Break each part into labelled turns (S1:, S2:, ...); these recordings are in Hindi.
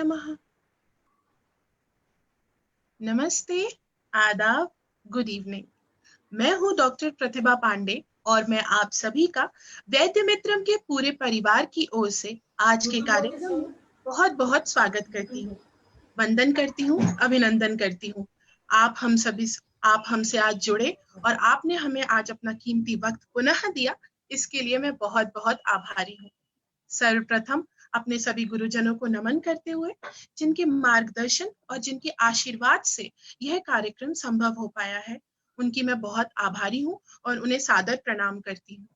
S1: नमः। नमस्ते, आदाब, गुड इवनिंग। मैं हूँ डॉक्टर प्रतिभा पांडे और मैं आप सभी का वैद्य मित्रम के पूरे परिवार की ओर से आज के कार्यक्रम में बहुत बहुत स्वागत करती हूँ, वंदन करती हूँ, अभिनंदन करती हूँ। आप हमसे आज जुड़े और आपने हमें आज अपना कीमती वक्त पुनः दिया, इसके लिए मैं बहुत बहुत आभारी हूँ। सर्वप्रथम अपने सभी गुरुजनों को नमन करते हुए, जिनके मार्गदर्शन और जिनके आशीर्वाद से यह कार्यक्रम संभव हो पाया है, उनकी मैं बहुत आभारी हूँ और उन्हें सादर प्रणाम करती हूँ।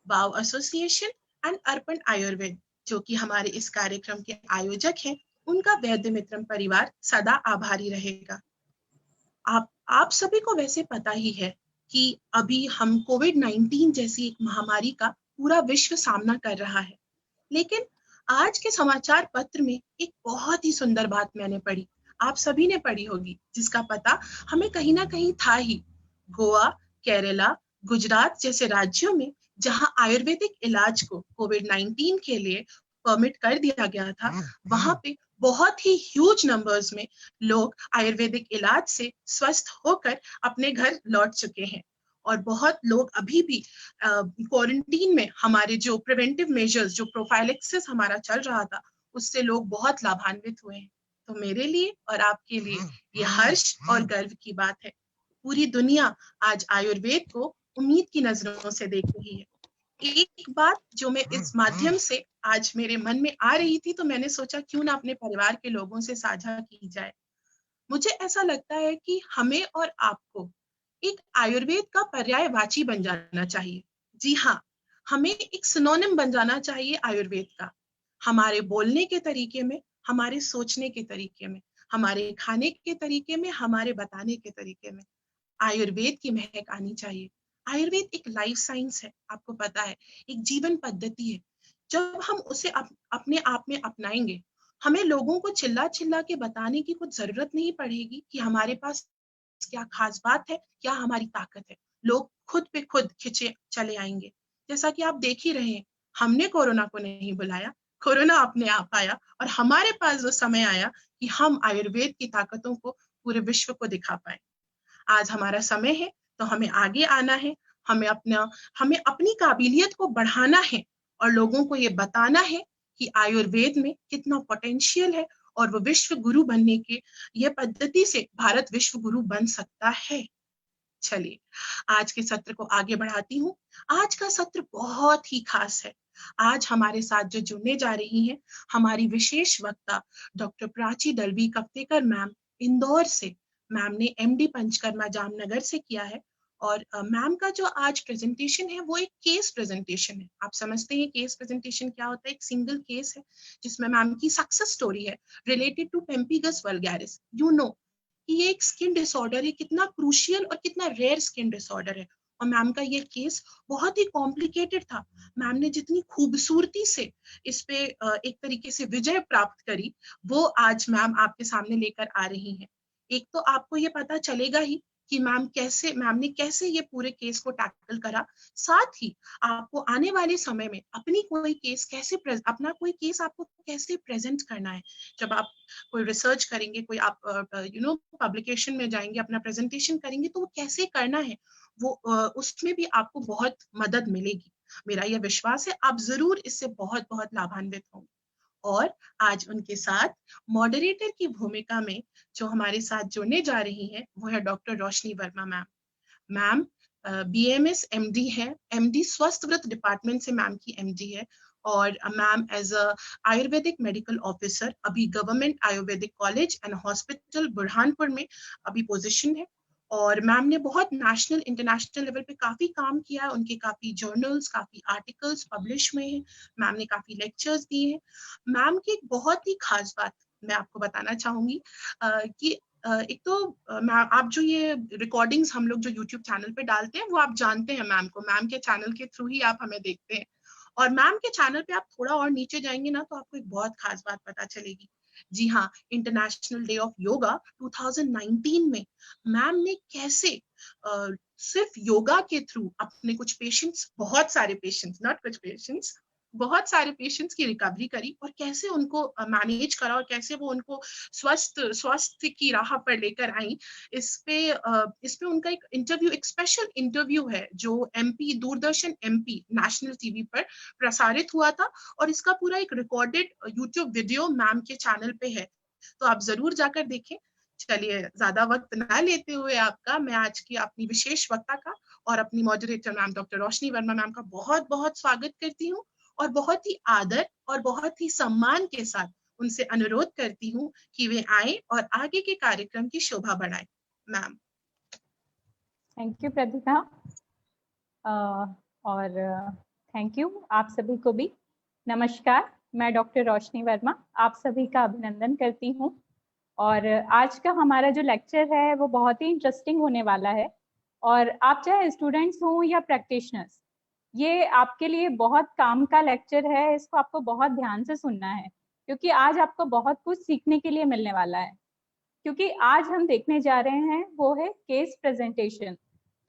S1: वाव एसोसिएशन एंड अर्पण आयुर्वेद, जो कि हमारे इस कार्यक्रम के आयोजक हैं, उनका वैद्य मित्रम परिवार सदा आभारी रहेगा। आप सभी को वैसे पता ही है कि अभी हम कोविड-19 जैसी एक महामारी का पूरा विश्व सामना कर रहा है। लेकिन आज के समाचार पत्र में एक बहुत ही सुंदर बात मैंने पढ़ी, आप सभी ने पढ़ी होगी, जिसका पता हमें कहीं ना कहीं था ही। गोवा, केरला, गुजरात जैसे राज्यों में जहां आयुर्वेदिक इलाज को कोविड-19 के लिए परमिट कर दिया गया था, वहां पे बहुत ही ह्यूज नंबर्स में लोग आयुर्वेदिक इलाज से स्वस्थ होकर अपने घर लौट चुके हैं। और बहुत लोग अभी भी क्वारंटीन में हमारे जो प्रिवेंटिव मेजर्स, जो प्रोफाइलेक्सिस हमारा चल रहा था, उससे लोग बहुत लाभान्वित हुए हैं। तो मेरे लिए और आपके लिए ये हर्ष और गर्व की बात है। पूरी दुनिया आज आयुर्वेद को उम्मीद की नजरों से देख रही है। एक बात जो मैं इस माध्यम से आज मेरे मन में आ रही थी, तो मैंने सोचा क्यों ना अपने परिवार के लोगों से साझा की जाए। मुझे ऐसा लगता है कि हमें और आपको एक आयुर्वेद का पर्यायवाची बन जाना चाहिए। जी हाँ, हमें एक सिनोनिम बन जाना चाहिए आयुर्वेद का। हमारे बोलने के तरीके में, हमारे सोचने के तरीके में, हमारे खाने के तरीके में, हमारे बताने के तरीके में आयुर्वेद की महक आनी चाहिए। आयुर्वेद एक लाइफ साइंस है, आपको पता है, एक जीवन पद्धति है। जब हम उसे अपने आप में अपनाएंगे, हमें लोगों को चिल्ला चिल्ला के बताने की कुछ जरूरत नहीं पड़ेगी कि हमारे पास क्या खास बात है, क्या हमारी ताकत है। लोग खुद पे खुद खिंचे चले आएंगे। जैसा कि आप देख ही रहे हैं, हमने कोरोना को नहीं बुलाया, कोरोना अपने आप आया और हमारे पास वो समय आया कि हम आयुर्वेद की ताकतों को पूरे विश्व को दिखा पाए। आज हमारा समय है, तो हमें आगे आना है, हमें अपनी काबिलियत को बढ़ाना है और लोगों को ये बताना है कि आयुर्वेद में कितना पोटेंशियल है और वो विश्व गुरु बनने के ये पद्धति से भारत विश्व गुरु बन सकता है। चलिए, आज के सत्र को आगे बढ़ाती हूँ। आज का सत्र बहुत ही खास है। आज हमारे साथ जो जुड़ने जा रही हैं, हमारी विशेष वक्ता डॉक्टर प्राची दलवी कप्तेकर मैम, इंदौर से। मैम ने एमडी पंचकर्मा जामनगर से किया है और मैम का जो आज प्रेजेंटेशन है वो एक केस प्रेजेंटेशन है। आप समझते हैं केस प्रेजेंटेशन क्या होता है? एक सिंगल केस है जिसमें मैम की सक्सेस स्टोरी है related to pemphigus vulgaris. You know कि ये एक स्किन डिसऑर्डर है, कितना क्रूशियल और कितना रेयर स्किन डिसऑर्डर है। और मैम का ये केस बहुत ही कॉम्प्लिकेटेड था। मैम ने जितनी खूबसूरती से इस पे एक तरीके से विजय प्राप्त करी, वो आज मैम आपके सामने लेकर आ रही हैं। एक तो आपको ये पता चलेगा ही कि मैम ने कैसे ये पूरे केस को टैकल करा। साथ ही आपको आने वाले समय में अपना कोई केस आपको कैसे प्रेजेंट करना है। जब आप कोई रिसर्च करेंगे, कोई आप पब्लिकेशन में जाएंगे, अपना प्रेजेंटेशन करेंगे, तो वो कैसे करना है, वो उसमें भी आपको बहुत मदद मिलेगी। मेरा यह विश्वास है आप जरूर इससे बहुत बहुत लाभान्वित होंगे। और आज उनके साथ मॉडरेटर की भूमिका में जो हमारे साथ जुड़ने जा रही हैं, वो है doctor Roshni Verma ma'am. Ma'am BAMS MD है, एमडी स्वस्थ व्रत डिपार्टमेंट से मैम की एमडी है। और ma'am as a Ayurvedic medical officer अभी government Ayurvedic college and hospital Burhanpur में अभी पोजीशन है। और मैम ने बहुत नेशनल इंटरनेशनल लेवल पे काफी काम किया है, उनके काफी जर्नल्स, काफी आर्टिकल्स पब्लिश हुए हैं। मैम ने काफी लेक्चर्स दिए हैं। मैम की एक बहुत ही खास बात मैं आपको बताना चाहूंगी कि एक तो आप जो ये रिकॉर्डिंग्स हम लोग जो यूट्यूब चैनल पे डालते हैं, वो आप जानते हैं मैम को, मैम के चैनल के थ्रू ही आप हमें देखते हैं। और मैम के चैनल पे आप थोड़ा और नीचे जाएंगे ना, तो आपको एक बहुत खास बात पता चलेगी। जी हाँ, इंटरनेशनल डे ऑफ योगा 2019 में मैम ने कैसे सिर्फ योगा के थ्रू अपने कुछ पेशेंट्स, बहुत सारे पेशेंट्स, नॉट कुछ पेशेंट्स, बहुत सारे पेशेंट्स की रिकवरी करी और कैसे उनको मैनेज करा और कैसे वो उनको स्वास्थ्य की राह पर लेकर आई। इस पे उनका एक इंटरव्यू, एक स्पेशल इंटरव्यू है जो MP, Doordarshan MP national TV पर प्रसारित हुआ था, और इसका पूरा एक रिकॉर्डेड यूट्यूब वीडियो मैम के चैनल पे है, तो आप जरूर जाकर देखें। चलिए, ज्यादा वक्त ना लेते हुए आपका, मैं आज की अपनी विशेष वक्ता का और अपनी moderator ma'am doctor Roshni Verma ma'am का बहुत बहुत स्वागत करती हूँ, और बहुत ही आदर और बहुत ही सम्मान के साथ उनसे अनुरोध करती हूँ कि वे आए और आगे के कार्यक्रम की शोभा बढ़ाएं। मैम।
S2: थैंक यू प्रतिभा, और थैंक यू आप सभी को भी। नमस्कार, मैं डॉक्टर रोशनी वर्मा आप सभी का अभिनंदन करती हूँ। और आज का हमारा जो लेक्चर है वो बहुत ही इंटरेस्टिंग होने वाला है, और आप चाहे स्टूडेंट्स हों या प्रैक्टिशनर्स, ये आपके लिए बहुत काम का लेक्चर है। इसको आपको बहुत ध्यान से सुनना है, क्योंकि आज आपको बहुत कुछ सीखने के लिए मिलने वाला है। क्योंकि आज हम देखने जा रहे हैं वो है केस प्रेजेंटेशन।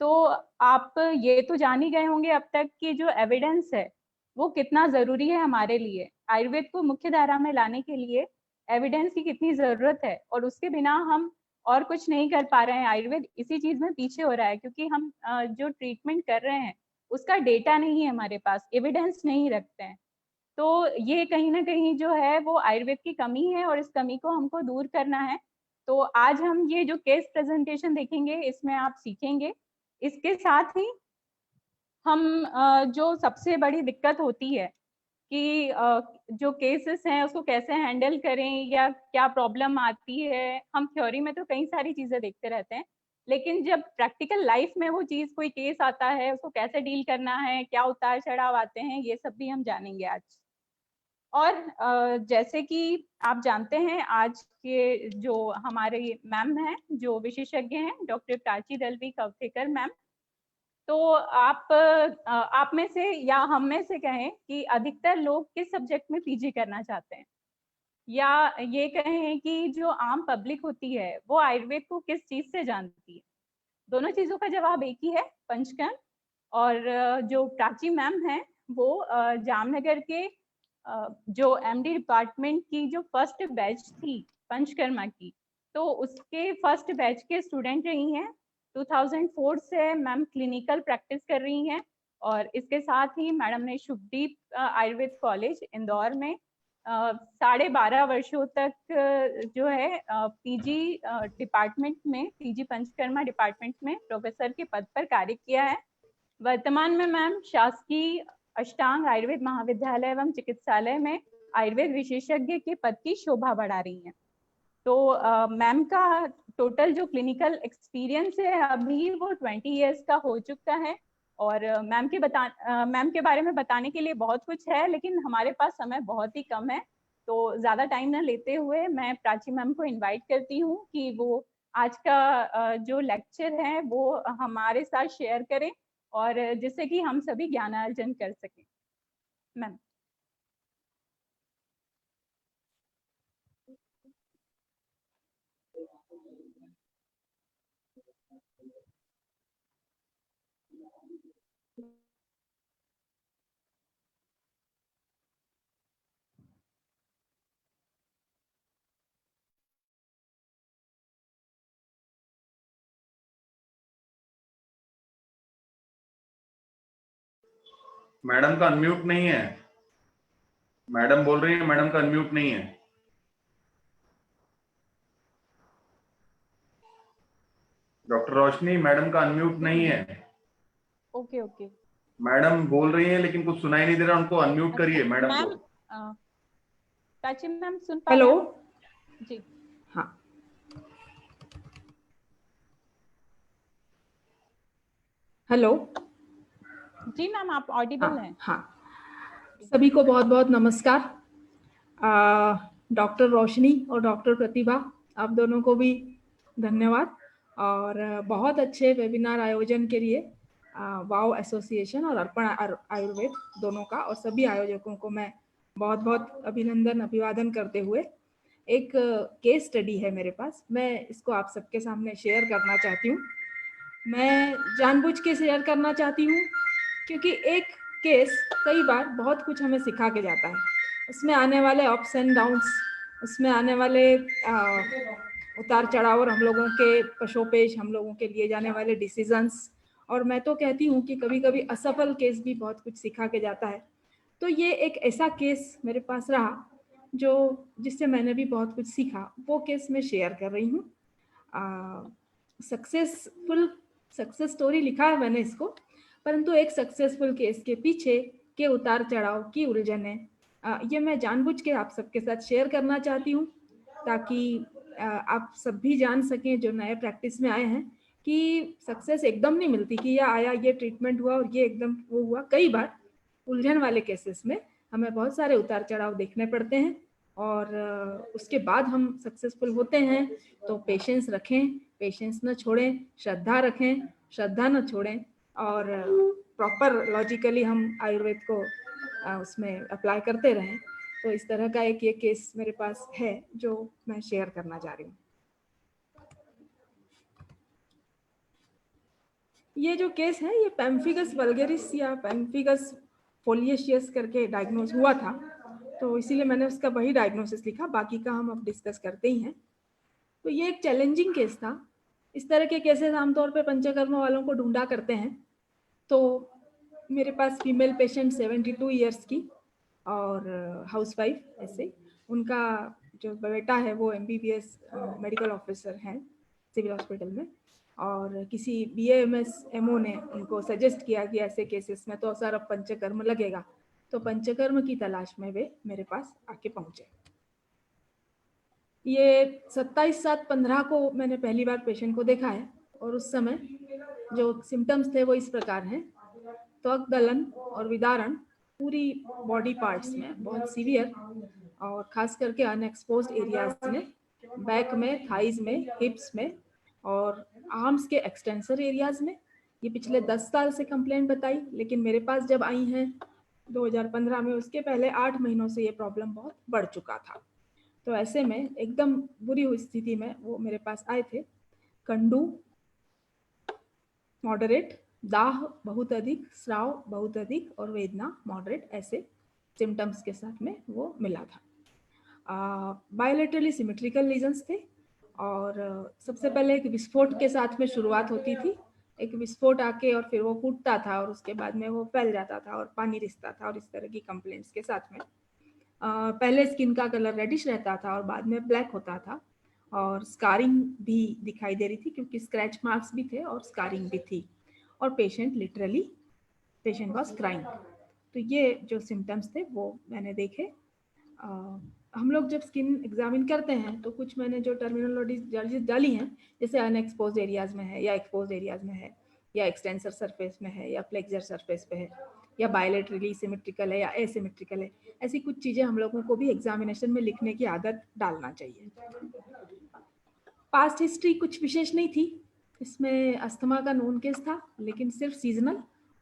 S2: तो आप ये तो जान ही गए होंगे अब तक कि जो एविडेंस है वो कितना जरूरी है हमारे लिए। आयुर्वेद को मुख्य धारा में लाने के लिए एविडेंस की कितनी जरूरत है, और उसके बिना हम और कुछ नहीं कर पा रहे हैं। आयुर्वेद इसी चीज में पीछे हो रहा है, क्योंकि हम जो ट्रीटमेंट कर रहे हैं उसका डेटा नहीं है हमारे पास, एविडेंस नहीं रखते हैं। तो ये कहीं ना कहीं जो है वो आयुर्वेद की कमी है, और इस कमी को हमको दूर करना है। तो आज हम ये जो केस प्रेजेंटेशन देखेंगे इसमें आप सीखेंगे। इसके साथ ही हम जो सबसे बड़ी दिक्कत होती है कि जो केसेस हैं उसको कैसे हैंडल करें या क्या प्रॉब्लम आती है, हम थ्योरी में तो कई सारी चीजें देखते रहते हैं, लेकिन जब प्रैक्टिकल लाइफ में वो चीज, कोई केस आता है, उसको कैसे डील करना है, क्या उतार चढ़ाव आते हैं, ये सब भी हम जानेंगे आज। और जैसे कि आप जानते हैं आज के जो हमारे मैम हैं, जो विशेषज्ञ हैं, डॉक्टर प्राची दलवी कवथेकर मैम। तो आप में से या हम में से कहें कि अधिकतर लोग किस सब्जेक्ट में पीजी करना चाहते हैं, या ये कहें कि जो आम पब्लिक होती है वो आयुर्वेद को किस चीज से जानती है। दोनों चीजों का जवाब एक ही है, पंचकर्म। और जो प्राची मैम है वो जामनगर के जो एमडी डिपार्टमेंट की जो फर्स्ट बैच थी पंचकर्मा की, तो उसके फर्स्ट बैच के स्टूडेंट रही हैं। 2004 से मैम क्लिनिकल प्रैक्टिस कर रही हैं, और इसके साथ ही मैडम ने शुभदीप आयुर्वेद कॉलेज इंदौर में 12.5 वर्षों तक जो है पीजी डिपार्टमेंट में, पीजी पंचकर्मा डिपार्टमेंट में प्रोफेसर के पद पर कार्य किया है। वर्तमान में मैम शासकीय अष्टांग आयुर्वेद महाविद्यालय एवं चिकित्सालय में आयुर्वेद विशेषज्ञ के पद की शोभा बढ़ा रही हैं। तो मैम का टोटल जो क्लिनिकल एक्सपीरियंस है अभी वो 20 इयर्स का हो चुका है। और मैम के बारे में बताने के लिए बहुत कुछ है, लेकिन हमारे पास समय बहुत ही कम है, तो ज्यादा टाइम ना लेते हुए मैं प्राची मैम को इनवाइट करती हूँ कि वो आज का जो लेक्चर है वो हमारे साथ शेयर करें, और जिससे कि हम सभी ज्ञानार्जन कर सकें। मैम।
S3: मैडम का अनम्यूट नहीं है। मैडम बोल रही है मैडम का अनम्यूट नहीं है। डॉक्टर रोशनी, मैडम का अनम्यूट नहीं है।
S2: Okay okay.
S3: मैडम बोल रही है लेकिन कुछ सुनाई नहीं दे रहा, उनको अनम्यूट करिए मैडम को।
S2: प्राची मैम सुन पा रहे हैं? हेलो जी।
S4: हाँ, हेलो
S2: जी मैम, आप ऑडिबल हैं।
S4: हाँ, सभी को बहुत बहुत नमस्कार। डॉक्टर रोशनी और डॉक्टर प्रतिभा, आप दोनों को भी धन्यवाद, और बहुत अच्छे वेबिनार आयोजन के लिए वाव एसोसिएशन और अर्पण आयुर्वेद दोनों का, और सभी आयोजकों को मैं बहुत बहुत अभिनंदन अभिवादन करते हुए, एक केस स्टडी है मेरे पास, मैं इसको आप सबके सामने शेयर करना चाहती हूँ। मैं जानबूझ के शेयर करना चाहती हूँ क्योंकि एक केस कई बार बहुत कुछ हमें सिखा के जाता है। उसमें आने वाले अप्स एंड डाउन्स, उसमें आने वाले उतार चढ़ाव और हम लोगों के पशोपेश, हम लोगों के लिए जाने वाले डिसीजंस, और मैं तो कहती हूँ कि कभी कभी असफल केस भी बहुत कुछ सिखा के जाता है। तो ये एक ऐसा केस मेरे पास रहा जो जिससे मैंने भी बहुत कुछ सीखा, वो केस मैं शेयर कर रही हूँ। सक्सेसफुल सक्सेस स्टोरी लिखा है मैंने इसको, परंतु एक सक्सेसफुल केस के पीछे के उतार चढ़ाव की उलझने ये मैं जानबूझ के आप सबके साथ शेयर करना चाहती हूँ, ताकि आप सब भी जान सकें जो नए प्रैक्टिस में आए हैं कि सक्सेस एकदम नहीं मिलती कि यह आया, ये ट्रीटमेंट हुआ और ये एकदम वो हुआ। कई बार उलझन वाले केसेस में हमें बहुत सारे उतार चढ़ाव देखने पड़ते हैं और उसके बाद हम सक्सेसफुल होते हैं। तो पेशेंस रखें, पेशेंस न छोड़ें, श्रद्धा रखें, श्रद्धा न छोड़ें, और प्रॉपर लॉजिकली हम आयुर्वेद को उसमें अप्लाई करते रहें। तो इस तरह का एक ये केस मेरे पास है जो मैं शेयर करना चाह रही हूँ। ये जो केस है ये पैम्फिगस वल्गेरिस या पैम्फिगस फोलिएशियस करके डायग्नोज हुआ था, तो इसीलिए मैंने उसका वही डायग्नोसिस लिखा, बाकी का हम अब डिस्कस करते ही हैं। तो ये एक चैलेंजिंग केस था। इस तरह के केसेस आमतौर पे पंचकर्म वालों को ढूंढा करते हैं। तो मेरे पास फीमेल पेशेंट 72 ईयर्स की और हाउसवाइफ, ऐसे उनका जो बेटा है वो MBBS मेडिकल ऑफिसर हैं सिविल हॉस्पिटल में, और किसी BAMS MO ने उनको सजेस्ट किया कि ऐसे केसेस में तो सर अब पंचकर्म लगेगा। तो पंचकर्म की तलाश में वे मेरे पास आके पहुंचे। ये 27/7/15 को मैंने पहली बार पेशेंट को देखा है और उस समय जो सिम्टम्स थे वो इस प्रकार हैं: त्वक दलन और विदारण पूरी बॉडी पार्ट्स में बहुत सीवियर, और खास करके अनएक्सपोज्ड एरियाज में, बैक में, थाइज में, हिप्स में और आर्म्स के एक्सटेंसर एरियाज में। ये पिछले 10 साल से कंप्लेंट बताई, लेकिन मेरे पास जब आई हैं 2015 में, उसके पहले 8 महीनों से ये प्रॉब्लम बहुत बढ़ चुका था। तो ऐसे में एकदम बुरी हुई स्थिति में वो मेरे पास आए थे। कंडू मॉडरेट, दाह बहुत अधिक, स्राव बहुत अधिक और वेदना मॉडरेट, ऐसे सिम्टम्स के साथ में वो मिला था। बायोलेटरली सिमेट्रिकल लीजन्स थे और सबसे पहले एक विस्फोट के साथ में शुरुआत होती थी। एक विस्फोट आके और फिर वो फूटता था और उसके बाद में वो फैल जाता था और पानी रिसता था, और इस तरह की कंप्लेंट्स के साथ में पहले स्किन का कलर रेडिश रहता था और बाद में ब्लैक होता था, और स्कारिंग भी दिखाई दे रही थी क्योंकि स्क्रैच मार्क्स भी थे और स्कारिंग भी थी, और पेशेंट वाज क्राइंग। तो ये जो सिम्टम्स थे वो मैंने देखे। हम लोग जब स्किन एग्जामिन करते हैं तो कुछ मैंने जो टर्मिनोलॉजी डाली हैं, जैसे अनएक्सपोज्ड एरियाज में है या एक्सपोज्ड एरियाज में है या एक्सटेंसर सरफेस में है या फ्लेक्सर सरफेस पे है या बायोलेटरली सिमेट्रिकल है या एसिमेट्रिकल है, ऐसी कुछ चीजें हम लोगों को भी एग्जामिनेशन में लिखने की आदत डालना चाहिए। पास्ट हिस्ट्री कुछ विशेष नहीं थी, इसमें अस्थमा का नोन केस था लेकिन सिर्फ सीजनल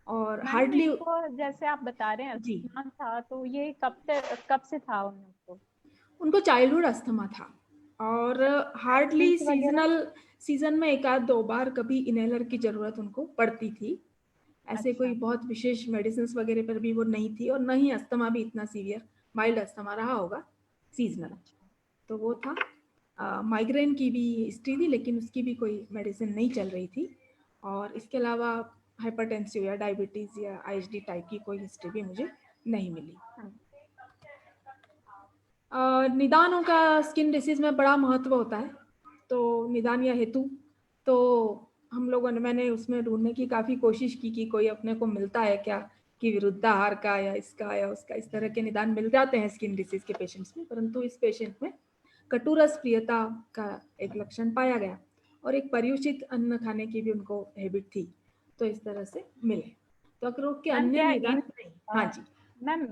S4: और हार्डली।
S2: जैसे आप बता रहे हैं अस्थमा था, तो ये कब से था
S4: उनको चाइल्डहुड अस्थमा था और हार्डली सीजन में 1-2 बार कभी इनहेलर की जरूरत उनको पड़ती थी। ऐसे कोई बहुत विशेष मेडिसिन वगैरह पर भी वो नहीं थी, और न ही अस्थमा भी इतना सीवियर, माइल्ड अस्थमा रहा होगा सीजनल, तो वो था। माइग्रेन की भी हिस्ट्री थी लेकिन उसकी भी कोई मेडिसिन नहीं चल रही थी, और इसके अलावा हाइपरटेंसिव या डायबिटीज या IHD टाइप की कोई हिस्ट्री भी मुझे नहीं मिली। निदानों का स्किन डिसीज में बड़ा महत्व होता है, तो निदान या हेतु तो हम लोगों ने, मैंने उसमें ढूंढने की काफ़ी कोशिश की कि कोई अपने को मिलता है क्या कि विरुद्धाहार का या इसका या उसका, इस तरह के निदान मिल जाते हैं स्किन डिसीज के पेशेंट्स में, परंतु इस पेशेंट में कटुरस प्रियता का एक लक्षण पाया गया और एक पर्युषित अन्न खाने की भी उनको हैबिट थी, तो इस तरह से मिले। त्वक रोग के अन्य निदान हाँ जी
S2: मैम,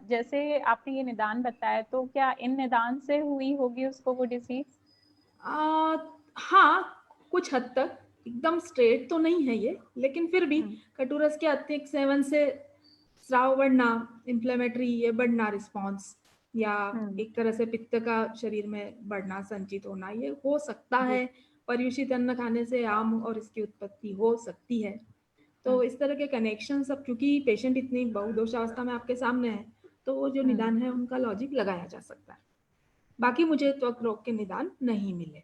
S2: जैसे आपने ये निदान बताया, तो क्या इन निदान से हुई होगी उसको वो डिसीज?
S4: हाँ, कुछ हद तक, एकदम स्ट्रेट तो नहीं है ये, लेकिन फिर भी कटुरस के अत्यधिक सेवन से स्राव बढ़ना, इन्फ्लेमेटरी ये बढ़ना रिस्पॉन्स, या एक तरह से पित्त का शरीर में बढ़ना, संचित होना, ये हो सकता है। पर्युषित अन्न खाने से आम और इसकी उत्पत्ति हो सकती है। तो इस तरह के कनेक्शन सब, क्योंकि पेशेंट इतनी बहुदोषावस्था में आपके सामने है, तो वो जो निदान है उनका लॉजिक लगाया जा सकता है। बाकी मुझे त्वक रोग के निदान नहीं मिले।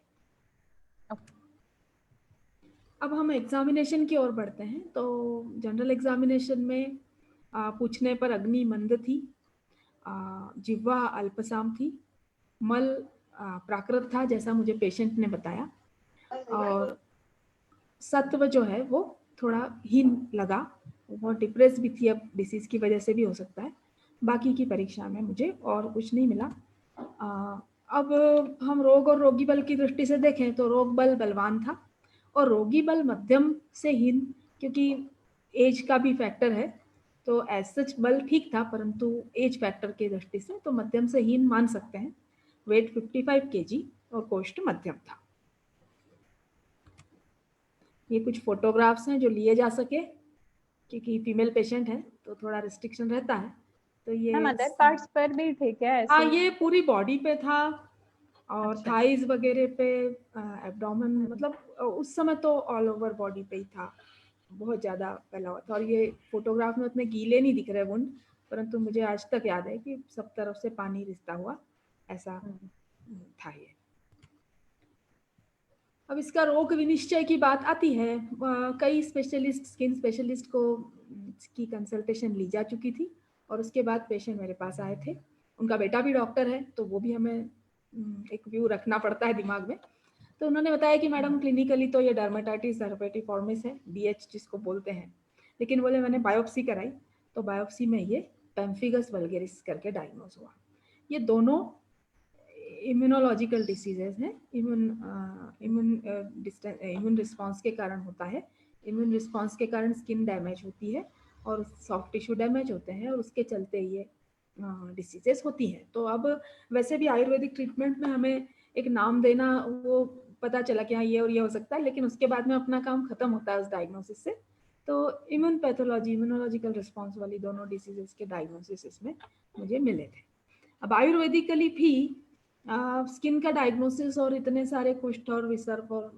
S4: अब हम एग्जामिनेशन की ओर बढ़ते हैं। तो जनरल एग्जामिनेशन में पूछने पर अग्नि मंद थी, जिह्वा अल्पसाम थी, मल प्राकृत था जैसा मुझे पेशेंट ने बताया, और सत्व जो है वो थोड़ा हीन लगा, बहुत डिप्रेस भी थी, अब डिसीज की वजह से भी हो सकता है। बाकी की परीक्षा में मुझे और कुछ नहीं मिला। अब हम रोग और रोगी बल की दृष्टि से देखें तो रोग बल बलवान था और रोगी बल मध्यम से हीन, क्योंकि एज का भी फैक्टर है, तो एज सच बल ठीक था, परंतु एज फैक्टर की दृष्टि से तो मध्यम से हीन मान सकते हैं। वेट 55 kg और कोष्ठ मध्यम था। ये कुछ फोटोग्राफ्स हैं जो लिए जा सके, क्योंकि फीमेल पेशेंट है तो थोड़ा रिस्ट्रिक्शन रहता है। तो ये
S2: अदर पार्ट्स पर भी ठीक है ऐसे?
S4: हाँ, ये पूरी बॉडी पे था और
S2: अच्छा।
S4: थाइज वगैरह पे, एब्डोमेन, मतलब उस समय तो ऑल ओवर बॉडी पे ही था, बहुत ज्यादा फैला हुआ था। और ये फोटोग्राफ में उतने गीले नहीं दिख रहे वुंड, परंतु मुझे आज तक याद है कि सब तरफ से पानी रिसता हुआ ऐसा था ये। अब इसका रोग विनिश्चय की बात आती है। कई स्पेशलिस्ट, स्किन स्पेशलिस्ट को की कंसल्टेशन ली जा चुकी थी और उसके बाद पेशेंट मेरे पास आए थे। उनका बेटा भी डॉक्टर है, तो वो भी हमें एक व्यू रखना पड़ता है दिमाग में। तो उन्होंने बताया कि मैडम क्लिनिकली तो ये डर्मेटाइटिस herpetiformis है, DH जिसको बोलते हैं, लेकिन बोले मैंने बायोप्सी कराई तो बायोप्सी में ये पेम्फिगस वल्गेरिस करके डायग्नोज हुआ। ये दोनों इम्यूनोलॉजिकल डिसीजेज हैं। इम्यून रिस्पॉन्स के कारण होता है। इम्यून रिस्पॉन्स के कारण स्किन डैमेज होती है और सॉफ्ट टिश्यू डैमेज होते हैं और उसके चलते ये डिसीजेस होती हैं। तो अब वैसे भी आयुर्वेदिक ट्रीटमेंट में हमें एक नाम देना, वो पता चला कि हाँ ये और ये हो सकता है, लेकिन उसके बाद में अपना काम खत्म होता है उस डायग्नोसिस से। तो इम्यून पैथोलॉजी, इम्यूनोलॉजिकल रिस्पॉन्स वाली दोनों डिसीजेस के डायग्नोसिस इसमें मुझे मिले थे। अब आयुर्वेदिकली भी स्किन का डायग्नोसिस और इतने सारे कुष्ठ और विसर्प और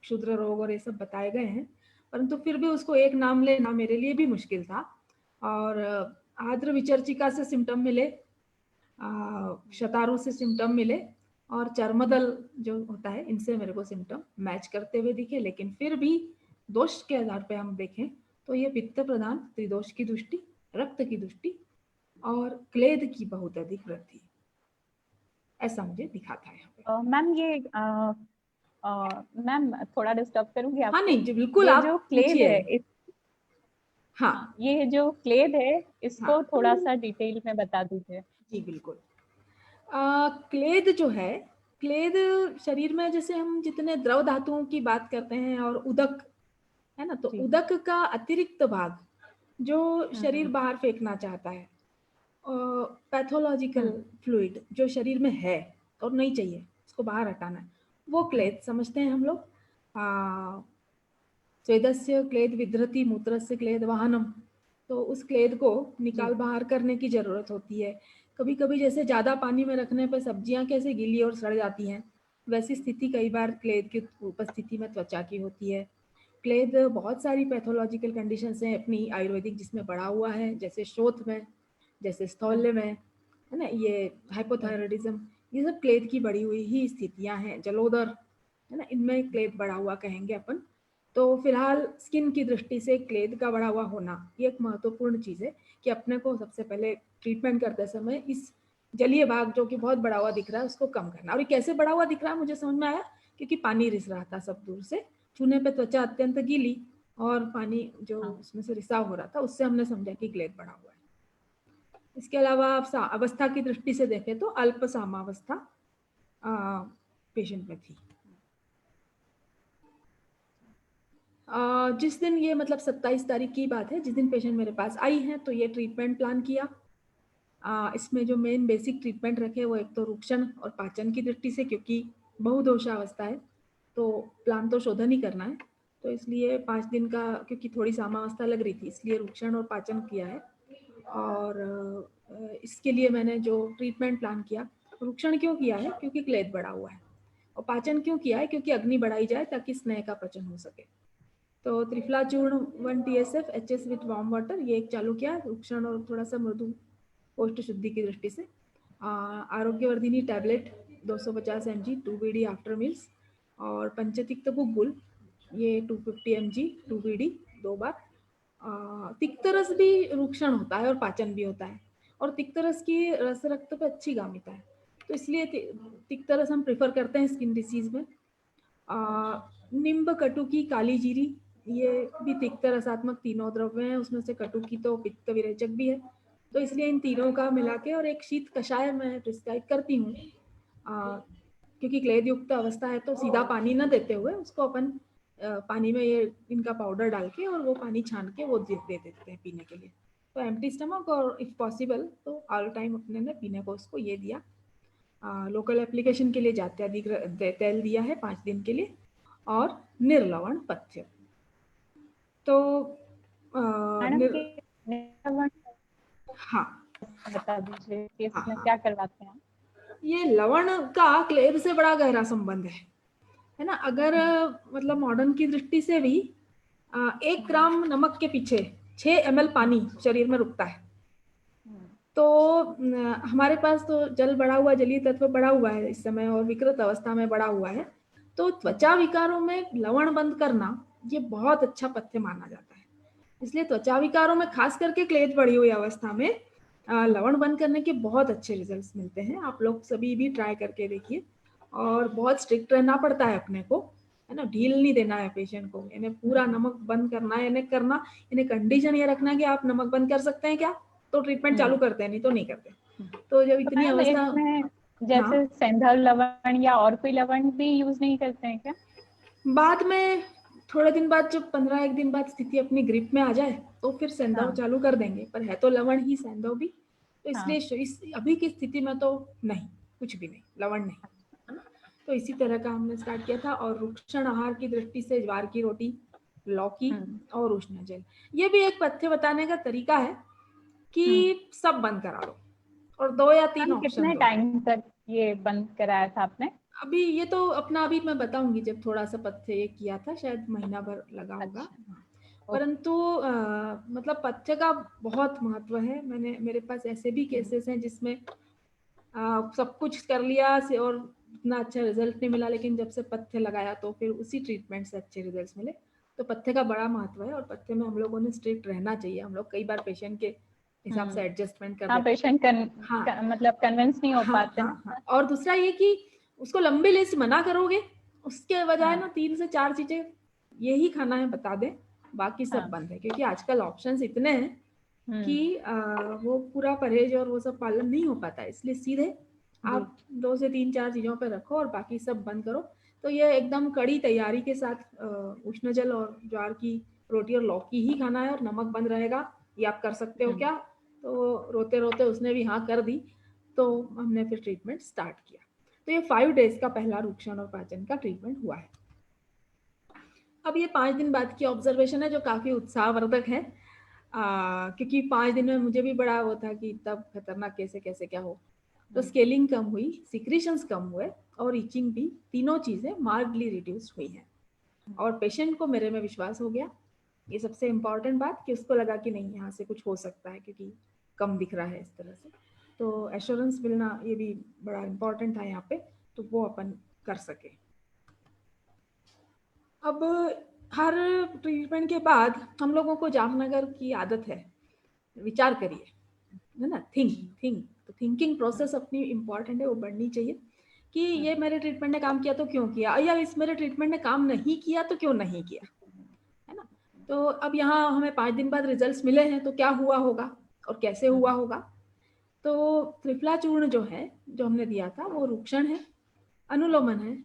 S4: क्षुद्र रोग और ये सब बताए गए हैं, परंतु फिर भी उसको एक नाम लेना मेरे लिए भी मुश्किल था। और आर्द्र विचर्चिका से सिम्टम मिले, शतारू से सिम्टम मिले और चर्मदल जो होता है इनसे मेरे को सिम्टम मैच करते हुए दिखे। लेकिन फिर भी दोष के आधार पे हम देखें तो ये पित्त प्रधान त्रिदोष की दृष्टि, रक्त की दृष्टि और क्लेद की बहुत अधिक वृद्धि, ऐसा मुझे दिखाता है।
S2: मैम ये मैम थोड़ा डिस्टर्ब करूंगी आपको?
S4: हाँ नहीं जी बिल्कुल,
S2: ये
S4: आप
S2: जो क्लेद है
S4: हाँ
S2: ये जो क्लेद है इसको
S4: हाँ
S2: थोड़ा सा डिटेल में बता दीजिए।
S4: जी बिल्कुल। क्लेद जो है, क्लेद शरीर में जैसे हम जितने द्रव धातुओं की बात करते हैं और उदक है ना, तो उदक का अतिरिक्त भाग जो शरीर बाहर फेंकना चाहता है, पैथोलॉजिकल फ्लूइड जो शरीर में है और नहीं चाहिए उसको बाहर हटाना है, वो क्लेद समझते हैं हम लोग। स्वेदस्य क्लेद विधृति मूत्रस्य क्लेद वाहनम, तो उस क्लेद को निकाल बाहर करने की जरूरत होती है। कभी कभी जैसे ज्यादा पानी में रखने पर सब्जियां कैसे गीली और सड़ जाती हैं, वैसी स्थिति कई बार क्लेद की उपस्थिति में त्वचा की होती है। क्लेद बहुत सारी पैथोलॉजिकल कंडीशंस हैं अपनी आयुर्वेदिक जिसमें बढ़ा हुआ है, जैसे शोथ में, जैसे स्थौल्य में, है ना, ये हाइपोथायरॉयडिज्म, ये सब क्लेद की बढ़ी हुई ही स्थितियां हैं। जलोदर है ना, इनमें क्लेद बढ़ा हुआ कहेंगे अपन। तो फिलहाल स्किन की दृष्टि से क्लेद का बढ़ा हुआ होना ये एक महत्वपूर्ण चीज है कि अपने को सबसे पहले ट्रीटमेंट करते समय इस जलीय भाग जो कि बहुत बढ़ा हुआ दिख रहा है उसको कम करना। और ये कैसे बढ़ा हुआ दिख रहा है मुझे समझ में आया, क्योंकि पानी रिस रहा था सब दूर से, छूने पे त्वचा अत्यंत गीली और पानी जो उसमें से रिसाव हो रहा था उससे हमने समझा कि क्लेद बढ़ा हुआ है। इसके अलावा आप अवस्था की दृष्टि से देखें तो अल्प सामावस्था पेशेंट में थी। जिस दिन ये मतलब 27 तारीख की बात है, जिस दिन पेशेंट मेरे पास आई है, तो ये ट्रीटमेंट प्लान किया। इसमें जो मेन बेसिक ट्रीटमेंट रखे वो एक तो रुक्षण और पाचन की दृष्टि से, क्योंकि बहुदोषावस्था है तो प्लान तो शोधन ही करना है, तो इसलिए 5 दिन का, क्योंकि थोड़ी सामावस्था लग रही थी इसलिए रुक्षण और पाचन किया है। और इसके लिए मैंने जो ट्रीटमेंट प्लान किया, रुक्षण क्यों किया है क्योंकि क्लेद बढ़ा हुआ है, और पाचन क्यों किया है क्योंकि अग्नि बढ़ाई जाए ताकि स्नेह का पचन हो सके। तो त्रिफला चूर्ण 1 TSF HS with warm water, ये एक चालू किया रुक्षण और थोड़ा सा मृदु कोष्ठ शुद्धि की दृष्टि से। Arogyavardhini tablet 250 mg 2 BD after meals, और पंचतिक्त गुग्गुल ये 250 mg 2 BD 2 बार। तिक्तरस भी रुक्षण होता है और पाचन भी होता है, और तिक्तरस की रस रक्त पे अच्छी गामिता है, तो इसलिए तिक्तरस हम प्रेफर करते हैं स्किन डिसीज में। निम्ब, कटुकी, काली जीरी, ये भी तिक्त रसात्मक तीनों द्रव्य हैं, उसमें से कटुकी तो पित्त विरेचक भी है, तो इसलिए इन तीनों का मिला के और एक शीत कषाय मैं प्रिस्क्राइब करती हूँ। क्योंकि क्लेद युक्त अवस्था है तो सीधा पानी न देते हुए उसको अपन पानी में ये इनका पाउडर डाल के और वो पानी छान के वो दे देते हैं पीने के लिए। तो एम्प्टी स्टमक और इफ पॉसिबल तो ऑल टाइम अपने ने पीने को उसको ये दिया। लोकल एप्लीकेशन के लिए जात्याधिक तेल दिया है 5 दिन के लिए, और निर्लवण पथ्य। तो हाँ
S2: बता दीजिए कि इसमें क्या करवाते हैं।
S4: ये लवण का क्लेब से बड़ा गहरा संबंध है ना। अगर मतलब मॉडर्न की दृष्टि से भी 1 ग्राम नमक के पीछे 6 ml पानी शरीर में रुकता है, तो हमारे पास तो जल बढ़ा हुआ, जलीय तत्व बढ़ा हुआ है इस समय और विकृत अवस्था में बढ़ा हुआ है, तो त्वचा विकारों में लवण बंद करना ये बहुत अच्छा पथ्य माना जाता है। इसलिए त्वचा विकारों में खास करके क्लेद बढ़ी हुई अवस्था में लवण बंद करने के बहुत अच्छे रिजल्ट्स मिलते हैं। आप लोग सभी भी ट्राई करके देखिए, और बहुत स्ट्रिक्ट रहना पड़ता है अपने को, है ना। ढील नहीं देना है पेशेंट को, इन्हें पूरा नमक बंद करना है, इन्हें करना, इन्हें कंडीशन ये रखना है कि आप नमक बंद कर सकते हैं क्या, तो ट्रीटमेंट चालू करते हैं, नहीं तो नहीं करते। तो जब इतनी अवस्था,
S2: जैसे सेंधव लवण या और कोई लवण भी यूज नहीं करते हैं क्या?
S4: बाद में थोड़े दिन बाद, जब 15 दिन बाद स्थिति अपनी ग्रिप में आ जाए तो फिर सेंधव चालू कर देंगे, पर है तो लवण ही सेंधव भी, तो इसलिए इस अभी की स्थिति में तो नहीं, कुछ भी नहीं, लवण नहीं, है ना। तो इसी तरह का हमने स्टार्ट किया था। और रुक्षण आहार की दृष्टि से ज्वार की रोटी, लौकी और उष्ण जल, ये भी एक पथ्य बताने का तरीका है कि सब बंद करा लो, और 2 या 3 ऑप्शन।
S2: कितने टाइम तक ये बंद कराया था आपने?
S4: अभी ये तो अपना अभी मैं बताऊंगी, जब थोड़ा सा पथ्य ये किया था शायद महीना भर लगा होगा। अच्छा। परंतु मतलब पथ्य का बहुत महत्व है। मेरे पास ऐसे भी केसेस हैं जिसमें सब कुछ कर लिया और इतना अच्छा रिजल्ट नहीं मिला, लेकिन जब से पथ्य लगाया तो फिर उसी ट्रीटमेंट से अच्छे रिजल्ट्स मिले। तो पथ्य का बड़ा महत्व है, और पथ्य में हम लोगों ने स्ट्रिक्ट रहना चाहिए। हम लोग कई बार पेशेंट के हिसाब से एडजस्टमेंट कर
S2: पेशेंट मतलब कन्विंस नहीं हो पाते।
S4: और दूसरा ये कि उसको लंबी लिस्ट मना करोगे, उसके बजाय ना 3 से 4 चीजें यही खाना है बता दे, बाकी सब बंद है। क्योंकि आजकल ऑप्शंस इतने हैं कि वो पूरा परहेज और वो सब पालन नहीं हो पाता है, इसलिए सीधे आप 2 से 3-4 चीजों पे रखो और बाकी सब बंद करो। तो ये एकदम कड़ी तैयारी के साथ उष्ण जल और ज्वार की रोटी और लौकी ही खाना है, और नमक बंद रहेगा। ये आप कर सकते हो क्या? तो रोते रोते उसने भी हाँ कर दी, तो हमने फिर ट्रीटमेंट स्टार्ट किया। तो ये 5 डेज का पहला रुक्षण और पाचन का ट्रीटमेंट हुआ है। अब ये 5 दिन बाद की ऑब्जर्वेशन है जो काफी उत्साहवर्धक है, क्योंकि 5 दिन में मुझे भी बड़ा वो था कि तब खतरनाक कैसे कैसे क्या हो। तो स्केलिंग कम हुई, सिक्रीशंस कम हुए, और ईचिंग भी, तीनों चीजें मार्गली रिड्यूस हुई हैं। और पेशेंट को मेरे में विश्वास हो गया। ये सबसे इम्पोर्टेंट बात, कि उसको लगा कि नहीं यहाँ से कुछ हो सकता है, क्योंकि कम दिख रहा है इस तरह से। तो एश्योरेंस मिलना ये भी बड़ा इम्पोर्टेंट था यहाँ पे, तो वो अपन कर सके। अब हर ट्रीटमेंट के बाद हम लोगों को जामनगर की आदत है, विचार करिए, है ना, थिंक। तो थिंकिंग प्रोसेस अपनी इम्पॉर्टेंट है, वो बढ़नी चाहिए कि ये मेरे ट्रीटमेंट ने काम किया तो क्यों किया, या इस मेरे ट्रीटमेंट ने काम नहीं किया तो क्यों नहीं किया, है ना। तो अब यहाँ हमें 5 दिन बाद रिजल्ट्स मिले हैं, तो क्या हुआ होगा और कैसे हुआ होगा। तो त्रिफला चूर्ण जो है, जो हमने दिया था, वो रुक्षण है, अनुलोमन है,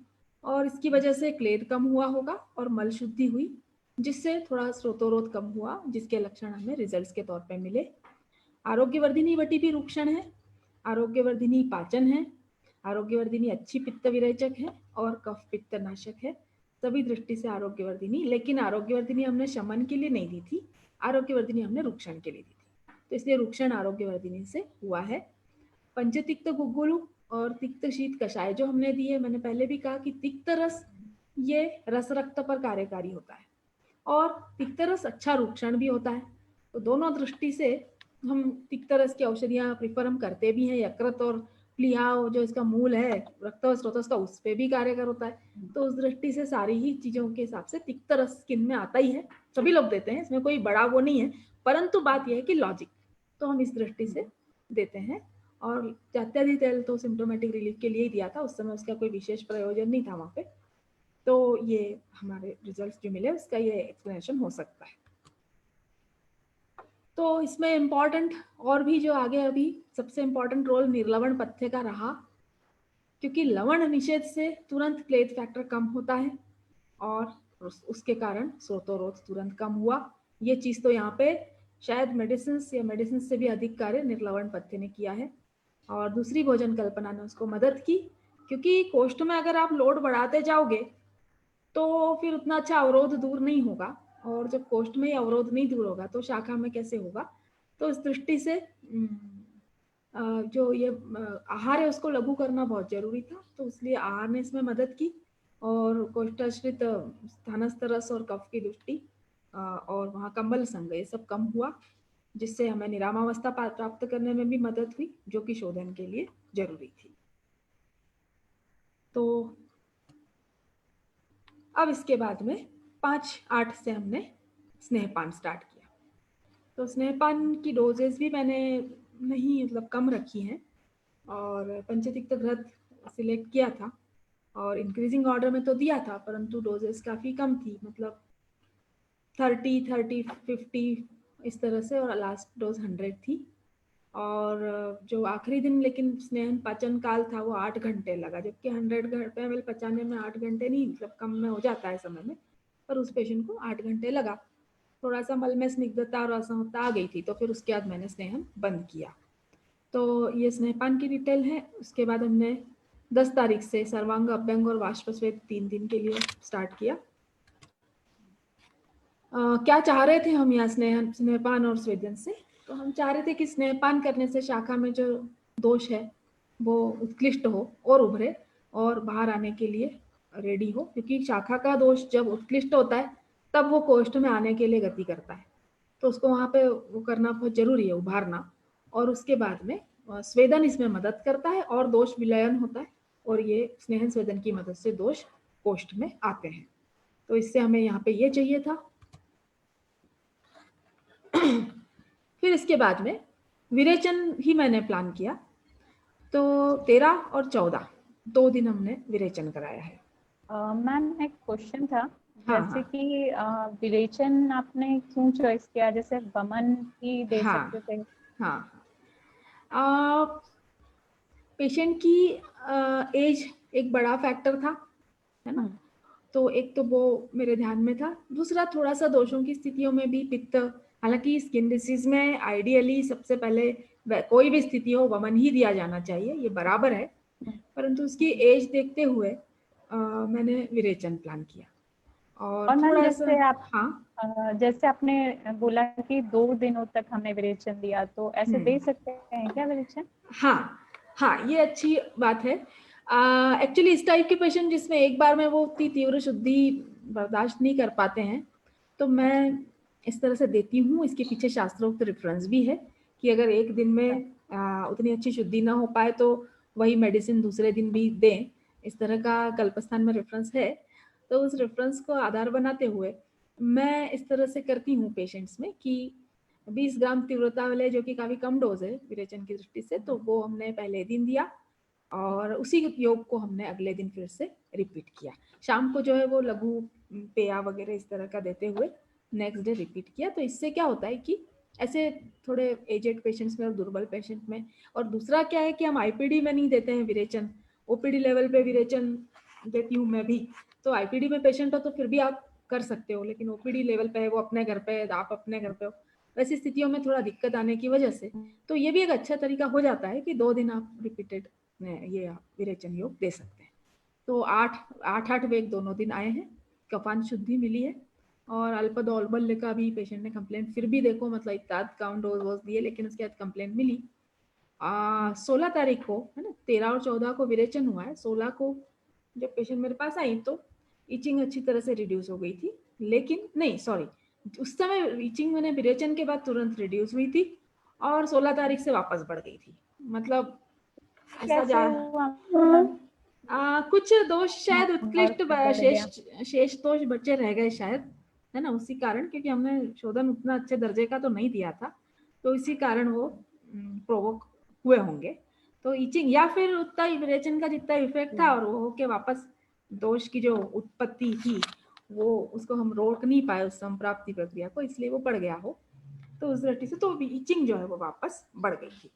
S4: और इसकी वजह से क्लेद कम हुआ होगा और मल शुद्धि हुई, जिससे थोड़ा स्रोतोरोध कम हुआ, जिसके लक्षण हमें रिजल्ट्स के तौर पे मिले। आरोग्यवर्धिनी वटी भी रुक्षण है, आरोग्यवर्धिनी पाचन है, आरोग्यवर्धिनी अच्छी पित्त विरेचक है और कफ पित्त नाशक है, सभी दृष्टि से आरोग्यवर्धिनी। लेकिन आरोग्यवर्धिनी हमने शमन के लिए नहीं दी थी, आरोग्यवर्धिनी हमने रुक्षण के लिए दी थी, तो इसलिए रुक्षण आरोग्यवर्धिनी से हुआ है। पंचतिक्त गुग्गुल और तिक्त शीत कषाय जो हमने दिए, मैंने पहले भी कहा कि तिक्त रस ये रस रक्त पर कार्यकारी होता है, और तिक्तरस अच्छा रूक्षण भी होता है। तो दोनों दृष्टि से हम तिक्तरस की औषधियाँ प्रिफर हम करते भी हैं। यकृत और प्लीहा जो इसका मूल है रक्त स्रोतस का, उस पर भी कार्यकर होता है। तो उस दृष्टि से सारी ही चीज़ों के हिसाब से तिक्तरस स्किन में आता ही है, सभी लोग देते हैं, इसमें कोई बड़ा वो नहीं है। परंतु बात यह है कि लॉजिक तो हम इस दृष्टि से देते हैं। और जात्यादि तेल तो सिम्टोमेटिक रिलीफ के लिए ही दिया था, उस समय उसका कोई विशेष प्रयोजन नहीं था वहाँ पे। तो ये हमारे रिजल्ट्स जो मिले उसका ये एक्सप्लेनेशन हो सकता है। तो इसमें इम्पॉर्टेंट और भी जो आगे अभी सबसे इम्पॉर्टेंट रोल निर्लवण पथ्य का रहा, क्योंकि लवण निषेध से तुरंत प्लेथ फैक्टर कम होता है और उसके कारण स्रोतोरोध तुरंत कम हुआ। ये चीज़ तो यहाँ पे शायद मेडिसिन से भी अधिक कार्य निर्लवण पथ्य ने किया है। और दूसरी भोजन कल्पना ने उसको मदद की, क्योंकि कोष्ठ में अगर आप लोड बढ़ाते जाओगे तो फिर उतना अच्छा अवरोध दूर नहीं होगा, और जब कोष्ठ में अवरोध नहीं दूर होगा तो शाखा में कैसे होगा। तो इस दृष्टि से जो ये आहार है उसको लघु करना बहुत जरूरी था, तो इसलिए आहार ने इसमें मदद की। और कोष्ठाश्रित स्थानस्तरस और कफ की दृष्टि और वहाँ कंबल संग ये सब कम हुआ, जिससे हमें निरामावस्था प्राप्त करने में भी मदद हुई, जो कि शोधन के लिए जरूरी थी। तो अब इसके बाद में 5-8 से हमने स्नेहपान स्टार्ट किया। तो स्नेहपान की डोजेस भी मैंने नहीं मतलब कम रखी हैं, और पंचतिक्त घृत सिलेक्ट किया था और इंक्रीजिंग ऑर्डर में तो दिया था, परंतु डोजेस काफ़ी कम थी, मतलब 30, 50 इस तरह से, और लास्ट डोज 100 थी। और जो आखिरी दिन लेकिन स्नेहन पाचन काल था वो 8 घंटे लगा, जबकि 100 ml पचाने में 8 घंटे नहीं, मतलब कम में हो जाता है समय में, पर उस पेशेंट को 8 घंटे लगा। थोड़ा सा मल में स्निग्धता और असहजता आ गई थी, तो फिर उसके बाद मैंने स्नेहन बंद किया। तो ये स्नेहपान की डिटेल है। उसके बाद हमने 10 तारीख से सर्वांग, अभ्यंग और वाष्पस्वेद 3 दिन के लिए स्टार्ट किया। क्या चाह रहे थे हम यहाँ स्नेहपान और स्वेदन से? तो हम चाह रहे थे कि स्नेहपान करने से शाखा में जो दोष है वो उत्कृष्ट हो और उभरे और बाहर आने के लिए रेडी हो, क्योंकि शाखा का दोष जब उत्कृष्ट होता है तब वो कोष्ठ में आने के लिए गति करता है, तो उसको वहाँ पे वो करना बहुत जरूरी है, उभारना। और उसके बाद में स्वेदन इसमें मदद करता है और दोष विलयन होता है, और ये स्नेहन स्वेदन की मदद से दोष कोष्ठ में आते हैं। तो इससे हमें यहाँ पे ये चाहिए था। फिर इसके बाद में विरेचन ही मैंने प्लान किया, तो 13 और 14 2 दिन हमने विरेचन कराया है।
S2: मैम एक क्वेश्चन था,
S4: हाँ,
S2: जैसे
S4: हाँ,
S2: कि विरेचन आपने क्यों चॉइस किया? जैसे वमन ही दे
S4: हाँ,
S2: सकते थे।
S4: हाँ, पेशेंट की एज एक बड़ा फैक्टर था, है ना। तो एक तो वो मेरे ध्यान में था, दूसरा थोड़ा सा दोषों की स्थितियों में भी पित्त, हालांकि स्किन डिसीज में आइडियली सबसे पहले कोई भी स्थिति हो वमन ही दिया जाना चाहिए, ये बराबर है, परंतु उसकी एज देखते हुए मैंने विरेचन प्लान किया। और
S2: मैम
S4: थोड़ा
S2: जैसे
S4: सा,
S2: आप जैसे आपने बोला कि 2 दिनों तक हमने विरेचन दिया, तो ऐसे दे सकते हैं क्या विरेचन?
S4: हाँ, हाँ, ये अच्छी बात है। एक्चुअली इस टाइप के पेशेंट जिसमें एक बार में वो उतनी तीव्र शुद्धि बर्दाश्त नहीं कर पाते हैं, तो मैं इस तरह से देती हूँ। इसके पीछे शास्त्रोक्त रेफरेंस भी है कि अगर एक दिन में उतनी अच्छी शुद्धि ना हो पाए तो वही मेडिसिन दूसरे दिन भी दें, इस तरह का कल्पस्थान में रेफरेंस है। तो उस रेफरेंस को आधार बनाते हुए मैं इस तरह से करती हूँ पेशेंट्स में कि 20 ग्राम तीव्रता वाले, जो कि काफ़ी कम डोज है विरेचन की दृष्टि से, तो वो हमने पहले दिन दिया और उसी योग को हमने अगले दिन फिर से रिपीट किया। शाम को जो है वो लघु पेया वगैरह इस तरह का देते हुए नेक्स्ट डे रिपीट किया। तो इससे क्या होता है कि ऐसे थोड़े एजेड पेशेंट्स में और दुर्बल पेशेंट में, और दूसरा क्या है कि हम आईपीडी में नहीं देते हैं विरेचन, ओपीडी लेवल पे विरेचन देती हूँ मैं भी। तो आईपीडी में पेशेंट हो तो फिर भी आप कर सकते हो, लेकिन ओपीडी लेवल पे है, वो अपने घर पे, आप अपने घर पे हो, वैसी स्थितियों में थोड़ा दिक्कत आने की वजह से तो ये भी एक अच्छा तरीका हो जाता है कि 2 दिन आप रिपीटेड ये विरेचन योग दे सकते हैं। तो 8 वेग दोनों दिन आए हैं, कफान शुद्धि मिली है, और अल्प दौर्बल्य का भी पेशेंट ने कंप्लेंट, फिर भी देखो मतलब इतना काउंट डोज दिए लेकिन उसके बाद कंप्लेंट मिली। 16 तारीख को है ना, 13 और 14 को विरेचन हुआ है। 16 को जब पेशेंट मेरे पास आई तो इचिंग अच्छी तरह से रिड्यूस हो गई थी, लेकिन नहीं सॉरी, उस समय रीचिंग मैंने विरेचन के बाद तुरंत रिड्यूस हुई थी और 16 तारीख से वापस बढ़ गई थी। मतलब ऐसा
S2: कैसे हुआ? मतलब
S4: कुछ दोष शायद उत्कृष्ट
S2: बढ़ गया।
S4: शेष दोष बचे रह गए शायद, है ना, उसी कारण, क्योंकि हमने शोधन उतना अच्छे दर्जे का तो नहीं दिया था, तो इसी कारण वो प्रोवोक हुए होंगे। तो ईचिंग या फिर उतना विरेचन का जितना इफेक्ट था और वो होके वापस दोष की जो उत्पत्ति थी वो उसको हम रोक नहीं पाए उस संप्राप्ति प्रक्रिया को, इसलिए वो बढ़ गया हो। तो उस दृष्टि से तो ईचिंग जो है वो वापस बढ़ गई थी।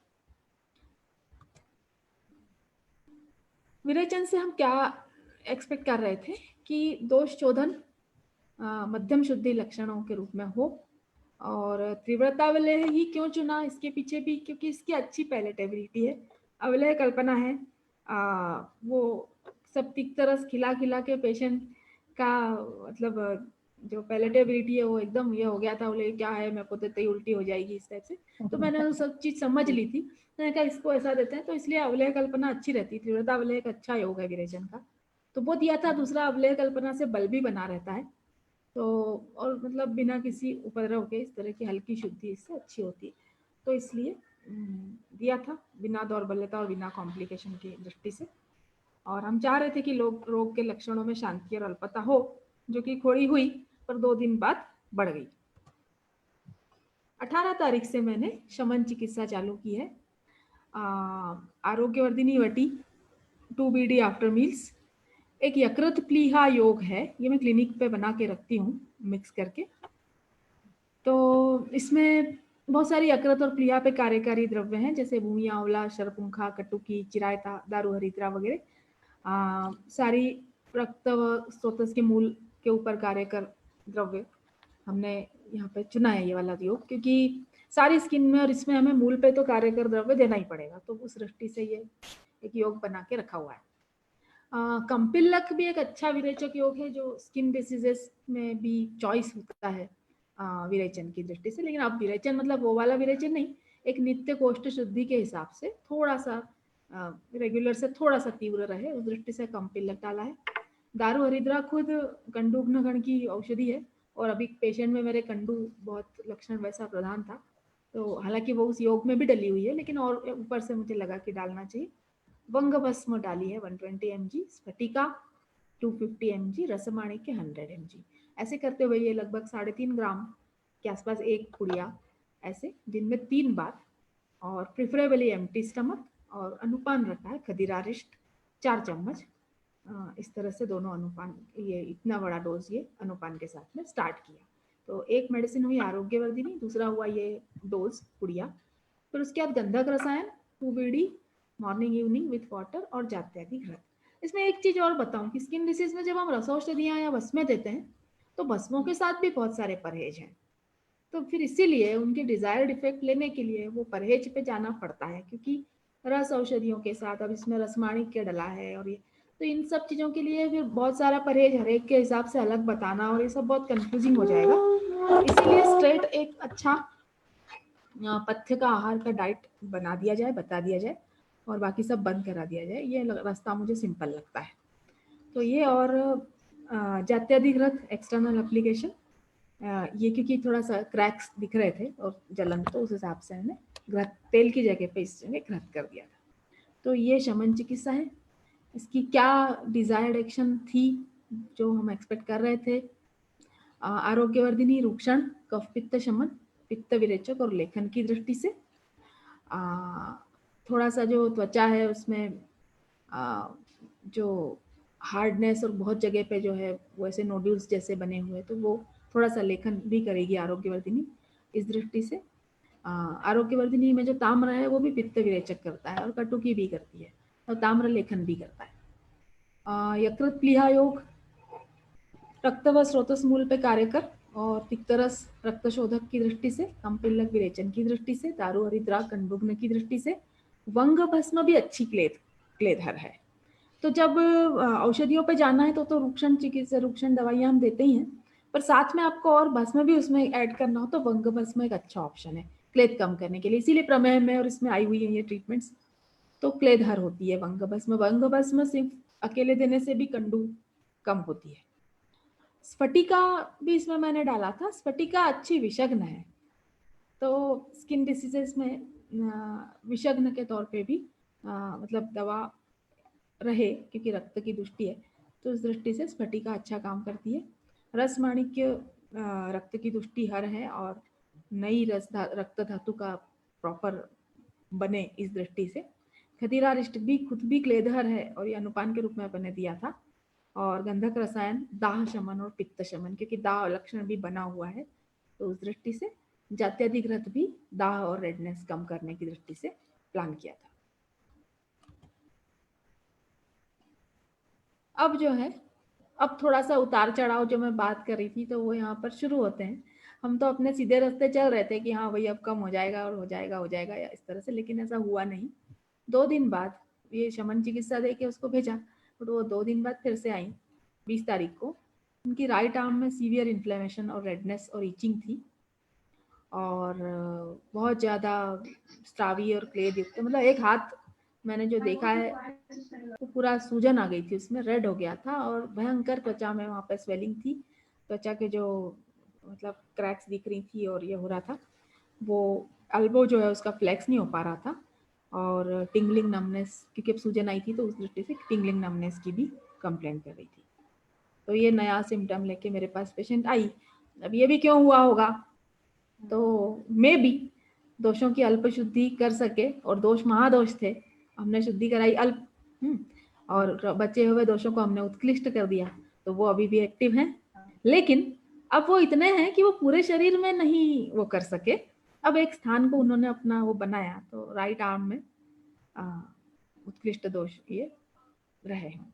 S4: विरेचन से हम क्या एक्सपेक्ट कर रहे थे कि दोष शोधन मध्यम शुद्धि लक्षणों के रूप में हो, और तीव्रता अवलेह ही क्यों चुना इसके पीछे भी, क्योंकि इसकी अच्छी पैलेटेबिलिटी है, अवलेह कल्पना है। वो सब तिक्तरस खिला खिला के पेशेंट का मतलब जो पैलेटेबिलिटी है वो एकदम ये हो गया था, बोले क्या है मेरे को तो उल्टी हो जाएगी इस टाइप से। तो मैंने वो सब चीज समझ ली थी, मैंने कहा इसको ऐसा देते हैं, तो इसलिए अवलेह कल्पना अच्छी रहती है। तीव्रता अवलेह एक अच्छा योग है विरेचन का, तो वो दिया था। दूसरा, अवलेह कल्पना से बल भी बना रहता है, तो और मतलब बिना किसी उपद्रव के इस तरह की हल्की शुद्धि इससे अच्छी होती है, तो इसलिए दिया था बिना दौर्बल्यता और बिना कॉम्प्लिकेशन की दृष्टि से। और हम चाह रहे थे कि रोग के लक्षणों में शांति और अल्पता हो, जो कि थोड़ी हुई पर 2 दिन बाद बढ़ गई। 18 तारीख से मैंने शमन चिकित्सा चालू की है। आरोग्यवर्धिनी वटी 2 BD आफ्टर मील्स, एक यकृत प्लीहा योग है, ये मैं क्लिनिक पे बना के रखती हूँ मिक्स करके। तो इसमें बहुत सारी यकृत और प्लीहा पे कार्यकारी द्रव्य हैं, जैसे भूमि आंवला, शरपुंखा, कटुकी, चिरायता, दारू हरिद्रा वगैरह। सारी रक्त व स्रोतस के मूल के ऊपर कार्य कर द्रव्य हमने यहाँ पे चुना है ये वाला योग, क्योंकि सारी स्किन में और इसमें हमें मूल पे तो कार्य कर द्रव्य देना ही पड़ेगा, तो उस दृष्टि से ये एक योग बना के रखा हुआ है। कंपिलक भी एक अच्छा विरेचक योग है, जो स्किन डिसीजेस में भी चॉइस होता है विरेचन की दृष्टि से। लेकिन अब विरेचन मतलब वो वाला विरेचन नहीं, एक नित्य कोष्ठ शुद्धि के हिसाब से थोड़ा सा रेगुलर से थोड़ा सा तीव्र रहे, उस दृष्टि से कंपिलक डाला है। दारू हरिद्रा खुद कंडूघ्न गण की औषधि है, और अभी पेशेंट में मेरे कंडू बहुत लक्षण वैसा प्रधान था, तो हालांकि वो उस योग में भी डली हुई है, लेकिन और ऊपर से मुझे लगा कि डालना चाहिए। वंग भस्म डाली है 120 mg, स्फटिका 250 mg, रसमाणी के 100 mg। ऐसे करते हुए ये लगभग 3.5 ग्राम के आसपास एक पुड़िया, ऐसे दिन में 3 बार, और प्रिफरेबली एम्प्टी स्टमक, और अनुपान रखा है खदीरारिष्ट 4 चम्मच। इस तरह से दोनों अनुपान, ये इतना बड़ा डोज ये अनुपान के साथ में स्टार्ट किया। तो एक मेडिसिन हुई आरोग्यवर्धिनी, दूसरा हुआ ये डोज पुड़िया। फिर उसके बाद गंधक रसायन 2 BD morning evening with water, और जात्यादि घृत। इसमें एक चीज और बताऊं कि स्किन डिसीज में जब हम रसौषधियां या भस्में देते हैं, तो भस्मों के साथ भी बहुत सारे परहेज हैं, तो फिर इसीलिए उनके डिजायर्ड इफेक्ट लेने के लिए वो परहेज पे जाना पड़ता है, क्योंकि रस औषधियों के साथ अब इसमें रसमाणिक के डला है, और ये तो इन सब चीजों के लिए फिर बहुत सारा परहेज हर एक के हिसाब से अलग बताना, और ये सब बहुत कंफ्यूजिंग हो जाएगा। इसीलिए स्ट्रेट एक अच्छा पथ्य का आहार का डाइट बना दिया जाए, बता दिया जाए, और बाकी सब बंद करा दिया जाए, ये रास्ता मुझे सिंपल लगता है। तो ये, और जात्याधिकृत एक्सटर्नल एप्लीकेशन, ये क्योंकि थोड़ा सा क्रैक्स दिख रहे थे और जलन, तो उस हिसाब से मैंने घृत तेल की जगह पे इस जगह घृत कर दिया था। तो ये शमन चिकित्सा है। इसकी क्या डिजायर्ड एक्शन थी जो हम एक्सपेक्ट कर रहे थे? आरोग्यवर्धिनी रूक्षण, कफ पित्त शमन, पित्त विरेचक और लेखन की दृष्टि से। थोड़ा सा जो त्वचा है उसमें जो हार्डनेस और बहुत जगह पे जो है वो ऐसे नोड्यूल्स जैसे बने हुए, तो वो थोड़ा सा लेखन भी करेगी आरोग्यवर्धिनी इस दृष्टि से। आरोग्यवर्धिनी में जो ताम्र है वो भी पित्त विरेचक करता है, और कटुकी भी करती है, और ताम्र लेखन भी करता है। यकृत प्लीहा योग रक्त व स्रोतस मूल पे कार्य कर, और तिक्तरस रक्तशोधक की दृष्टि से, कंपिलक विरेचन की दृष्टि से, दारू हरिद्रा कंडुग्न की दृष्टि से। वंग भस्म भी अच्छी क्लेधर है। तो जब औषधियों पे जाना है तो रूक्षण चिकित्सा, रूक्षण दवाइयां हम देते ही हैं, पर साथ में आपको और भस्म भी उसमें ऐड करना हो तो वंग भस्म एक अच्छा ऑप्शन है क्लेद कम करने के लिए। इसीलिए प्रमेह में और इसमें आई हुई है ये ट्रीटमेंट्स, तो क्लेधर होती है वंग भस्म। वंग भस्म सिर्फ अकेले देने से भी कंडू कम होती है। स्फटिका भी इसमें मैंने डाला था। स्फटिका अच्छी विषग्न है, तो स्किन डिसीजेस में विषग्न के तौर पे भी मतलब दवा रहे, क्योंकि रक्त की दृष्टि है, तो उस दृष्टि से स्फटिका अच्छा काम करती है। रस माणिक्य रक्त की दृष्टि हर है और नई रक्त धातु का प्रॉपर बने इस दृष्टि से। खदीरारिष्ट भी खुद भी क्लेधर है और ये अनुपान के रूप में अपन ने दिया था। और गंधक रसायन दाह शमन और पित्त शमन, क्योंकि दाह लक्षण भी बना हुआ है, तो उस दृष्टि से जात्याधिघृत भी दाह और रेडनेस कम करने की दृष्टि से प्लान किया था। अब जो है, अब थोड़ा सा उतार चढ़ाव जो मैं बात कर रही थी, तो वो यहाँ पर शुरू होते हैं। हम तो अपने सीधे रास्ते चल रहे थे कि हाँ भाई अब कम हो जाएगा और हो जाएगा या इस तरह से, लेकिन ऐसा हुआ नहीं। 2 दिन बाद ये शमन चिकित्सा दे के उसको भेजा, तो वो 2 दिन बाद फिर से आई 20 तारीख को। उनकी राइट आर्म में सीवियर इन्फ्लेमेशन और रेडनेस और ईचिंग थी, और बहुत ज़्यादा स्ट्रावी और क्लेद युक्त, मतलब एक हाथ मैंने जो देखा है तो पूरा सूजन आ गई थी उसमें, रेड हो गया था, और भयंकर त्वचा में वहाँ पे स्वेलिंग थी, त्वचा के जो मतलब क्रैक्स दिख रही थी और ये हो रहा था। वो एल्बो जो है उसका फ्लेक्स नहीं हो पा रहा था, और टिंगलिंग नमनेस, क्योंकि अब सूजन आई थी तो उस दृष्टि से टिंगलिंग नमनेस की भी कंप्लेंट कर रही थी। तो ये नया सिम्टम लेके मेरे पास पेशेंट आई। अब ये भी क्यों हुआ होगा, तो मे बी दोषों की अल्प शुद्धि कर सके, और दोष महादोष थे, हमने शुद्धि कराई अल्प, और बचे हुए दोषों को हमने उत्कृष्ट कर दिया, तो वो अभी भी एक्टिव हैं, लेकिन अब वो इतने हैं कि वो पूरे शरीर में नहीं वो कर सके। अब एक स्थान को उन्होंने अपना वो बनाया, तो राइट आर्म में उत्कृष्ट दोष ये रहे हैं।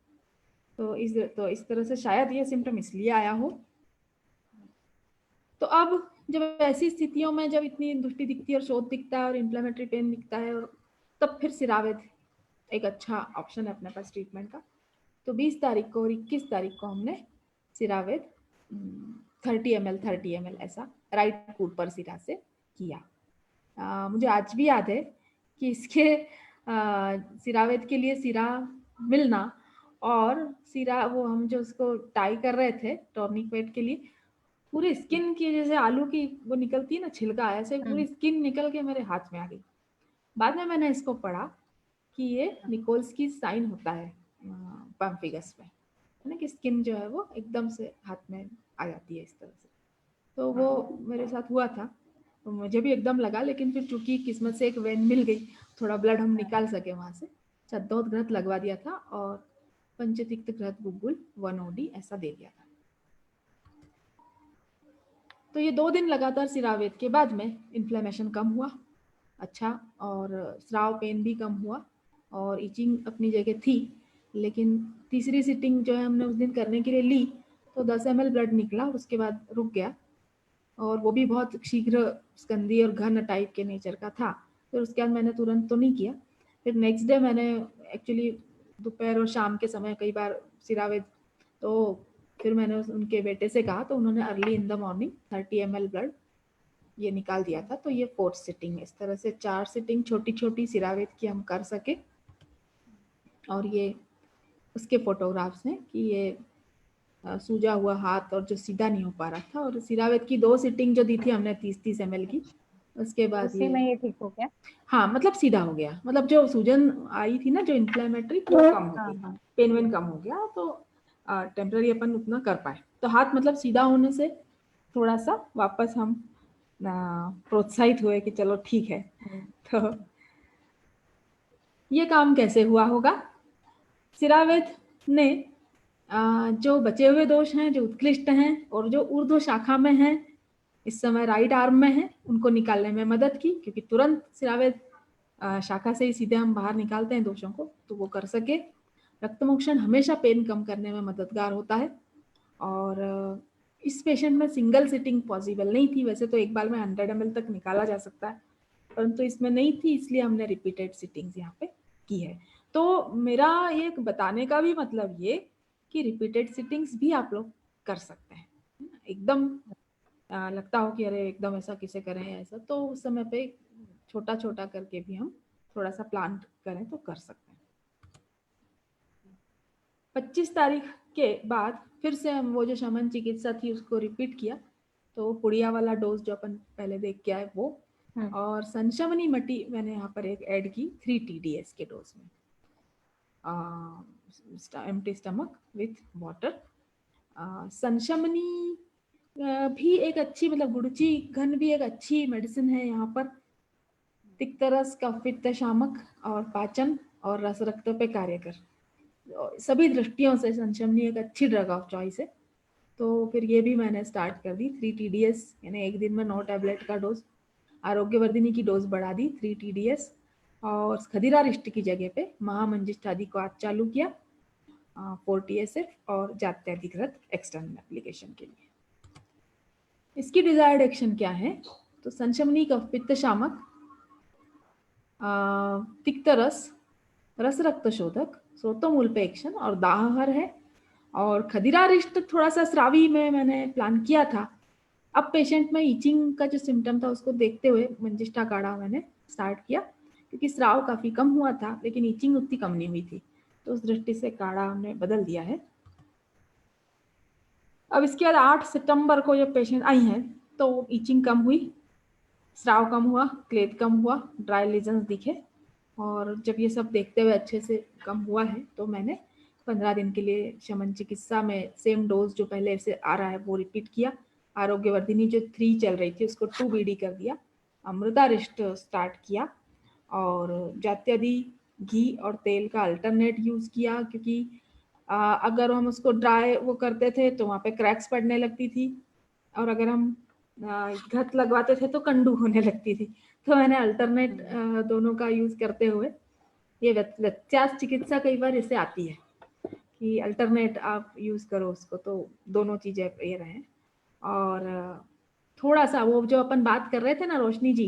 S4: तो इस तरह से शायद ये सिम्टम इसलिए आया हो। तो अब जब ऐसी स्थितियों में जब इतनी दृष्टि दिखती है और शोथ दिखता है और इन्फ्लेमेटरी पेन दिखता है, और तब फिर सिरावेद एक अच्छा ऑप्शन है अपने पास ट्रीटमेंट का। तो 20 तारीख को और 21 तारीख को हमने सिरावेद 30 ml ऐसा राइट कूट पर सिरा से किया। मुझे आज भी याद है कि इसके सिरावेद के लिए सिरा मिलना, और सिरा वो हम जो उसको टाई कर रहे थे टॉर्निकेट के लिए, पूरी स्किन की जैसे आलू की वो निकलती है ना छिलका, ऐसे पूरी स्किन निकल के मेरे हाथ में आ गई। बाद में मैंने इसको पढ़ा कि ये निकोल्स की साइन होता है पैम्फिगस में, है ना, कि स्किन जो है वो एकदम से हाथ में आ जाती है इस तरह से। तो वो मेरे साथ हुआ था, तो मुझे भी एकदम लगा, लेकिन फिर चूंकि किस्मत से एक वेन मिल गई, थोड़ा ब्लड हम निकाल सके वहाँ से, शब्दोत घृत लगवा दिया था और पंचतिक्त घृत गुग्गुल 1 OD ऐसा दे दिया था। तो ये 2 दिन लगातार सिरावेद के बाद में इन्फ्लेमेशन कम हुआ अच्छा, और स्राव पेन भी कम हुआ, और इचिंग अपनी जगह थी, लेकिन तीसरी सिटिंग जो है हमने उस दिन करने के लिए ली, तो 10 ml ब्लड निकला, उसके बाद रुक गया, और वो भी बहुत शीघ्र स्कंदी और घन टाइप के नेचर का था। फिर उसके बाद मैंने तुरंत तो नहीं किया, फिर नेक्स्ट डे मैंने एक्चुअली दोपहर और शाम के समय कई बार सिरावेद, तो फिर मैंने उनके बेटे से कहा, तो उन्होंने early in the morning 30 ml blood ये निकाल दिया था। तो ये 4th सिटिंग, इस तरह से 4 सिटिंग छोटी छोटी सिरावेद की हम कर सके, और ये उसके फोटोग्राफ्स हैं कि ये सूजा हुआ हाथ और जो सीधा नहीं हो पा रहा था, और सिरावेद की 2 सिटिंग जो दी थी हमने 30 ml की, उसके बाद
S2: उसी में ये ठीक हो गया।
S4: हाँ, मतलब सीधा हो गया, मतलब जो सूजन आई थी ना जो इन्फ्लेमेटरी, वो कम हो गई, पेन वेन कम हो गया, तो टेम्पररी अपन उतना कर पाए, तो हाथ मतलब सीधा होने से थोड़ा सा वापस हम प्रोत्साहित हुए कि चलो ठीक है। तो ये काम कैसे हुआ होगा, सिरावेद ने जो बचे हुए दोष हैं, जो उत्कृष्ट हैं और जो ऊर्ध्व शाखा में हैं, इस समय राइट आर्म में है, उनको निकालने में मदद की, क्योंकि तुरंत सिरावेद शाखा से ही सीधे हम बाहर निकालते हैं दोषों को, तो वो कर सके। रक्तमोक्षण हमेशा पेन कम करने में मददगार होता है, और इस पेशेंट में सिंगल सिटिंग पॉसिबल नहीं थी, वैसे तो एक बार में 100 ml तक निकाला जा सकता है, परंतु इसमें नहीं थी, इसलिए हमने रिपीटेड सिटिंग्स यहाँ पे की है। तो मेरा ये बताने का भी मतलब ये कि रिपीटेड सिटिंग्स भी आप लोग कर सकते हैं, एकदम लगता हो कि अरे एकदम ऐसा किसे करें ऐसा, तो उस समय पे छोटा छोटा करके भी हम थोड़ा सा प्लान करें तो कर सकते हैं। 25 तारीख के बाद फिर से हम वो जो शमन चिकित्सा थी उसको रिपीट किया, तो पुड़िया वाला डोज जो अपन पहले देख के आए वो, और संशमनी मटी मैंने यहाँ पर एक ऐड की 3 TDS के डोज में, एम्प्टी स्टमक विथ वाटर। संशमनी भी एक अच्छी, मतलब गुड़ची घन भी एक अच्छी मेडिसिन है यहाँ पर। तिक्तरस, कफ पित्त शामक और पाचन और रस रक्त पे कार्य कर, सभी दृष्टियों से संशमनी एक अच्छी ड्रग ऑफ चॉइस है। तो फिर ये भी मैंने स्टार्ट कर दी 3 TDS, यानी एक दिन में 9 टैबलेट का डोज। आरोग्यवर्धिनी की डोज बढ़ा दी 3 TDS, और खदीरा रिष्ट की जगह पे महामंजिष्ठादि को आज चालू किया 4 TSF और जात्याधिकृत एक्सटर्नल एप्लीकेशन के लिए। इसकी डिजायर्ड एक्शन क्या है? तो संशमनी कफ पित्त शामक, तिक्तरस, रस रक्त शोधक, स्रोतोमूल पे एक्शन और दाहहर है। और खदीरारिष्ट थोड़ा सा स्रावी में मैंने प्लान किया था। अब पेशेंट में ईचिंग का जो सिम्टम था उसको देखते हुए मंजिष्ठा काढ़ा मैंने स्टार्ट किया, क्योंकि स्राव काफी कम हुआ था लेकिन ईचिंग उतनी कम नहीं हुई थी, तो उस दृष्टि से काढ़ा हमने बदल दिया है। अब इसके बाद 8 सितंबर को जब पेशेंट आई हैं तो ईचिंग कम हुई, स्राव कम हुआ, क्लेद कम हुआ, ड्राई लीजन्स दिखे, और जब ये सब देखते हुए अच्छे से कम हुआ है तो मैंने 15 दिन के लिए शमन चिकित्सा में सेम डोज जो पहले से आ रहा है वो रिपीट किया। आरोग्यवर्धिनी जो 3 चल रही थी उसको 2 BD कर दिया, अमृतारिष्ट स्टार्ट किया, और जात्यादि घी और तेल का अल्टरनेट यूज किया, क्योंकि अगर हम उसको ड्राई वो करते थे तो वहाँ पे क्रैक्स पड़ने लगती थी, और अगर हम घत लगवाते थे तो कंडू होने लगती थी। तो मैंने अल्टरनेट दोनों का यूज करते हुए, ये व्यत्यास चिकित्सा कई बार इससे आती है कि अल्टरनेट आप यूज करो उसको, तो दोनों चीजें ये रहे। और थोड़ा सा वो जो अपन बात कर रहे थे ना रोशनी जी,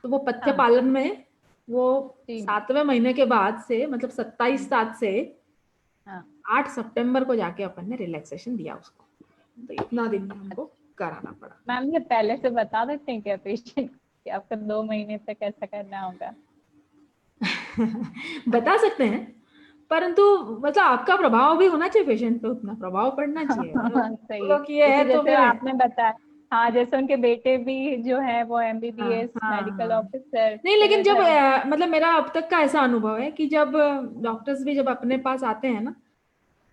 S4: तो वो पथ्य पालन में वो 7वें महीने के बाद से, मतलब 27/7 से 8 सितंबर को जाके अपन ने रिलैक्सेशन दिया उसको, तो इतना दिन हमको कराना पड़ा।
S2: मैम ये पहले से बता देते हैं क्या पेशेंट कि आपका 2 महीने तक ऐसा करना होगा?
S4: बता सकते हैं, परंतु मतलब आपका प्रभाव भी होना चाहिए पेशेंट पे, उतना प्रभाव पड़ना चाहिए।
S2: सही है, तो जैसे आपने बताया, हाँ, जैसे उनके बेटे भी जो है वो MBBS मेडिकल ऑफिसर।
S4: नहीं, लेकिन जब मतलब मेरा अब तक का ऐसा अनुभव है कि जब डॉक्टर्स भी जब अपने पास आते हैं ना,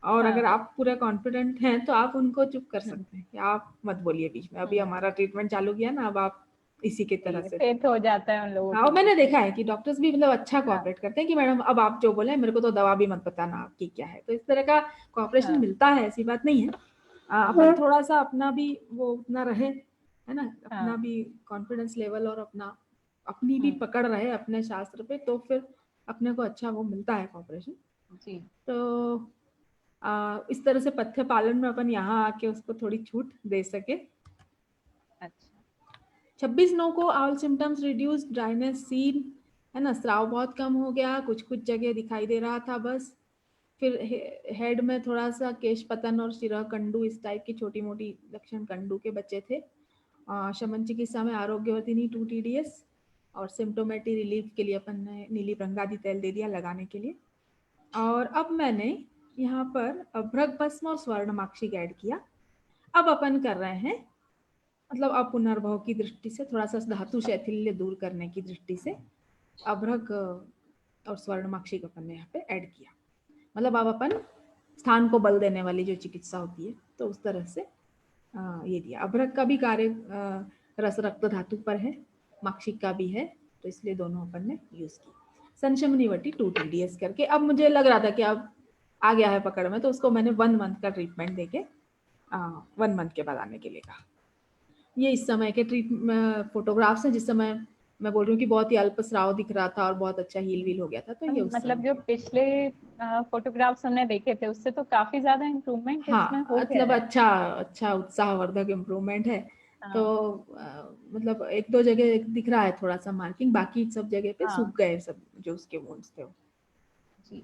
S4: और अगर आप पूरे कॉन्फिडेंट हैं तो आप उनको चुप कर सकते हैं कि आप मत बोलिए बीच में, अभी हमारा ट्रीटमेंट चालू किया ना, अब आप इसी की तरह से
S2: फेथ हो जाता है उन लोगों
S4: को। मैंने देखा है कि डॉक्टर्स भी मतलब अच्छा कोऑपरेट करते हैं कि मैडम अब आप जो बोले मेरे को तो दवा भी मत बताना आपकी क्या है, तो इस तरह का कोऑपरेशन मिलता है, ऐसी बात नहीं है। अपन थोड़ा सा अपना भी वो उतना रहे, है ना, अपना भी कॉन्फिडेंस लेवल और अपनी भी पकड़ रहे अपने शास्त्र पे, तो फिर अपने को अच्छा वो मिलता है कोऑपरेशन जी। तो इस तरह से पथ्य पालन में अपन यहाँ आके उसको थोड़ी छूट दे सके। अच्छा, 26/9 को all symptoms reduce, dryness seen, है ना, स्राव बहुत कम हो गया, कुछ जगह दिखाई दे रहा था बस। फिर हेड में थोड़ा सा केश पतन और शिरा कंडू, इस टाइप की छोटी मोटी लक्षण कंडू के बच्चे थे। शमन चिकित्सा में आरोग्यवर्धिनी 2 TDS और सिम्टोमेटिक रिलीफ के लिए अपन ने नीली भृंगादि तेल दे दिया लगाने के लिए। और अब मैंने यहाँ पर अभ्रक भस्म और स्वर्णमाक्षी ऐड किया। अब अपन कर रहे हैं, मतलब अब पुनर्भव की दृष्टि से, थोड़ा सा धातु शैथिल्य दूर करने की दृष्टि से अभ्रक और स्वर्णमाक्षी को अपन ने यहाँ पे ऐड किया। मतलब अब अपन स्थान को बल देने वाली जो चिकित्सा होती है तो उस तरह से ये दिया। अभ्रक का भी कार्य रस रक्त धातु पर है, माक्षिक का भी है, तो इसलिए दोनों अपन ने यूज की। संशमनी वटी 2 TDS करके, अब मुझे लग रहा था कि अब आ गया है पकड़ में, तो उसको मैंने 1 मंथ का ट्रीटमेंट देके 1 मंथ के बाद आने के लिए कहा। ये इस समय के फोटोग्राफ्स हैं, जिस समय मैं बोल रही हूँ कि बहुत ही अल्प स्राव दिख रहा था और बहुत अच्छा हील हो गया था। तो ये
S2: मतलब जो पिछले फोटोग्राफ्स हमने देखे थे उससे तो काफी ज्यादा इम्प्रूवमेंट इसमें हो गया है।
S4: मतलब अच्छा उत्साहवर्धक इम्प्रूवमेंट है। तो मतलब 1-2 जगह दिख रहा है थोड़ा सा मार्किंग, बाकी सब जगह पे सूख गए सब जो उसके वुंड्स थे जी।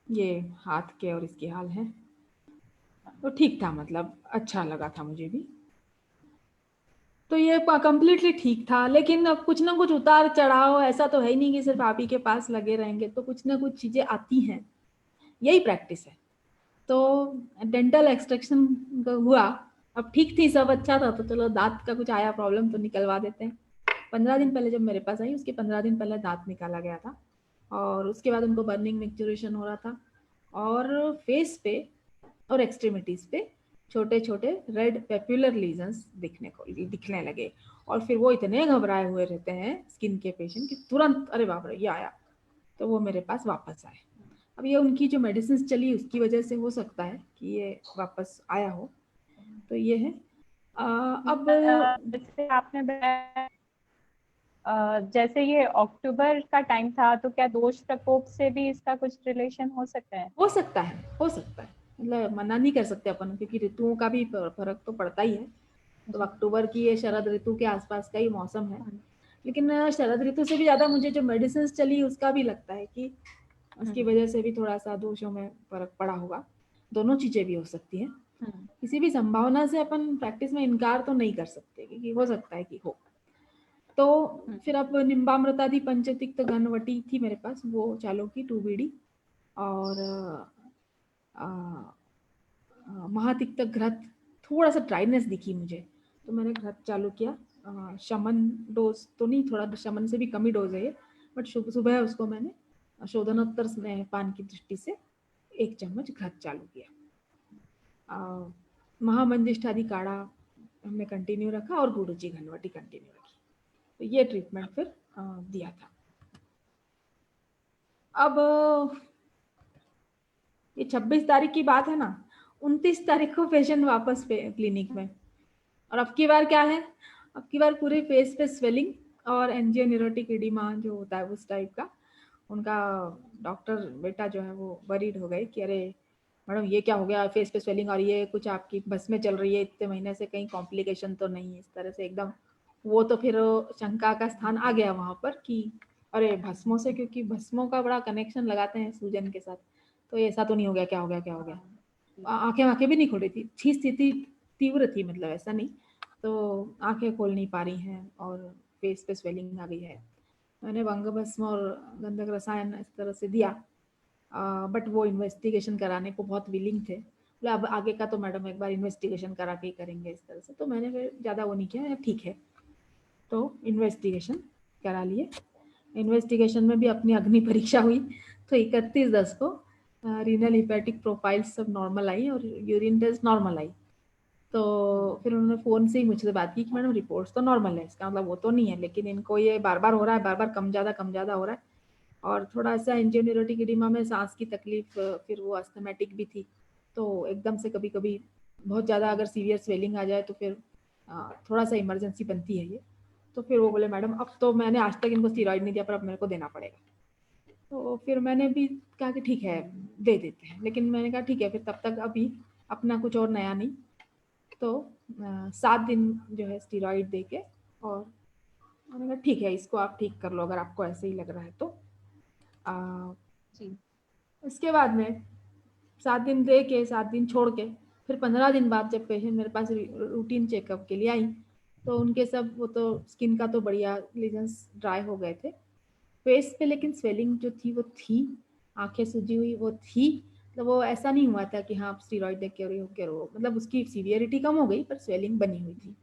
S4: ये हाथ के और इसके हाल है, तो ठीक था, मतलब अच्छा लगा था मुझे भी। तो ये कम्प्लीटली ठीक था, लेकिन अब कुछ ना कुछ उतार चढ़ाव, ऐसा तो है ही नहीं कि सिर्फ आप ही के पास लगे रहेंगे, तो कुछ ना कुछ चीजें आती हैं, यही प्रैक्टिस है। तो डेंटल एक्सट्रैक्शन हुआ, अब ठीक थी, सब अच्छा था, तो चलो दांत का कुछ आया प्रॉब्लम तो निकलवा देते हैं। 15 दिन पहले जब मेरे पास आई, उसके 15 दिन पहले दांत निकाला गया था, और उसके बाद उनको बर्निंग मिक्चुरेशन हो रहा था, और फेस पे और एक्सट्रीमिटीज पे छोटे छोटे रेड पेप्युलर लीजन्स दिखने लगे, और फिर वो इतने घबराए हुए रहते हैं स्किन के पेशेंट कि तुरंत अरे बाप रे ये आया, तो वो मेरे पास वापस आए। अब ये उनकी जो मेडिसिन चली उसकी वजह से हो सकता है कि ये वापस आया हो, तो ये है। अब
S2: जैसे आपने बताया, जैसे ये अक्टूबर का टाइम था, तो क्या दोष प्रकोप से भी इसका कुछ रिलेशन हो सकता है?
S4: हो सकता है, हो सकता है, मतलब मना नहीं कर सकते अपन, क्योंकि ऋतुओं का भी फर्क तो पड़ता ही है। तो अक्टूबर की ये शरद ऋतु के आसपास का ही मौसम है, लेकिन शरद ऋतु से भी ज्यादा मुझे जो मेडिसिन चली उसका भी लगता है कि उसकी वजह से भी थोड़ा सा दोषों में फर्क पड़ा होगा। दोनों चीजें भी हो सकती हैं, किसी भी संभावना से अपन प्रैक्टिस में इनकार तो नहीं कर सकते, क्योंकि हो सकता है कि हो। तो फिर अब निम्बामृतादि पंचतिक्त घनवटी थी मेरे पास, वो चालू की 2BD, और महातिक्त घृत, थोड़ा सा ड्राइनेस दिखी मुझे, तो मैंने घृत चालू किया। शमन डोज तो नहीं, थोड़ा शमन से भी कम ही डोज है ये, बट सुबह उसको मैंने शोधनोत्तर स्नेह पान की दृष्टि से 1 चम्मच घृत चालू किया। महामंजिष्ठादि काढ़ा हमने कंटिन्यू रखा, और गुरुजी घनवटी कंटिन्यू रखी, तो ये ट्रीटमेंट फिर दिया था। अब ये 26 तारीख की बात है ना, 29 तारीख को पेशेंट वापस क्लिनिक में, और अब की बार क्या है, अब की बार पूरे फेस पे स्वेलिंग और एंजियोन्यूरोटिक एडिमा जो होता है उस टाइप का। उनका डॉक्टर बेटा जो है वो वरीड हो गए कि अरे मैडम ये क्या हो गया, फेस पे स्वेलिंग, और ये कुछ आपकी बस में चल रही है, इतने महीने से कहीं कॉम्प्लिकेशन तो नहीं है, इस तरह से एकदम। वो तो फिर शंका का स्थान आ गया वहां पर कि अरे भस्मों से, क्योंकि भस्मों का बड़ा कनेक्शन लगाते हैं सूजन के साथ, तो ऐसा तो नहीं हो गया, क्या हो गया क्या हो गया। आंखें भी नहीं खुली थी, स्थिति तीव्र थी, मतलब ऐसा नहीं, तो आंखें खोल नहीं पा रही हैं और फेस पे स्वेलिंग आ गई है। मैंने भंग भस्म और गंधक रसायन इस तरह से दिया, बट वो इन्वेस्टिगेशन कराने को बहुत विलिंग थे, बोले अब आगे का तो मैडम एक बार इन्वेस्टिगेशन करा के ही करेंगे इस तरह से। तो मैंने फिर ज़्यादा वो नहीं किया, ठीक है, तो इन्वेस्टिगेशन करा लिए। इन्वेस्टिगेशन में भी अपनी अग्नि परीक्षा हुई, तो 31/10 को रीनल हिपैटिक प्रोफाइल सब नॉर्मल आई और यूरिन टेस्ट नॉर्मल आई। तो फिर उन्होंने फ़ोन से ही मुझसे बात की कि मैडम रिपोर्ट्स तो नॉर्मल है, इसका मतलब वो तो नहीं है, लेकिन इनको ये बार बार हो रहा है, बार बार कम ज़्यादा हो रहा है, और थोड़ा सा एंजियोन्यूरोटिक एडिमा में सांस की तकलीफ, फिर वो अस्थमेटिक भी थी, तो एकदम से कभी कभी बहुत ज़्यादा अगर सीवियर स्वेलिंग आ जाए तो फिर थोड़ा सा इमरजेंसी बनती है ये। तो फिर वो बोले मैडम अब तो मैंने आज तक इनको स्टीरॉइड नहीं दिया, पर अब मेरे को देना पड़ेगा। तो फिर मैंने भी कहा कि ठीक है दे देते हैं, लेकिन मैंने कहा ठीक है फिर तब तक अभी अपना कुछ और नया नहीं, तो 7 दिन जो है स्टीरॉइड दे के, और मैंने कहा ठीक है इसको आप ठीक कर लो अगर आपको ऐसे ही लग रहा है तो। उसके बाद में 7 दिन दे के 7 दिन छोड़ के फिर 15 दिन बाद जब पेशेंट मेरे पास रूटीन चेकअप के लिए आई, तो उनके सब वो तो स्किन का तो बढ़िया लीजन्स ड्राई हो गए थे फेस पे, लेकिन स्वेलिंग जो थी वो थी, आंखें सूजी हुई वो थी, तो वो ऐसा नहीं हुआ था कि हाँ आप स्टीरॉइड दे के हो, मतलब उसकी सीवियरिटी कम हो गई पर स्वेलिंग बनी हुई थी।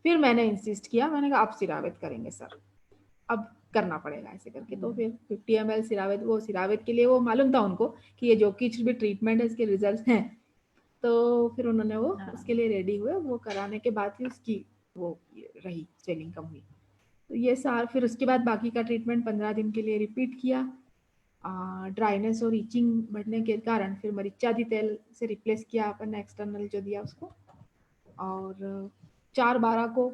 S4: फिर मैंने इंसिस्ट किया, मैंने कहा आप सिरावेद करेंगे सर, अब करना पड़ेगा ऐसे करके। तो फिर 50 ml सिरावेद, वो सिरावेद के लिए वो मालूम था उनको कि ये जो कुछ भी ट्रीटमेंट है इसके रिजल्ट हैं, तो फिर उन्होंने वो उसके लिए रेडी हुए, वो कराने के बाद ही उसकी वो रही स्वेलिंग कम हुई। तो ये सार फिर उसके बाद बाकी का ट्रीटमेंट 15 दिन के लिए रिपीट किया। ड्राइनेस और ईचिंग बढ़ने के कारण फिर मरीचादी तेल से रिप्लेस किया अपन ने, एक्सटर्नल जो दिया उसको, और 4/12 को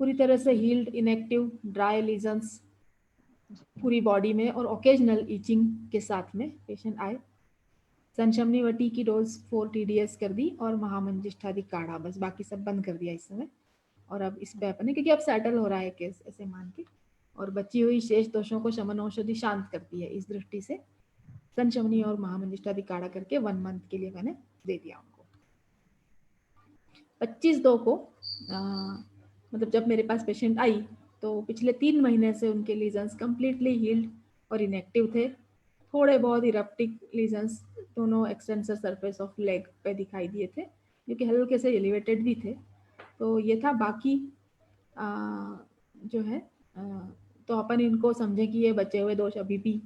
S4: पूरी तरह से हील्ड इनएक्टिव ड्राई लीजन्स पूरी बॉडी में और ओकेजनल ईचिंग के साथ में पेशेंट आए। संशमनी वटी की डोज 4 TDS कर दी, और महामंजिष्ठादि काढ़ा, बस बाकी सब बंद कर दिया इस समय। और अब इस पे अपने, क्योंकि अब सेटल हो रहा है केस ऐसे मान के, और बची हुई शेष दोषों को शमन औषधि शांत करती है, इस दृष्टि से संशमनी और महामंजिष्ठादि काढ़ा करके 1 मंथ के लिए मैंने दे दिया उनको। 25/2 को मतलब जब मेरे पास पेशेंट आई तो पिछले 3 महीने से उनके लीजन्स कम्प्लीटली हील्ड और इनएक्टिव थे, थोड़े बहुत इरप्टिक लीजन्स दोनों एक्सटेंसर सरफेस ऑफ लेग पे दिखाई दिए थे, जो कि हल्के से एलिवेटेड भी थे। तो ये था। बाकी जो है तो अपन इनको समझे कि ये बचे हुए दोष अभी भी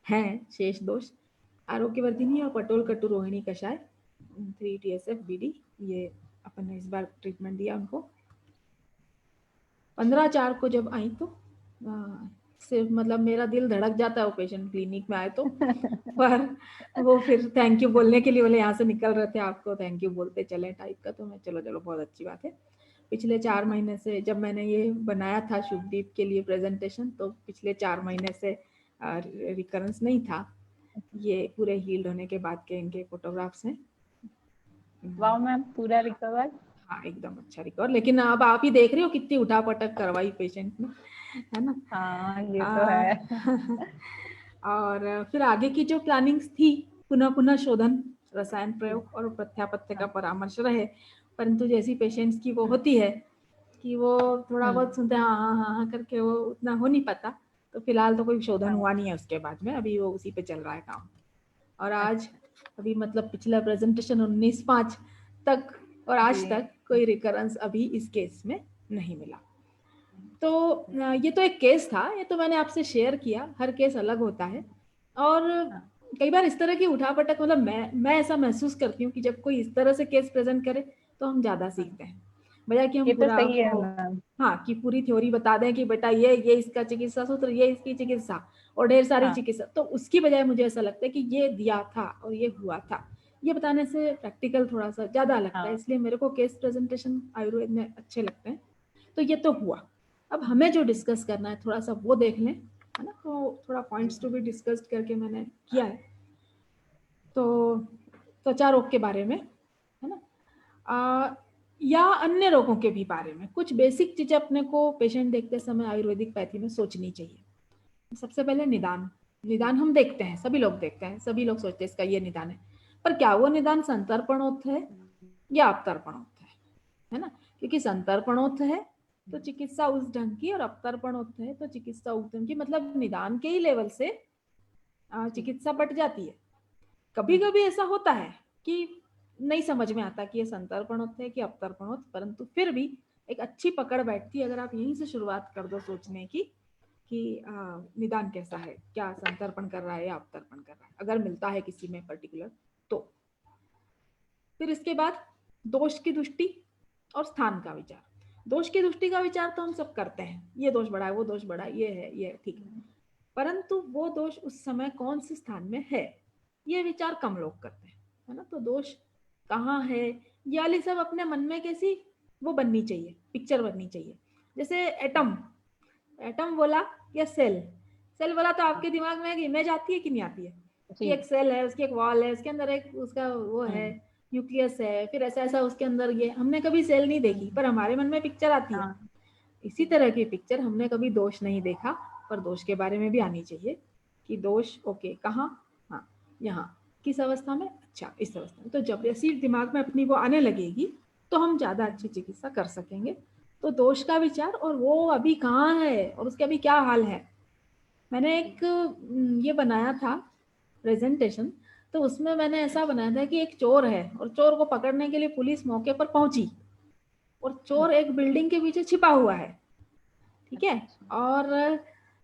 S4: हैं, शेष दोष आरोग्यवर्धिनी और पटोल कटु रोहिणी कषाय 3 TSF-BD, ये अपन ने इस बार ट्रीटमेंट दिया उनको। 15/4 को जब आई तो सिर्फ मतलब मेरा दिल धड़क जाता है वो पेशेंट क्लिनिक में आए तो पर वो फिर थैंक यू बोलने के लिए बोले यहाँ से निकल रहे थे, आपको थैंक यू बोलते चले टाइप का। तो मैं चलो बहुत अच्छी बात है। पिछले 4 महीने से जब मैंने ये बनाया था शुभदीप के लिए प्रेजेंटेशन, तो पिछले 4 महीने से रिकरेंस नहीं था। ये पूरे हील्ड होने के बाद के इनके फोटोग्राफ्स हैं।
S2: वाओ मैम, पूरा रिकवर।
S4: हाँ एकदम अच्छा रिकवर। लेकिन अब आप ही देख रहे हो कितनी उठापटक करवाई पेशेंट ने, है ना।
S2: हाँ ये तो है।
S4: और फिर आगे की जो प्लानिंग्स थी, पुनः शोधन, रसायन प्रयोग और प्रत्यापत्य का परामर्श रहे। परंतु जैसी पेशेंट्स की वो होती है कि वो थोड़ा बहुत सुनते हैं हाँ करके, वो उतना हो नहीं पाता। तो फिलहाल तो कोई शोधन हुआ नहीं है उसके बाद में, अभी वो उसी पे चल रहा है काम। और आज अभी मतलब पिछला प्रेजेंटेशन 19/5 तक और आज तक कोई रिकरेंस अभी इस केस में नहीं मिला। तो ये तो एक केस था, ये तो मैंने आपसे शेयर किया। हर केस अलग होता है और कई बार इस तरह की उठापटक, मतलब मैं ऐसा महसूस करती हूँ कि जब कोई इस तरह से केस प्रेजेंट करे तो हम ज्यादा सीखते हैं, बजाय कि हम पूरा
S2: सही है
S4: हाँ कि पूरी थ्योरी बता दें कि बेटा ये इसका चिकित्सा सूत्र, ये इसकी चिकित्सा और ढेर सारी चिकित्सा। तो उसकी बजाय मुझे ऐसा लगता है कि ये दिया था और ये हुआ था, ये बताने से प्रैक्टिकल थोड़ा सा ज्यादा लगता है। इसलिए मेरे को केस प्रेजेंटेशन आयुर्वेद में अच्छे लगते हैं। तो ये तो हुआ। अब हमें जो डिस्कस करना है थोड़ा सा वो देख लें, है ना। तो थोड़ा पॉइंट्स टू बी डिस्कस्ड करके मैंने किया है। तो त्वचा रोग के बारे में, है ना, या अन्य रोगों के भी बारे में कुछ बेसिक चीजें अपने को पेशेंट देखते समय आयुर्वेदिक पैथी में सोचनी चाहिए। सबसे पहले निदान हम देखते हैं, सभी लोग देखते हैं, सभी लोग सोचते हैं इसका ये निदान है। पर क्या वो निदान संतर्पणोक्त है या अवतर्पणोक्त है ना। क्योंकि संतर्पणोक्त है तो चिकित्सा उस ढंग की, और अवतर्पणोक्त है तो चिकित्सा उस ढंग की। मतलब निदान के ही लेवल से चिकित्सा बट जाती है। कभी कभी ऐसा होता है कि नहीं समझ में आता कि ये संतर्पणोक्त है कि अवतर्पणोक्त, परंतु फिर भी एक अच्छी पकड़ बैठती है अगर आप यहीं से शुरुआत कर दो सोचने की कि निदान कैसा है, क्या संतर्पण कर रहा है या अवतर्पण कर रहा है, अगर मिलता है किसी में पर्टिकुलर तो। फिर इसके बाद दोष की दृष्टि और स्थान का विचार। दोष की दृष्टि का विचार तो हम सब करते हैं, ये दोष बड़ा है, वो दोष बड़ा है, ये है, ये ठीक है। परंतु वो दोष उस समय कौन से स्थान में है, ये विचार कम लोग करते हैं, है ना। तो दोष कहाँ है, ये वाली सब अपने मन में कैसी वो बननी चाहिए, पिक्चर बननी चाहिए। जैसे एटम बोला या सेल बोला तो आपके दिमाग में एक इमेज आती है कि नहीं आती है कि एक सेल है, उसकी एक वॉल है, उसके अंदर एक उसका वो है न्यूक्लियस है, फिर ऐसा उसके अंदर ये। हमने कभी सेल नहीं देखी पर हमारे मन में पिक्चर आती है। इसी तरह की पिक्चर हमने कभी दोष नहीं देखा पर दोष के बारे में भी आनी चाहिए कि दोष ओके कहाँ, हाँ यहाँ, किस अवस्था में, अच्छा इस अवस्था में। तो जब ऐसी दिमाग में अपनी वो आने लगेगी तो हम ज्यादा अच्छी चिकित्सा कर सकेंगे। तो दोष का विचार और वो अभी कहाँ है और उसके अभी क्या हाल है। मैंने एक ये बनाया था प्रेजेंटेशन, तो उसमें मैंने ऐसा बनाया था कि एक चोर है और चोर को पकड़ने के लिए पुलिस मौके पर पहुंची और चोर एक बिल्डिंग के पीछे छिपा हुआ है, ठीक है। और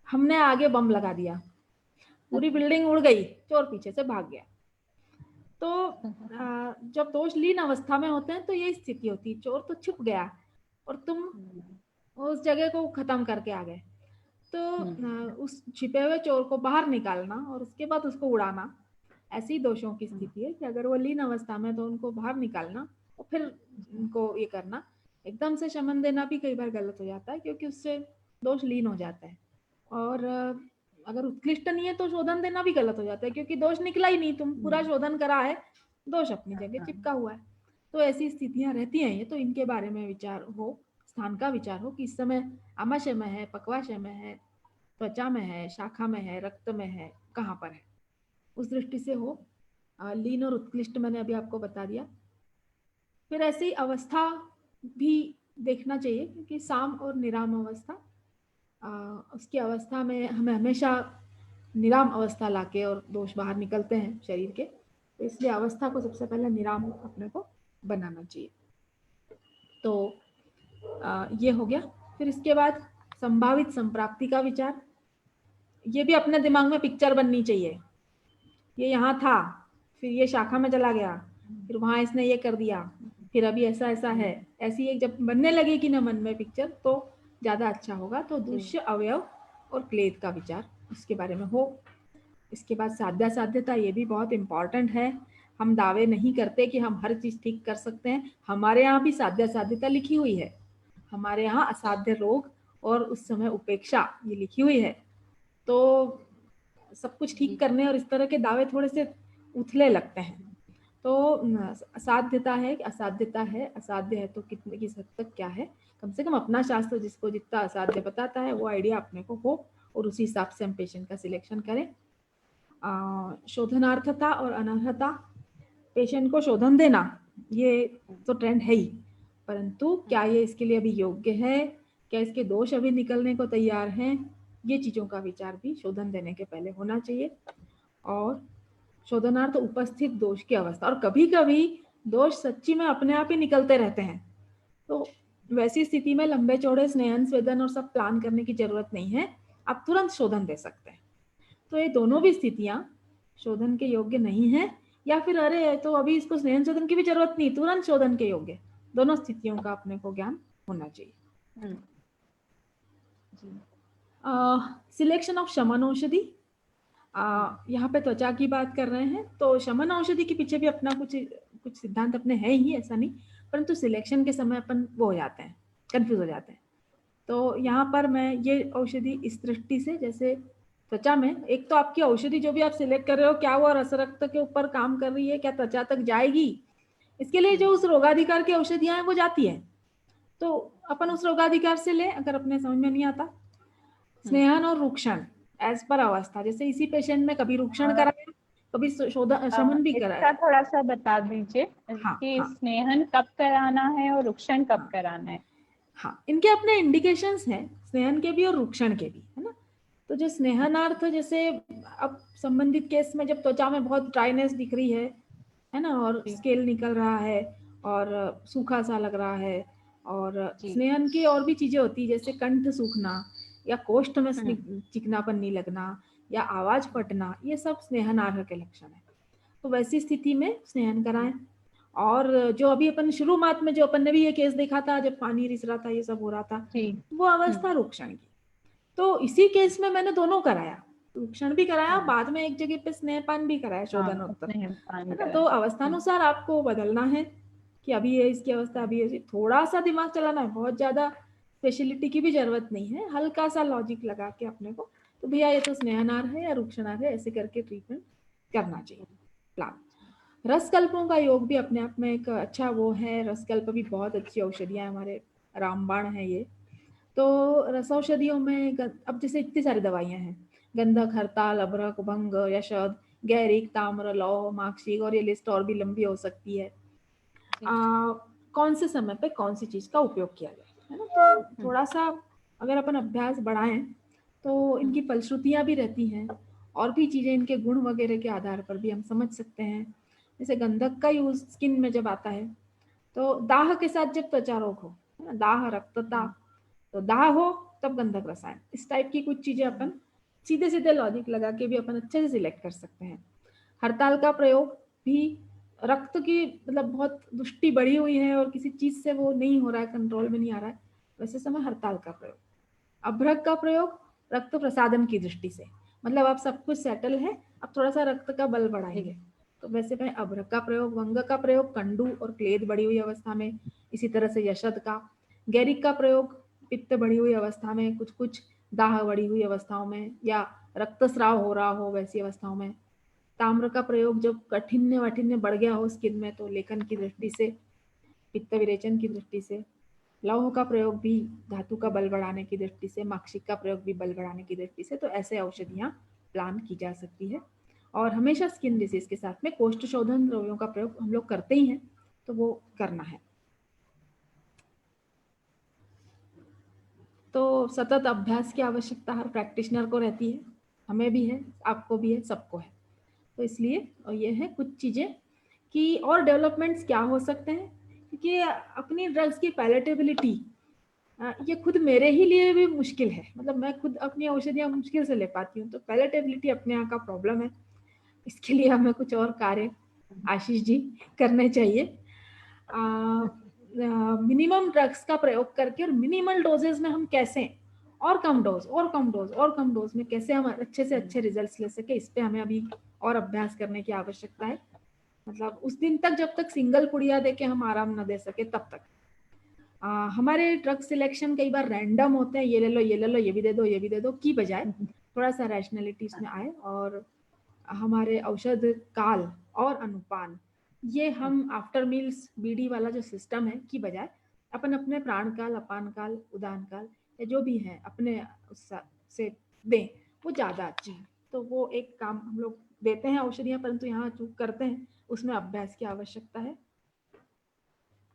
S4: हमने आगे बम लगा दिया, पूरी बिल्डिंग उड़ गई, चोर पीछे से भाग गया। तो जब दोष लीन अवस्था में होते हैं तो यही स्थिति होती है, चोर तो छुप गया और तुम उस जगह को खत्म करके आ गए। तो उस छिपे हुए चोर को बाहर निकालना और उसके बाद उसको उड़ाना, ऐसी दोषों की स्थिति है कि अगर वो लीन अवस्था में तो उनको बाहर निकालना और फिर उनको ये करना। एकदम से शमन देना भी कई बार गलत हो जाता है क्योंकि उससे दोष लीन हो जाता है। और अगर उत्कृष्ट नहीं है तो शोधन देना भी गलत हो जाता है क्योंकि दोष निकला ही नहीं, तुम पूरा शोधन करा है, दोष अपनी जगह चिपका हुआ है। तो ऐसी स्थितियां रहती हैं ये। तो इनके बारे में विचार हो, स्थान का विचार हो कि इस समय आमाशय में है, पक्वाशय में है, त्वचा में है, शाखा में है, रक्त में है, कहाँ पर है, उस दृष्टि से हो। लीन और उत्कृष्ट मैंने अभी आपको बता दिया। फिर ऐसी अवस्था भी देखना चाहिए क्योंकि साम और निराम अवस्था, उसकी अवस्था में हमें हमेशा निराम अवस्था लाके और दोष बाहर निकलते हैं शरीर के। तो इसलिए अवस्था को सबसे पहले निराम अपने को बनाना चाहिए। तो ये हो गया। फिर इसके बाद संभावित संप्राप्ति का विचार। ये भी अपने दिमाग में पिक्चर बननी चाहिए। ये यहाँ था, फिर ये शाखा में चला गया, फिर वहां इसने ये कर दिया, फिर अभी ऐसा ऐसा है, ऐसी एक जब बनने लगेगी ना मन में पिक्चर तो ज्यादा अच्छा होगा। तो दृश्य, अवयव और क्लेद का विचार इसके बारे में हो। इसके बाद साध्या साध्यता, ये भी बहुत इंपॉर्टेंट है। हम दावे नहीं करते कि हम हर चीज ठीक कर सकते हैं। हमारे यहाँ भी साध्या साध्यता लिखी हुई है। हमारे यहाँ असाध्य रोग और उस समय उपेक्षा ये लिखी हुई है। तो सब कुछ ठीक करने और इस तरह के दावे थोड़े से उथले लगते हैं। तो असाध्यता है कि असाध्यता है, असाध्य है तो कितने किस हद तक क्या है, कम से कम अपना शास्त्र जिसको जितना असाध्य बताता है वो आइडिया अपने को हो और उसी हिसाब से हम पेशेंट का सिलेक्शन करें। शोधनार्थता और अनर्हता, पेशेंट को शोधन देना ये तो ट्रेंड है ही, परंतु क्या ये इसके लिए अभी योग्य है, क्या इसके दोष अभी निकलने को तैयार हैं, ये चीजों का विचार भी शोधन देने के पहले होना चाहिए। और शोधनार्थ उपस्थित दोष की अवस्था, और कभी कभी दोष सच्ची में अपने आप ही निकलते रहते हैं, तो वैसी स्थिति में लंबे चौड़े स्नेहन स्वेदन और सब प्लान करने की जरूरत नहीं है, आप तुरंत शोधन दे सकते हैं। तो ये दोनों भी स्थितियां शोधन के योग्य नहीं है, या फिर अरे तो अभी इसको स्नेहन शोधन की भी जरूरत नहीं, तुरंत शोधन के योग्य, दोनों स्थितियों का अपने को ज्ञान होना चाहिए। सिलेक्शन ऑफ शमन औषधि, यहाँ पे त्वचा की बात कर रहे हैं तो शमन औषधि के पीछे भी अपना कुछ सिद्धांत अपने हैं ही, ऐसा नहीं, परंतु सिलेक्शन के समय अपन वो हो जाते हैं, कंफ्यूज हो जाते हैं। तो यहाँ पर मैं ये औषधि इस दृष्टि से, जैसे त्वचा में एक तो आपकी औषधि जो भी आप सिलेक्ट कर रहे हो, क्या वो रसरक्त के ऊपर काम कर रही है, क्या त्वचा तक जाएगी, इसके लिए जो उस रोगाधिकार की औषधियां हैं वो जाती है, तो अपन उस रोगाधिकार से ले, अगर अपने समझ में नहीं आता। स्नेहन और रुक्षण एज पर अवस्था, जैसे इसी पेशेंट में कभी रुक्षण कराया, कभी शमन भी कराया।
S2: थोड़ा सा बता दीजिए कि स्नेहन कब कराना है और रुक्षण कब कराना है।
S4: हाँ, इनके अपने इंडिकेशंस हैं, स्नेहन के भी और रुक्षण के भी, है ना। तो जो स्नेहनार्थ, जैसे अब संबंधित केस में जब त्वचा में बहुत ड्राइनेस दिख रही है ना, और स्केल निकल रहा है और सूखा सा लग रहा है, और स्नेहन की और भी चीजें होती है, जैसे कंठ सूखना या कोष्ठ में चिकनापन नहीं लगना या आवाज फटना, ये सब स्नेहनार्ह के लक्षण है। तो वैसी स्थिति में स्नेहन कराएं। और जो अभी अपन शुरुआत में जो अपन ने भी ये केस देखा था, जब पानी रिस रहा था, ये सब हो रहा था, वो अवस्था रुक्षण की। तो इसी केस में मैंने दोनों कराया, रुक्षण भी कराया, बाद में एक जगह पे स्नेहपान भी कराया, शोधनोत्तर। तो अवस्थानुसार आपको बदलना है कि अभी ये इसकी अवस्था, अभी ये, थोड़ा सा दिमाग चलाना है, बहुत ज्यादा स्पेशलिटी की भी जरूरत नहीं है, हल्का सा लॉजिक लगा के अपने को, तो भैया ये तो स्नेहनार है या रुक्षणार है, ऐसे करके ट्रीटमेंट करना चाहिए प्लान। रसकल्पों का योग भी अपने आप में एक अच्छा वो है, रसकल्प भी बहुत अच्छी औषधियां, हमारे रामबाण है ये। तो रसौषधियों में अब जैसे इतनी सारी दवाइयां हैं, गंधक, हरताल, अभ्रक, भंग, यशद, गैरिक, ताम्र, लौह, माक्षिक, और ये लिस्ट और भी लंबी हो सकती है। कौन से समय पे कौन सी चीज का उपयोग किया जाए, है ना। तो थोड़ा सा अगर अपन अभ्यास बढ़ाएं तो इनकी फलश्रुतियां भी रहती हैं, और भी चीजें इनके गुण वगैरह के आधार पर भी हम समझ सकते हैं। जैसे गंधक का यूज स्किन में जब आता है, तो दाह के साथ जब त्वचा रोग हो, है ना, दाह, रक्तता, तो दाह हो तब गंधक रसायन, इस टाइप की कुछ चीजें अपन सीधे सीधे लॉजिक लगा के भी अपन अच्छे से सिलेक्ट कर सकते हैं। हड़ताल का प्रयोग भी, रक्त की मतलब बहुत दुष्टि बढ़ी हुई है और किसी चीज से वो नहीं हो रहा है, कंट्रोल में नहीं आ रहा है, वैसे समय हड़ताल का प्रयोग। अभ्रक का प्रयोग रक्त प्रसादन की दृष्टि से, मतलब आप सब कुछ सेटल है, अब थोड़ा सा रक्त का बल बढ़ाएंगे, तो वैसे में अभ्रक का प्रयोग। वंग का प्रयोग कंडू और क्लेद बढ़ी हुई अवस्था में, इसी तरह से यशद का। गैरिक का प्रयोग पित्त बढ़ी हुई अवस्था में, कुछ कुछ दाह बढ़ी हुई अवस्थाओं में, या रक्तस्राव हो रहा हो वैसी अवस्थाओं में। ताम्र का प्रयोग जब कठिन्य वठिन्य बढ़ गया हो स्किन में, तो लेखन की दृष्टि से, पित्त विरेचन की दृष्टि से। लौह का प्रयोग भी धातु का बल बढ़ाने की दृष्टि से, माक्षिक का प्रयोग भी बल बढ़ाने की दृष्टि से। तो ऐसे औषधियां प्लान की जा सकती है। और हमेशा स्किन डिसीज के साथ में कोष्ठ शोधन द्रव्यों का प्रयोग हम लोग करते ही हैं, तो वो करना है। तो सतत अभ्यास की आवश्यकता हर प्रैक्टिशनर को रहती है, हमें भी है, आपको भी है, सबको है। तो इसलिए और ये है कुछ चीज़ें कि और डेवलपमेंट्स क्या हो सकते हैं, क्योंकि अपनी ड्रग्स की पैलेटेबिलिटी ये खुद मेरे ही लिए भी मुश्किल है, मतलब मैं खुद अपनी औषधियाँ मुश्किल से ले पाती हूँ, तो पैलेटेबिलिटी अपने यहाँ का प्रॉब्लम है। इसके लिए हमें कुछ और कार्य आशीष जी करने चाहिए। मिनिमम ड्रग्स का प्रयोग करके और मिनिमल डोजेज में हम कैसे और कम डोज में कैसे हम अच्छे से अच्छे रिजल्ट्स ले सके, इस पे हमें अभी और अभ्यास करने की आवश्यकता है। मतलब उस दिन तक जब तक सिंगल पुड़िया दे के हम आराम न दे सके तब तक। हमारे ड्रग सिलेक्शन कई बार रैंडम होते हैं, ये ले लो ये ले लो, ये भी दे दो की बजाय थोड़ा सा रैशनैलिटी इसमें आए, और हमारे औषध काल और अनुपान ये हम आफ्टर मील्स बीडी वाला जो सिस्टम है की बजाय अपन अपने प्राण काल, अपान काल, उदान काल या जो भी है अपने से दें, वो ज़्यादा अच्छा है। तो वो एक काम हम लोग देते हैं औषधियाँ, परंतु यहाँ चूक करते हैं, उसमें अभ्यास की आवश्यकता है।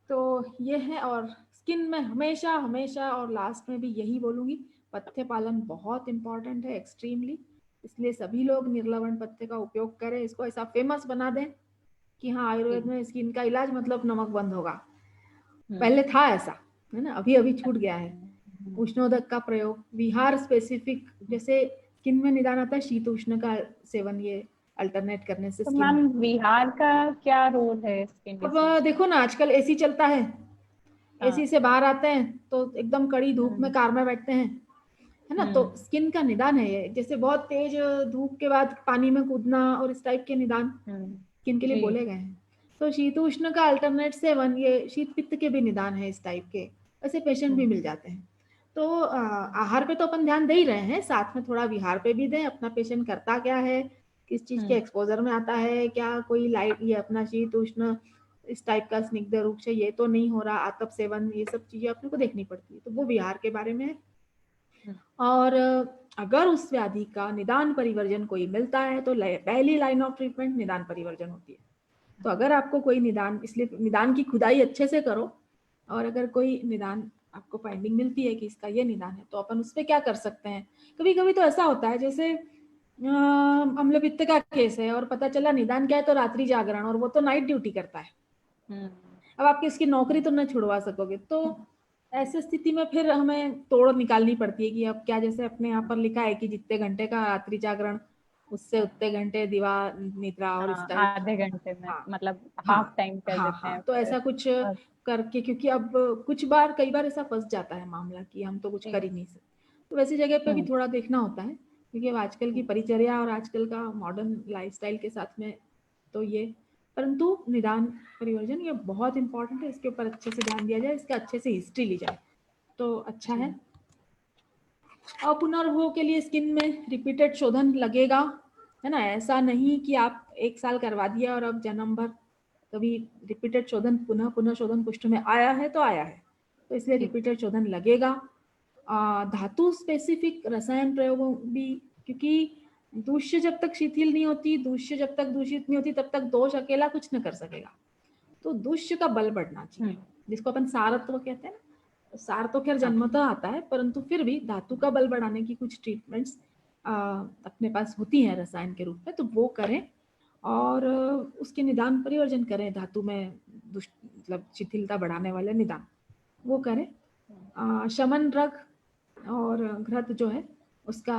S4: तो ये है, और स्किन में हमेशा और लास्ट में भी यही बोलूँगी, पथ्य पालन बहुत इंपॉर्टेंट है एक्सट्रीमली, इसलिए सभी लोग निर्लवण पत्ते का उपयोग करें, इसको ऐसा फेमस बना दें कि हाँ आयुर्वेद में स्किन का इलाज मतलब नमक बंद होगा। पहले था ऐसा, है ना, अभी छूट गया है। उष्णोदक का प्रयोग, विहार स्पेसिफिक, जैसे स्किन में निदान आता है शीत उष्ण का सेवन, ये अल्टरनेट करने से।
S2: तो मैम विहार का क्या रोल है स्किन डिसीज?
S4: अब देखो ना, आजकल एसी चलता है, एसी से बाहर आते हैं तो एकदम कड़ी धूप में कार में बैठते हैं, है ना, तो स्किन का निदान है ये। जैसे बहुत तेज धूप के बाद पानी में कूदना और इस टाइप के निदान स्किन के लिए बोले गए हैं। तो शीत उष्ण का अल्टरनेट सेवन, ये शीत पित्त के भी निदान है इस टाइप के, ऐसे पेशेंट भी मिल जाते हैं। तो आहार पे तो अपन ध्यान दे ही रहे हैं, साथ में थोड़ा विहार पे भी दें, अपना पेशेंट करता क्या है, किस चीज के एक्सपोजर में आता है, क्या कोई लाइट, ये अपना शीत उष्ण इस टाइप का स्निग्ध रूप से ये तो नहीं हो रहा, आतप सेवन, ये सब चीजें अपने को देखनी पड़ती है। तो वो विहार के बारे में है। और अगर उस व्याधि का निदान परिवर्जन कोई मिलता है तो पहली लाइन ऑफ ट्रीटमेंट निदान परिवर्जन होती है। तो अगर आपको कोई निदान, इसलिए निदान की खुदाई अच्छे से करो, और अगर कोई निदान आपको फाइंडिंग मिलती है कि इसका ये निदान है, तो अपन उस पर क्या कर सकते हैं। कभी कभी तो ऐसा होता है, जैसे अम्लपित्त का केस है और पता चला निदान क्या है तो रात्रि जागरण, और वो तो नाइट ड्यूटी करता है। अब आपकी इसकी नौकरी तो न छुड़वा सकोगे, तो ऐसी स्थिति में फिर हमें तोड़ निकालनी पड़ती है कि अब क्या, जैसे अपने यहाँ पर लिखा है कि जितने घंटे का रात्रि जागरण उससे उतने घंटे दिवा निद्रा, और इस टाइप
S2: आधे घंटे में मतलब हाफ टाइम कर देते हैं।
S4: तो ऐसा कुछ करके, क्योंकि अब कई बार ऐसा फंस जाता है मामला कि हम तो कुछ कर ही नहीं सकते, तो वैसी जगह पे भी थोड़ा देखना होता है, क्योंकि आजकल की परिचर्या और आजकल का मॉडर्न लाइफस्टाइल के साथ में तो ये, परंतु निदान परिवर्जन ये बहुत इंपॉर्टेंट है, इसके ऊपर अच्छे से ध्यान दिया जाए, इसका अच्छे से हिस्ट्री ली जाए तो अच्छा है। और पुनर्भोग के लिए स्किन में रिपीटेड शोधन लगेगा, है ना, ऐसा नहीं कि आप 1 साल करवा दिया और अब जन्म भर कभी रिपीटेड शोधन पुनः शोधन पुष्ट में आया है तो आया है, तो इसलिए रिपीटेड शोधन लगेगा। धातु स्पेसिफिक रसायन प्रयोगों भी, क्योंकि दूष्य जब तक शिथिल नहीं होती, दूष्य जब तक दूषित नहीं होती, तब तक दोष अकेला कुछ न कर सकेगा। तो दूष्य का बल बढ़ना चाहिए, जिसको अपन सारत्व कहते हैं ना। सार तो खैर जन्मतः आता है, परंतु फिर भी धातु का बल बढ़ाने की कुछ ट्रीटमेंट्स अपने पास होती हैं रसायन के रूप में, तो वो करें और उसके निदान परिवर्जन करें, धातु में मतलब शिथिलता बढ़ाने वाले निदान वो करें। शमन ड्रग और घृत जो है उसका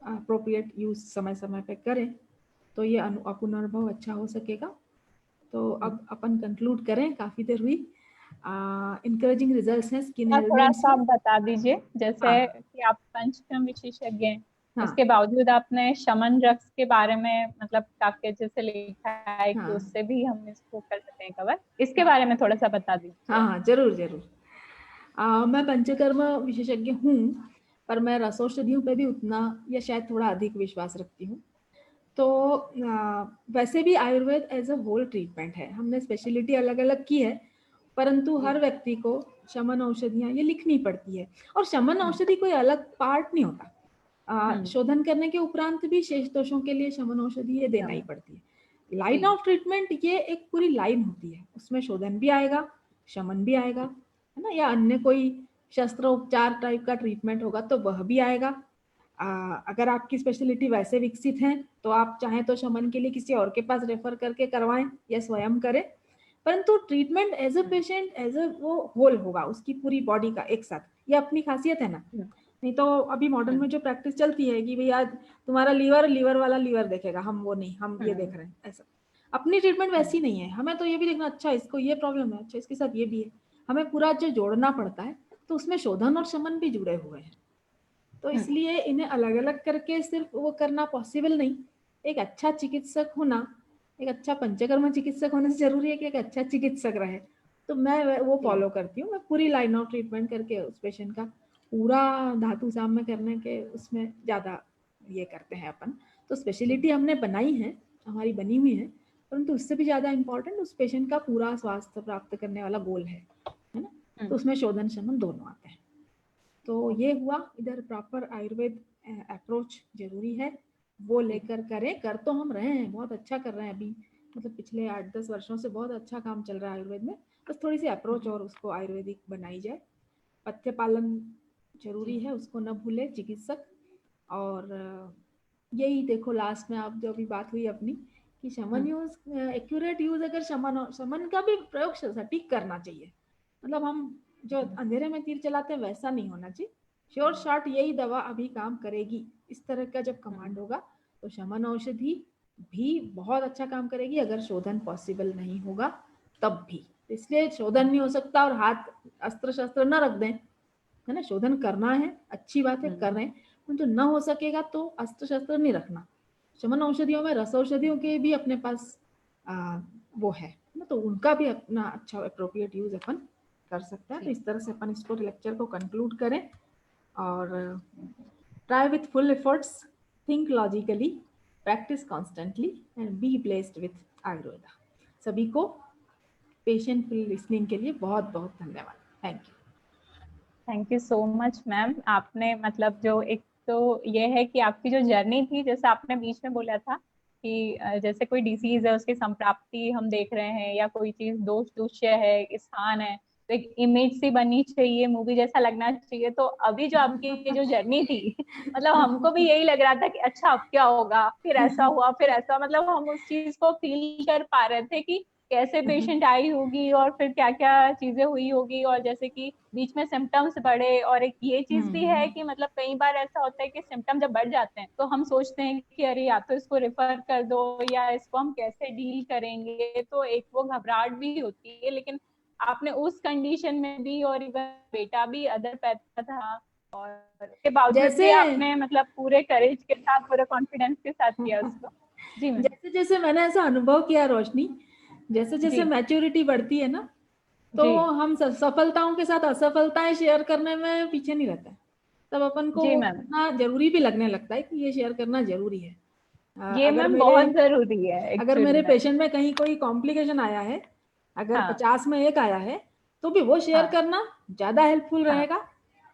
S4: अप्रोप्रिएट यूज समय समय पे करें, तो ये पुनर्भव अच्छा हो सकेगा। तो अब अपन कंक्लूड करें, काफी देर हुई। इंकरेजिंग रिजल्ट्स हैं स्किन
S2: थोड़ा सा आप बता दीजिए, जैसे कि आप पंचकर्म विशेषज्ञ हैं, उसके बावजूद आपने शमन ड्रग्स के बारे में मतलब काफी अच्छे से लिखा है कि उससे भी हम इसको कर सकते हैं कवर, इसके बारे में थोड़ा सा बता दीजिए।
S4: हाँ जरूर। मैं पंचकर्म विशेषज्ञ हूँ, पर मैं रसौषधियों पे भी उतना या शायद थोड़ा अधिक विश्वास रखती हूँ। तो वैसे भी Ayurveda as a whole treatment है, हमने स्पेशलिटी अलग अलग की है, परंतु हर व्यक्ति को शमन औषधियाँ ये लिखनी पड़ती है, और शमन औषधि कोई अलग पार्ट नहीं होता। शोधन करने के उपरांत भी शेष दोषों के लिए शमन औषधि ये देना ही पड़ती है। लाइन ऑफ ट्रीटमेंट ये एक पूरी लाइन होती है, उसमें शोधन भी आएगा, शमन भी आएगा, है ना, या अन्य कोई शस्त्र उपचार टाइप का ट्रीटमेंट होगा तो वह भी आएगा। अगर आपकी स्पेशलिटी वैसे विकसित है तो आप चाहें तो शमन के लिए किसी और के पास रेफर करके करवाएं या स्वयं करें, परंतु treatment as a patient as a वो होल होगा उसकी पूरी बॉडी का एक साथ। ये अपनी खासियत है ना। नहीं तो अभी मॉडर्न में जो प्रैक्टिस चलती है कि भैया तुम्हारा लीवर वाला लीवर देखेगा, हम वो नहीं, हम ये देख रहे हैं, ऐसा। अपनी ट्रीटमेंट वैसी नहीं है, हमें तो ये भी देखना अच्छा इसको ये प्रॉब्लम है, अच्छा इसके साथ ये भी है, हमें पूरा जो जोड़ना पड़ता है, तो उसमें शोधन और शमन भी जुड़े हुए हैं। तो इसलिए इन्हें अलग अलग करके सिर्फ वो करना पॉसिबल नहीं। एक अच्छा चिकित्सक होना, एक अच्छा पंचकर्म चिकित्सक होने से जरूरी है कि एक अच्छा चिकित्सक रहे। तो मैं वो फॉलो करती हूँ, मैं पूरी लाइन ऑफ ट्रीटमेंट करके उस पेशेंट का पूरा धातु साम्य करने के उसमें ज्यादा ये करते हैं अपन। तो स्पेशलिटी हमने बनाई है, हमारी बनी हुई है, परंतु उससे भी ज्यादा इम्पोर्टेंट उस पेशेंट का पूरा स्वास्थ्य प्राप्त करने वाला गोल है ना। तो उसमें शोधन शमन दोनों आते हैं। तो ये हुआ, इधर प्रॉपर आयुर्वेद अप्रोच जरूरी है, वो लेकर करें। कर तो हम रहे हैं, बहुत अच्छा कर रहे हैं अभी, मतलब पिछले 8-10 वर्षों से बहुत अच्छा काम चल रहा है आयुर्वेद में। बस थोड़ी सी अप्रोच और उसको आयुर्वेदिक बनाई जाए। पथ्य पालन जरूरी है, उसको न भूले चिकित्सक। और यही देखो लास्ट में आप जो अभी बात हुई अपनी कि शमन यूज एक्यूरेट यूज, अगर शमन का भी प्रयोग सटीक करना चाहिए। मतलब हम जो अंधेरे में तीर चलाते हैं वैसा नहीं होना चाहिए। श्योर शॉट यही दवा अभी काम करेगी, इस तरह का जब कमांड होगा तो शमन औषधि भी बहुत अच्छा काम करेगी। अगर शोधन पॉसिबल नहीं होगा तब भी, इसलिए शोधन नहीं हो सकता और हाथ अस्त्र शस्त्र न रख दें, है ना। शोधन करना है, अच्छी बात है, कर रहे हैं, परंतु न हो सकेगा तो अस्त्र शस्त्र नहीं रखना। शमन औषधियों में रस औषधियों के भी अपने पास वो है ना, तो उनका भी अपना अच्छा अप्रोप्रिएट यूज अपन कर सकते हैं। तो इस तरह से अपन इसको लेक्चर को कंक्लूड करें और try with full efforts, think logically, practice constantly and be blessed with Ayurveda. सभी को पेशेंटफुल लिसनिंग के लिए बहुत बहुत धन्यवाद।
S2: Thank you so much ma'am. आपने मतलब जो एक तो ये है कि आपकी जो जर्नी थी, जैसे आपने बीच में बोला था कि जैसे कोई डिसीज है उसकी संप्राप्ति हम देख रहे हैं, या कोई चीज दोष दूष्य है, स्थान है, तो एक इमेज सी बननी चाहिए, मूवी जैसा लगना चाहिए। तो अभी जो आपकी जो जर्नी थी मतलब हमको भी यही लग रहा था कि अच्छा अब क्या होगा, फिर ऐसा हुआ, फिर ऐसा, मतलब हम उस चीज को फील कर पा रहे थे कि कैसे पेशेंट आई होगी और फिर क्या क्या चीजें हुई होगी, और जैसे कि बीच में सिम्टम्स बढ़े। और एक ये चीज भी है कि मतलब कई बार ऐसा होता है कि सिम्टम जब बढ़ जाते हैं तो हम सोचते हैं कि अरे या तो इसको रेफर कर दो, या इसको हम कैसे डील करेंगे, तो एक वो घबराहट भी होती है। लेकिन आपने उस कंडीशन में भी, और इवन बेटा भी अदर पैदा था, और के बावजूद भी आपने मतलब पूरे करेज के साथ, पूरे कॉन्फिडेंस के साथ किया उसको। जी मैम।
S4: जैसे जैसे मैंने ऐसा अनुभव किया रोशनी, जैसे जैसे मैच्योरिटी बढ़ती है ना, तो हम सफलताओं के साथ असफलताएं शेयर करने में पीछे नहीं रहता है। तब अपन को इतना जरूरी भी लगने लगता है कि ये शेयर करना जरूरी है।
S2: ये मैम बहुत जरूरी है।
S4: अगर मेरे पेशेंट में कहीं कोई कॉम्प्लिकेशन आया है, अगर 50 में एक आया है, तो भी वो शेयर करना ज्यादा हेल्पफुल रहेगा,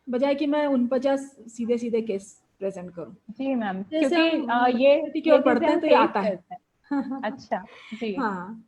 S4: बजाय कि मैं उन 50 सीधे सीधे केस प्रेजेंट करूं।
S2: जी मैम, क्योंकि ये
S4: पढ़ते हैं तो ये आता है।
S2: अच्छा जी।
S4: हाँ,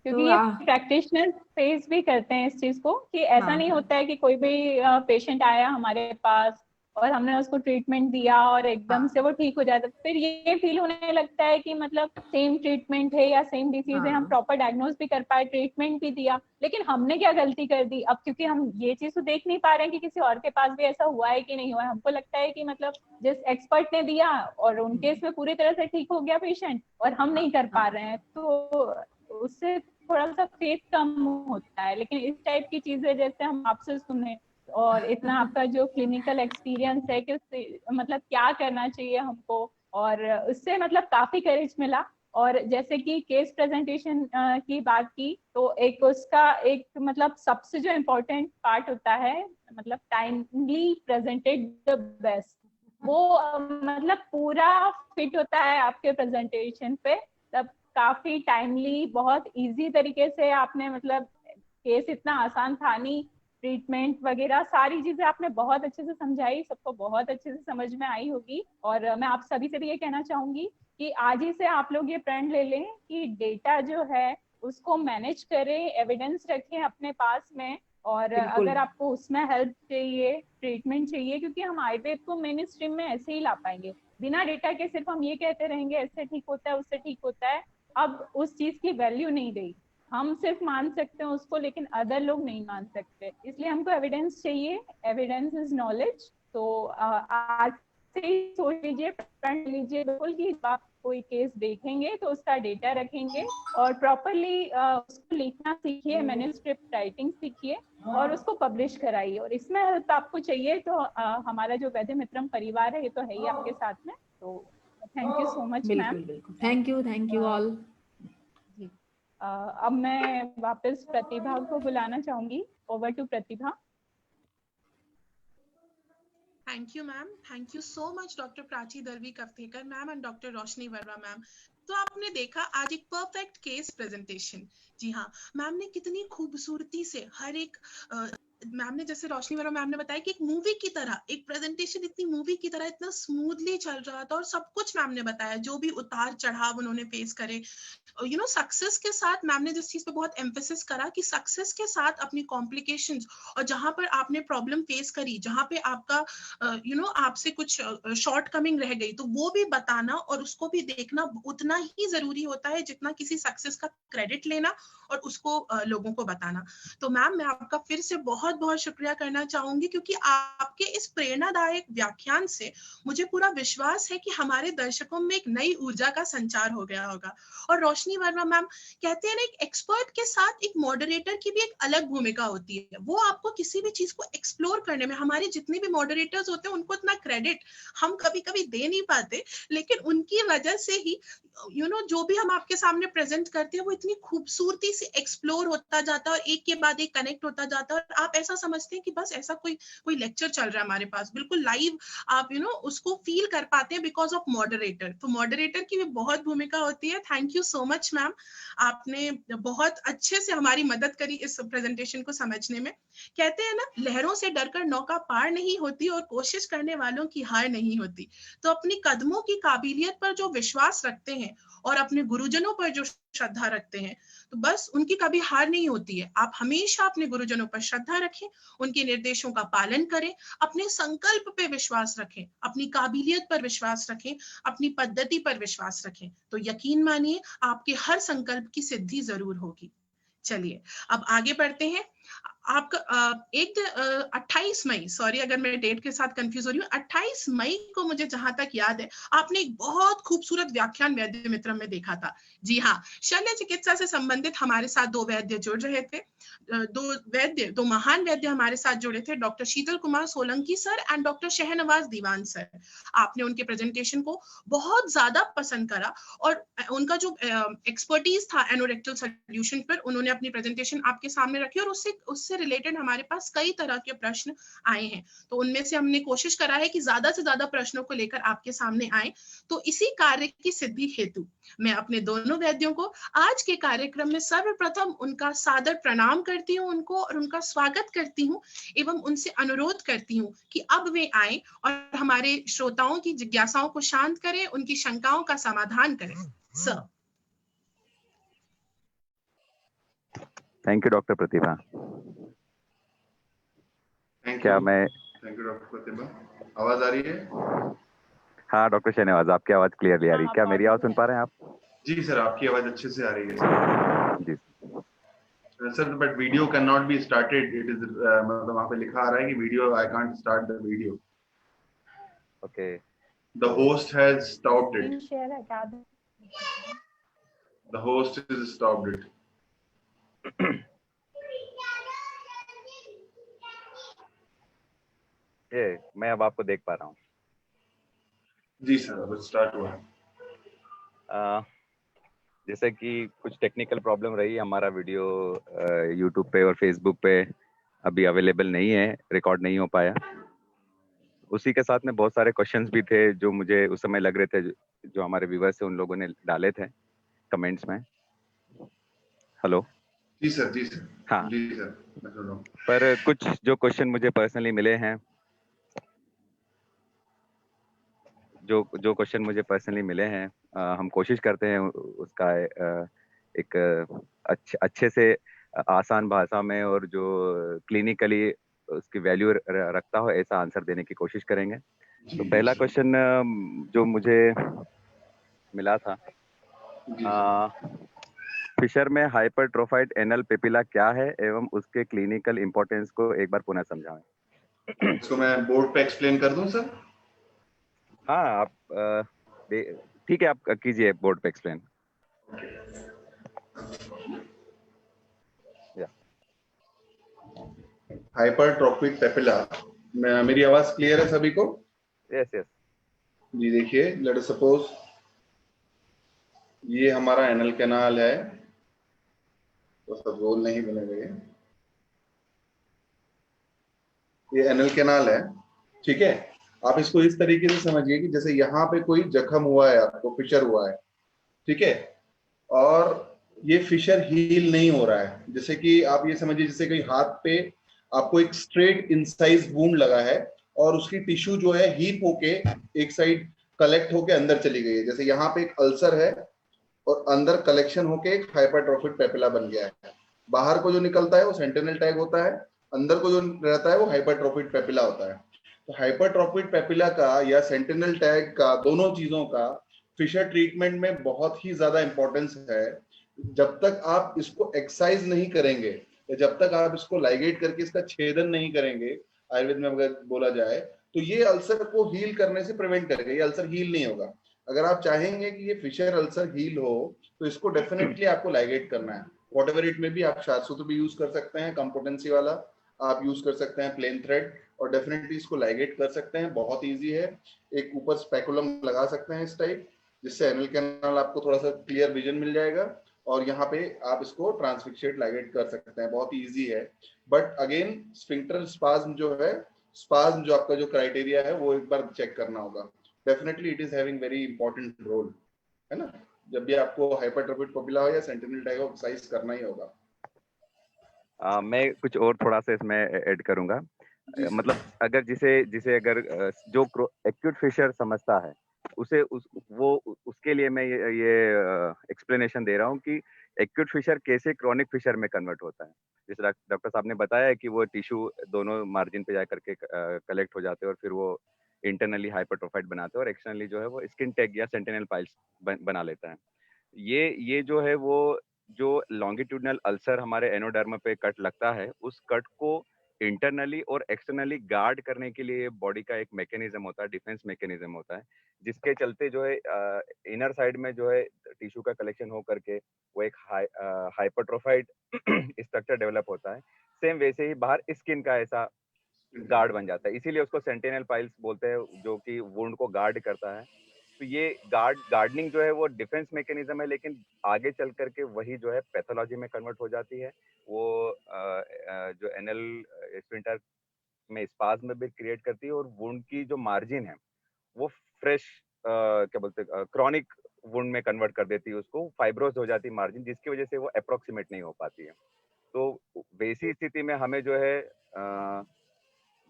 S2: क्योंकि ये प्रैक्टिशनर फेस भी करते हैं इस चीज को, कि ऐसा नहीं होता है कि कोई भी पेशेंट आया हमारे पास और हमने उसको ट्रीटमेंट दिया और एकदम से वो ठीक हो जाता, फिर ये फील होने लगता है कि मतलब सेम ट्रीटमेंट है या सेम डिसीज है, हम प्रॉपर डायग्नोज भी कर पाए, ट्रीटमेंट भी दिया, लेकिन हमने क्या गलती कर दी अब, क्योंकि हम ये चीज तो देख नहीं पा रहे हैं कि किसी और के पास भी ऐसा हुआ है कि नहीं हुआ है। हमको लगता है कि मतलब जिस एक्सपर्ट ने दिया और उनके इसमें पूरी तरह से ठीक हो गया पेशेंट, और हम नहीं कर पा रहे हैं, तो उससे थोड़ा सा फेथ कम होता है। लेकिन इस टाइप की चीजें जैसे हम आपसे सुने, और इतना आपका जो क्लिनिकल एक्सपीरियंस है कि मतलब क्या करना चाहिए हमको, और उससे मतलब काफी करेज मिला। और जैसे कि केस प्रेजेंटेशन की बात की, तो एक उसका एक मतलब सबसे जो इम्पोर्टेंट पार्ट होता है, मतलब टाइमली प्रेजेंटेड द बेस्ट, वो मतलब पूरा फिट होता है आपके प्रेजेंटेशन पे। तब काफी टाइमली, बहुत इजी तरीके से आपने मतलब, केस इतना आसान था नहीं, ट्रीटमेंट वगैरह सारी चीजें आपने बहुत अच्छे से समझाई, सबको बहुत अच्छे से समझ में आई होगी। और मैं आप सभी से भी ये कहना चाहूंगी कि आज ही से आप लोग ये प्रण ले लें कि डेटा जो है उसको मैनेज करें, एविडेंस रखें अपने पास में, और
S4: बिल्कुल।
S2: अगर आपको उसमें हेल्प चाहिए, ट्रीटमेंट चाहिए, क्योंकि हम आयुर्वेद को मेन स्ट्रीम में ऐसे ही ला पाएंगे, बिना डेटा के सिर्फ हम ये कहते रहेंगे ऐसे ठीक होता है, उससे ठीक होता है, अब उस चीज की वैल्यू नहीं रही। हम सिर्फ मान सकते हैं उसको, लेकिन अदर लोग नहीं मान सकते, इसलिए हमको एविडेंस चाहिए। Evidence is knowledge. तो आज से ही सोच लीजिए, पढ़ लीजिए बिल्कुल कि आप कोई केस देखेंगे तो उसका डेटा रखेंगे और प्रॉपरली उसको लिखना सीखिए, मैन्युस्क्रिप्ट राइटिंग सीखिए और उसको पब्लिश कराइए। और इसमें हेल्प आपको चाहिए तो हमारा जो वैद्य मित्रम परिवार है ये तो है ही आपके साथ में। तो thank you so much ma'am.
S4: बिल्कुल बिल्कुल, थैंक यू ऑल।
S2: जी, अब मैं वापस प्रतिभा को बुलाना चाहूंगी। Over to Pratibha.
S1: Thank you ma'am, thank you so much doctor Prachi Dalvi Kaftekar ma'am and doctor Roshni Verma ma'am. तो आपने देखा आज एक परफेक्ट केस प्रेजेंटेशन। जी हाँ, मैम ने कितनी खूबसूरती से हर एक मैम ने, जैसे रोशनी वर्मा मैम ने बताया कि एक मूवी की तरह एक प्रेजेंटेशन, इतनी मूवी की तरह इतना स्मूथली चल रहा था और सब कुछ मैम ने बताया, जो भी उतार चढ़ाव उन्होंने फेस करे। सक्सेस के साथ मैम ने जिस चीज पे बहुत एम्फेसिस करा कि सक्सेस के साथ अपनी कॉम्प्लिकेशंस और जहां पर आपने प्रॉब्लम फेस करी, जहां पे आपका आपसे कुछ शॉर्ट कमिंग रह गई, तो वो भी बताना और उसको भी देखना उतना ही जरूरी होता है जितना किसी सक्सेस का क्रेडिट लेना और उसको लोगों को बताना। तो मैम मैं आपका फिर से बहुत बहुत शुक्रिया करना चाहूंगी, क्योंकि आपके इस प्रेरणादायक व्याख्यान से मुझे पूरा विश्वास है कि हमारे दर्शकों में एक नई ऊर्जा का संचार हो गया होगा। और रोशनी वर्मा मैम कहते हैं ना, एक एक्सपर्ट के साथ एक मॉडरेटर की भी एक अलग भूमिका होती है। वो आपको किसी भी चीज को एक्सप्लोर करने में, हमारे जितने भी मॉडरेटर्स होते हैं उनको इतना क्रेडिट हम कभी कभी दे नहीं पाते, लेकिन उनकी वजह से ही जो भी हम आपके सामने प्रेजेंट करते हैं वो इतनी खूबसूरती से एक्सप्लोर होता जाता है और एक के बाद एक कनेक्ट होता जाता है और आप ऐसा समझते हैं कि बस ऐसा कोई लेक्चर चल रहा है हमारे पास, बिल्कुल लाइव आप उसको फील कर पाते हैं बिकॉज ऑफ मॉडरेटर। तो मॉडरेटर की भी बहुत भूमिका होती है। Thank you so much ma'am, आपने बहुत अच्छे से हमारी मदद करी इस प्रेजेंटेशन को समझने में। कहते हैं ना, लहरों से डरकर नौका पार नहीं होती और कोशिश करने वालों की हार नहीं होती। तो अपनी कदमों की काबिलियत पर जो विश्वास रखते हैं और अपने गुरुजनों पर जो श्रद्धा रखते हैं, तो बस उनकी कभी हार नहीं होती है। आप हमेशा अपने गुरुजनों पर श्रद्धा रखें, उनके निर्देशों का पालन करें, अपने संकल्प पे विश्वास रखें, अपनी काबिलियत पर विश्वास रखें, अपनी पद्धति पर विश्वास रखें, तो यकीन मानिए आपके हर संकल्प की सिद्धि जरूर होगी। चलिए अब आगे बढ़ते हैं। आपका 28 मई, सॉरी अगर मैं डेट के साथ कंफ्यूज हो रही हूँ, 28 मई को मुझे जहां तक याद है आपने एक बहुत खूबसूरत व्याख्यान वैद्य मित्रम में देखा था। जी हाँ, शल्य चिकित्सा से संबंधित हमारे साथ दो वैद्य जुड़ रहे थे। दो महान वैद्य हमारे साथ जुड़े थे, doctor Sheetal Kumar Solanki sir and doctor Shahnawaz Diwan sir. आपने उनके प्रेजेंटेशन को बहुत ज्यादा पसंद करा और उनका जो एक्सपर्टीज था एनोरेक्टल सोल्यूशन पर, उन्होंने अपनी प्रेजेंटेशन आपके सामने रखी और उससे रिलेटेड हमारे पास कई तरह के प्रश्न आए हैं। तो उनमें से हमने कोशिश करा है कि ज्यादा से ज्यादा प्रश्नों को लेकर आपके सामने आए। तो इसी कार्य की सिद्धि हेतु मैं अपने दोनों वैद्यों को आज के कार्यक्रम में सर्वप्रथम उनका सादर प्रणाम करती हूँ उनको और उनका स्वागत करती हूँ एवं उनसे अनुरोध करती हूँ कि अब वे आए और हमारे श्रोताओं की जिज्ञासाओं को शांत करें, उनकी शंकाओं का समाधान करें। Sir.
S5: Thank you doctor Pratibha.
S3: Thank
S5: क्या
S3: यू
S5: मैं
S3: डॉक्टर प्रतिभा। आवाज आ रही है?
S5: हाँ डॉक्टर शहनवाज, आपकी आवाज क्लियरली आ रही है। क्या मेरी आवाज सुन पा रहे हैं आप?
S3: जी सर, आपकी आवाज अच्छे से आ रही है सर।
S5: जी
S3: sir but video can not be started, it is मतलब वहाँ पे लिखा आ रहा है कि video, I can't start the video.
S5: Okay,
S3: the host has stopped
S2: screen
S3: it,
S2: share हटा दो।
S3: The host is stopped it.
S5: ये मैं अब आपको देख पा रहा हूँ।
S3: जी सर, अब स्टार्ट हुआ।
S5: जैसे कि कुछ टेक्निकल प्रॉब्लम रही, हमारा वीडियो यूट्यूब पे और फेसबुक पे अभी अवेलेबल नहीं है, रिकॉर्ड नहीं हो पाया। उसी के साथ में बहुत सारे क्वेश्चंस भी थे जो मुझे उस समय लग रहे थे, जो हमारे व्यूअर्स थे उन लोगों ने डाले थे कमेंट्स में। हेलो।
S3: जी सर, जी सर।
S5: हाँ,
S3: जी सर, मैं सुन रहा हूँ।
S5: पर कुछ जो क्वेश्चन मुझे पर्सनली मिले हैं, जो क्वेश्चन मुझे पर्सनली मिले हैं, हम कोशिश करते हैं उसका एक अच्छे से आसान भाषा में और जो क्लिनिकली उसकी वैल्यू रखता हो ऐसा आंसर देने की कोशिश करेंगे। तो पहला क्वेश्चन जो मुझे मिला था, फिशर में हाइपरट्रोफाइड एनल पेपिला क्या है एवं उसके क्लिनिकल इंपॉर्टेंस को एक बार पुनः समझाएं।
S3: इसको मैं बोर्ड पे एक्सप्लेन कर दूं सर?
S5: हाँ, आप ठीक है, आप कीजिए बोर्ड पे एक्सप्लेन।
S3: हाइपरट्रोफिक पेपिला, मेरी आवाज क्लियर है सभी को?
S5: यस यस
S3: जी देखिए, लेट अस सपोज ये हमारा एनल कैनाल है, तो सब गोल नहीं बनेगा, ये एनल कैनाल है, ठीक है। आप इसको इस तरीके से समझिए कि जैसे यहाँ पे कोई जख्म हुआ है, आपको फिशर हुआ है, ठीक है, और ये फिशर हील नहीं हो रहा है। जैसे कि आप ये समझिए जैसे कोई हाथ पे आपको एक स्ट्रेट इंसाइज वुंड लगा है और उसकी टिश्यू जो है हीप होके एक साइड कलेक्ट होके अंदर चली गई है। जैसे यहाँ पे एक अल्सर है और अंदर कलेक्शन होके एक हाइपरट्रोफिक पेपिला बन गया है। बाहर को जो निकलता है वो सेंटिनल टैग होता है, अंदर को जो रहता है वो हाइपरट्रोफिक पेपिला होता है। तो हाइपरट्रोफिक पेपिला का या सेंटिनल टैग का, दोनों चीजों का फिशर ट्रीटमेंट में बहुत ही ज्यादा इंपॉर्टेंस है। जब तक आप इसको एक्सरसाइज नहीं करेंगे या जब तक आप इसको लाइगेट करके इसका छेदन नहीं करेंगे, आयुर्वेद में अगर बोला जाए, तो ये अल्सर को हील करने से प्रिवेंट करेगा। ये अल्सर हील नहीं होगा। अगर आप चाहेंगे कि ये फिशर अल्सर हील हो तो इसको डेफिनेटली आपको लाइगेट करना है। व्हाटएवर इट में भी, आप शार्ट सूत्र भी यूज कर सकते हैं, कंपोटेंसी वाला आप यूज कर सकते हैं, प्लेन थ्रेड, और डेफिनेटली इसको लाइगेट कर सकते हैं। बहुत इजी है। एक ऊपर स्पेकुलम लगा सकते हैं इस टाइप, जिससे एनल कैनाल आपको थोड़ा सा क्लियर विजन मिल जाएगा, और यहाँ पे आप इसको ट्रांसफिक्सेट लाइगेट कर सकते हैं। बहुत इजी है। बट अगेन स्फिंक्टर स्पाज्म जो है, स्पाज्म जो आपका जो क्राइटेरिया है वो एक बार चेक करना होगा। Definitely it is having very important role, है ना। जब भी आपको हाइपरट्रोफिक पेपिला हो या सेंटिनल टैग एक्सरसाइज करना ही होगा।
S5: मैं कुछ और थोड़ा सा इसमें ऐड करूंगा। मतलब अगर जिसे अगर जो एक्यूट फिशर समझता है उसे उसके लिए मैं ये एक्सप्लेनेशन दे रहा हूँ कि एक्यूट फिशर कैसे क्रॉनिक फिशर में कन्वर्ट होता है। जैसे डॉक्टर साहब ने बताया कि वो टिश्यू दोनों मार्जिन पे जा करके कलेक्ट हो जाते हैं और फिर वो इंटरनली हाइपरट्रोफाइड बनाते हैं और एक्सटर्नली जो है वो स्किन टैग या सेंटिनल पाइल्स बना लेता है। ये जो है वो जो लॉन्गिट्यूडनल अल्सर हमारे एनोडर्म पे कट लगता है, उस कट को इंटरनली और एक्सटर्नली गार्ड करने के लिए बॉडी का एक मैकेनिज्म होता है, डिफेंस मैकेनिज्म होता है, जिसके चलते जो है इनर साइड में जो है टिश्यू का कलेक्शन हो करके वो एक हाइपरट्रोफाइड स्ट्रक्चर डेवलप होता है। सेम वैसे ही बाहर स्किन का ऐसा गार्ड बन जाता है, इसीलिए उसको सेंटिनल पाइल्स बोलते हैं, जो कि वुंड को गार्ड करता है। तो ये गार्डनिंग जो है वो डिफेंस मैकेनिज्म है, लेकिन आगे चल करके वही जो है पैथोलॉजी में कन्वर्ट हो जाती है। वो जो एनल स्फिंक्टर में स्पाज्म भी क्रिएट करती है और वुंड की जो मार्जिन है वो फ्रेश क्या बोलते हैं क्रॉनिक वुंड में कन्वर्ट कर देती है, उसको फाइब्रोस हो जाती है मार्जिन, जिसकी वजह से वो अप्रोक्सीमेट नहीं हो पाती है। तो वैसी स्थिति में हमें जो है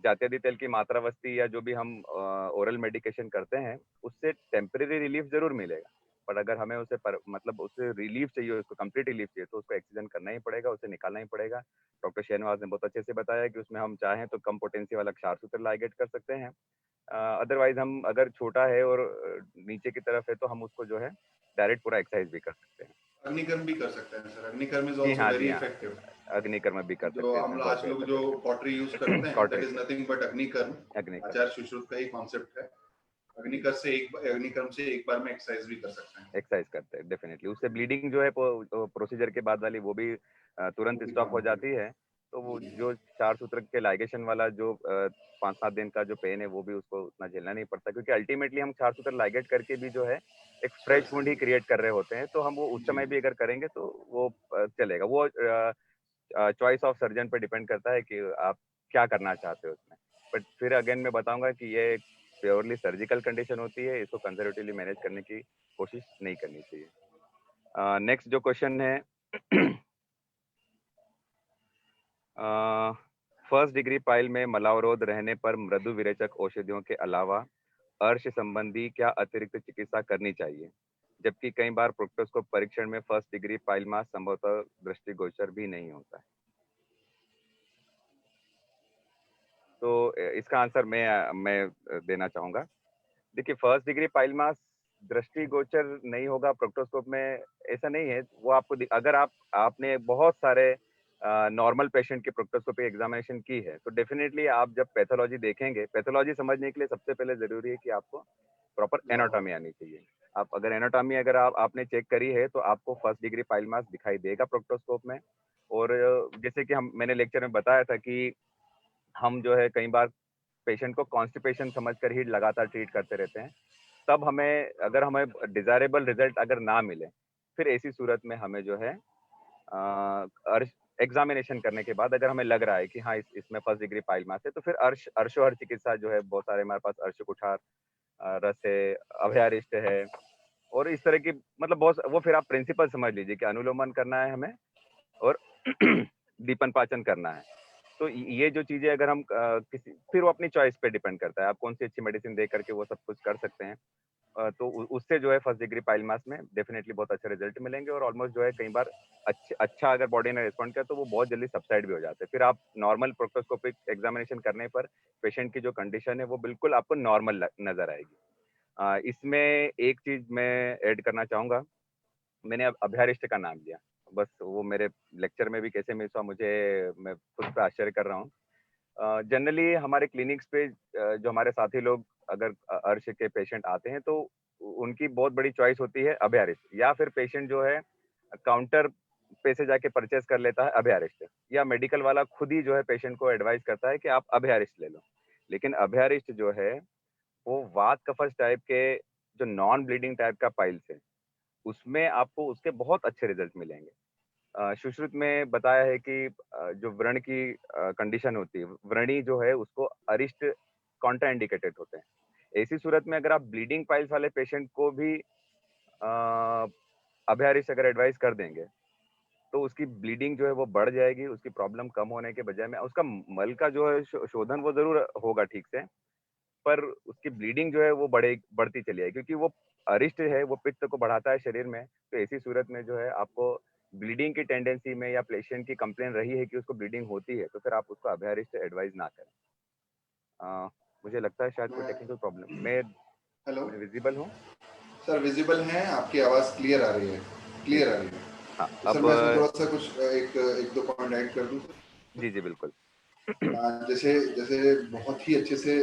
S5: जातियादी तेल की मात्रावस्ती या जो भी हम ओरल मेडिकेशन करते हैं उससे टेम्परेरी रिलीफ जरूर मिलेगा, पर अगर हमें मतलब उससे रिलीफ चाहिए, उसको कंप्लीट रिलीफ चाहिए, तो उसको एक्सीजन करना ही पड़ेगा, उसे निकालना ही पड़ेगा। डॉक्टर शहनवाज ने बहुत अच्छे से बताया कि उसमें हम चाहें तो कम पोटेंसी वाला क्षार सूत्र लाइगेट कर सकते हैं। अदरवाइज हम अगर छोटा है और नीचे की तरफ है तो हम उसको जो है डायरेक्ट पूरा एक्सरसाइज भी कर सकते हैं।
S3: अग्निकर्म भी कर सकते हैं सर। अग्निकर्म इज
S5: जी
S3: आल्सो
S5: हाँ,
S3: वेरी
S5: जी हाँ,
S3: इफेक्टिव।
S5: अग्निकर्म भी कर सकते
S3: जो
S5: हैं,
S3: हम
S5: इसमें
S3: आज
S5: बहुत
S3: लोग
S5: बेहतर
S3: जो
S5: करके
S3: पॉटरी यूज करते हैं, दैट इज नथिंग बट अग्निकर्म।
S5: अग्निकर्म
S3: आचार्य सुश्रुत का ही कॉन्सेप्ट है। अग्निकर्म से एक बार में एक्सरसाइज भी कर सकते हैं।
S5: एक्सरसाइज करते हैं डेफिनेटली, उससे ब्लीडिंग जो है प्रोसीजर के बाद वाली वो भी तुरंत स्टॉप हो जाती है। तो वो जो चार सूत्र के लाइगेशन वाला जो 5-7 दिन का जो पेन है वो भी उसको उतना झेलना नहीं पड़ता, क्योंकि अल्टीमेटली हम चार सूत्र लाइगेट करके भी जो है एक फ्रेश वुंड ही क्रिएट कर रहे होते हैं। तो हम वो उस समय भी अगर करेंगे तो वो चलेगा। वो चॉइस ऑफ सर्जन पे डिपेंड करता है कि आप क्या करना चाहते हो उसमें। बट फिर अगेन मैं बताऊंगा कि ये प्योरली सर्जिकल कंडीशन होती है, इसको कंजर्वेटिवली मैनेज करने की कोशिश नहीं करनी चाहिए। नेक्स्ट जो क्वेश्चन है, फर्स्ट डिग्री पाइल में मलावरोध रहने पर मृदु विरेचक औषधियों के अलावा अर्श संबंधी क्या अतिरिक्त चिकित्सा करनी चाहिए? जबकि कई बार प्रोक्टोस्कोप परीक्षण में फर्स्ट डिग्री पाइल मास संभवतः दृष्टिगोचर भी नहीं होता है। तो इसका आंसर मैं देना चाहूंगा। देखिए, फर्स्ट डिग्री पाइल मास दृष्टिगोचर नहीं होगा प्रोक्टोस्कोप में, ऐसा नहीं है। वो आपको अगर आपने बहुत सारे नॉर्मल पेशेंट की प्रोक्टोस्कोपी एग्जामिनेशन की है तो डेफिनेटली आप जब पैथोलॉजी देखेंगे, पैथोलॉजी समझने के लिए सबसे पहले जरूरी है कि आपको प्रॉपर एनाटॉमी आनी चाहिए। आप अगर एनाटॉमी अगर आपने चेक करी है तो आपको फर्स्ट डिग्री पाइल मास दिखाई देगा प्रोक्टोस्कोप में। और जैसे कि मैंने लेक्चर में बताया था कि हम जो है कई बार पेशेंट को कॉन्स्टिपेशन समझकर ही लगातार ट्रीट करते रहते हैं। तब अगर हमें डिजायरेबल रिजल्ट अगर ना मिले, फिर ऐसी सूरत में हमें जो है एग्जामिनेशन करने के बाद अगर हमें लग रहा है कि हाँ इसमें फर्स्ट डिग्री पाइल मास है, तो फिर अर्शोहर चिकित्सा जो है, बहुत सारे हमारे पास अर्श कुठार रस है, अभयारिष्ट है, और इस तरह की मतलब बहुत, वो फिर आप प्रिंसिपल समझ लीजिए कि अनुलोमन करना है हमें और दीपन पाचन करना है। तो ये जो चीजें अगर हम फिर वो अपनी चॉइस पे डिपेंड करता है, आप कौन सी अच्छी मेडिसिन दे करके वो सब कुछ कर सकते हैं। तो उससे जो है फर्स्ट डिग्री पाइल मास में डेफिनेटली बहुत अच्छे रिजल्ट मिलेंगे, और ऑलमोस्ट जो है कई बार अच्छा अगर बॉडी ने रिस्पॉन्ड किया तो वो बहुत जल्दी सबसाइड भी हो जाते हैं। फिर आप नॉर्मल प्रोक्टोस्कोपिक एग्जामिनेशन करने पर पेशेंट की जो कंडीशन है वो बिल्कुल आपको नॉर्मल नजर आएगी। इसमें एक चीज मैं ऐड करना चाहूंगा, मैंने अब अभयारिष्ट का नाम लिया, बस वो मेरे लेक्चर में भी कैसे मिस हुआ मैं खुद पे आश्चर्य कर रहा हूँ। जनरली हमारे क्लिनिक्स पे जो हमारे साथी लोग अगर अर्श के पेशेंट आते हैं तो उनकी बहुत बड़ी चॉइस होती है अभयारिष्ट, या फिर पेशेंट जो है काउंटर पे से जाके परचेस कर लेता है अभयारिष्ट, या मेडिकल वाला खुद ही जो है पेशेंट को एडवाइस करता है कि आप अभयारिष्ट ले लो। लेकिन अभयारिष्ट जो है वो वात कफज टाइप के जो नॉन ब्लीडिंग टाइप का पाइल्स है, उसमें आपको उसके बहुत अच्छे रिजल्ट मिलेंगे। सुश्रुत में बताया है कि जो व्रण की कंडीशन होती है, व्रणी जो है उसको अरिष्ट कॉन्ट्रा इंडिकेटेड होते हैं। ऐसी सूरत में अगर आप ब्लीडिंग पाइल्स वाले पेशेंट को भी अभयारिष्ट अगर एडवाइस कर देंगे तो उसकी ब्लीडिंग जो है वो बढ़ जाएगी, उसकी प्रॉब्लम कम होने के बजाय में उसका मल का जो है शोधन वो जरूर होगा ठीक से, पर उसकी ब्लीडिंग जो है वो बढ़ती चली जाएगी, क्योंकि वो अरिष्ट है, वो पित्त को बढ़ाता है शरीर में। तो ऐसी सूरत में जो है आपको ब्लीडिंग की टेंडेंसी में, या पेशेंट की कंप्लेन रही है कि उसको ब्लीडिंग होती है, तो फिर आप उसको अभयारिष्ट एडवाइस ना करें। मुझे लगता है शायद कोई टेक्निकल प्रॉब्लम, मैं
S3: हेलो
S5: विजिबल हूँ
S3: सर? विजिबल हैं, आपकी आवाज क्लियर आ रही है, क्लियर आ रही है।
S5: हाँ,
S3: तो
S5: अब
S3: सर मैं इसमें थोड़ा सा कुछ एक दो पॉइंट ऐड कर दूं।
S5: जी बिल्कुल।
S3: जैसे जैसे बहुत ही अच्छे से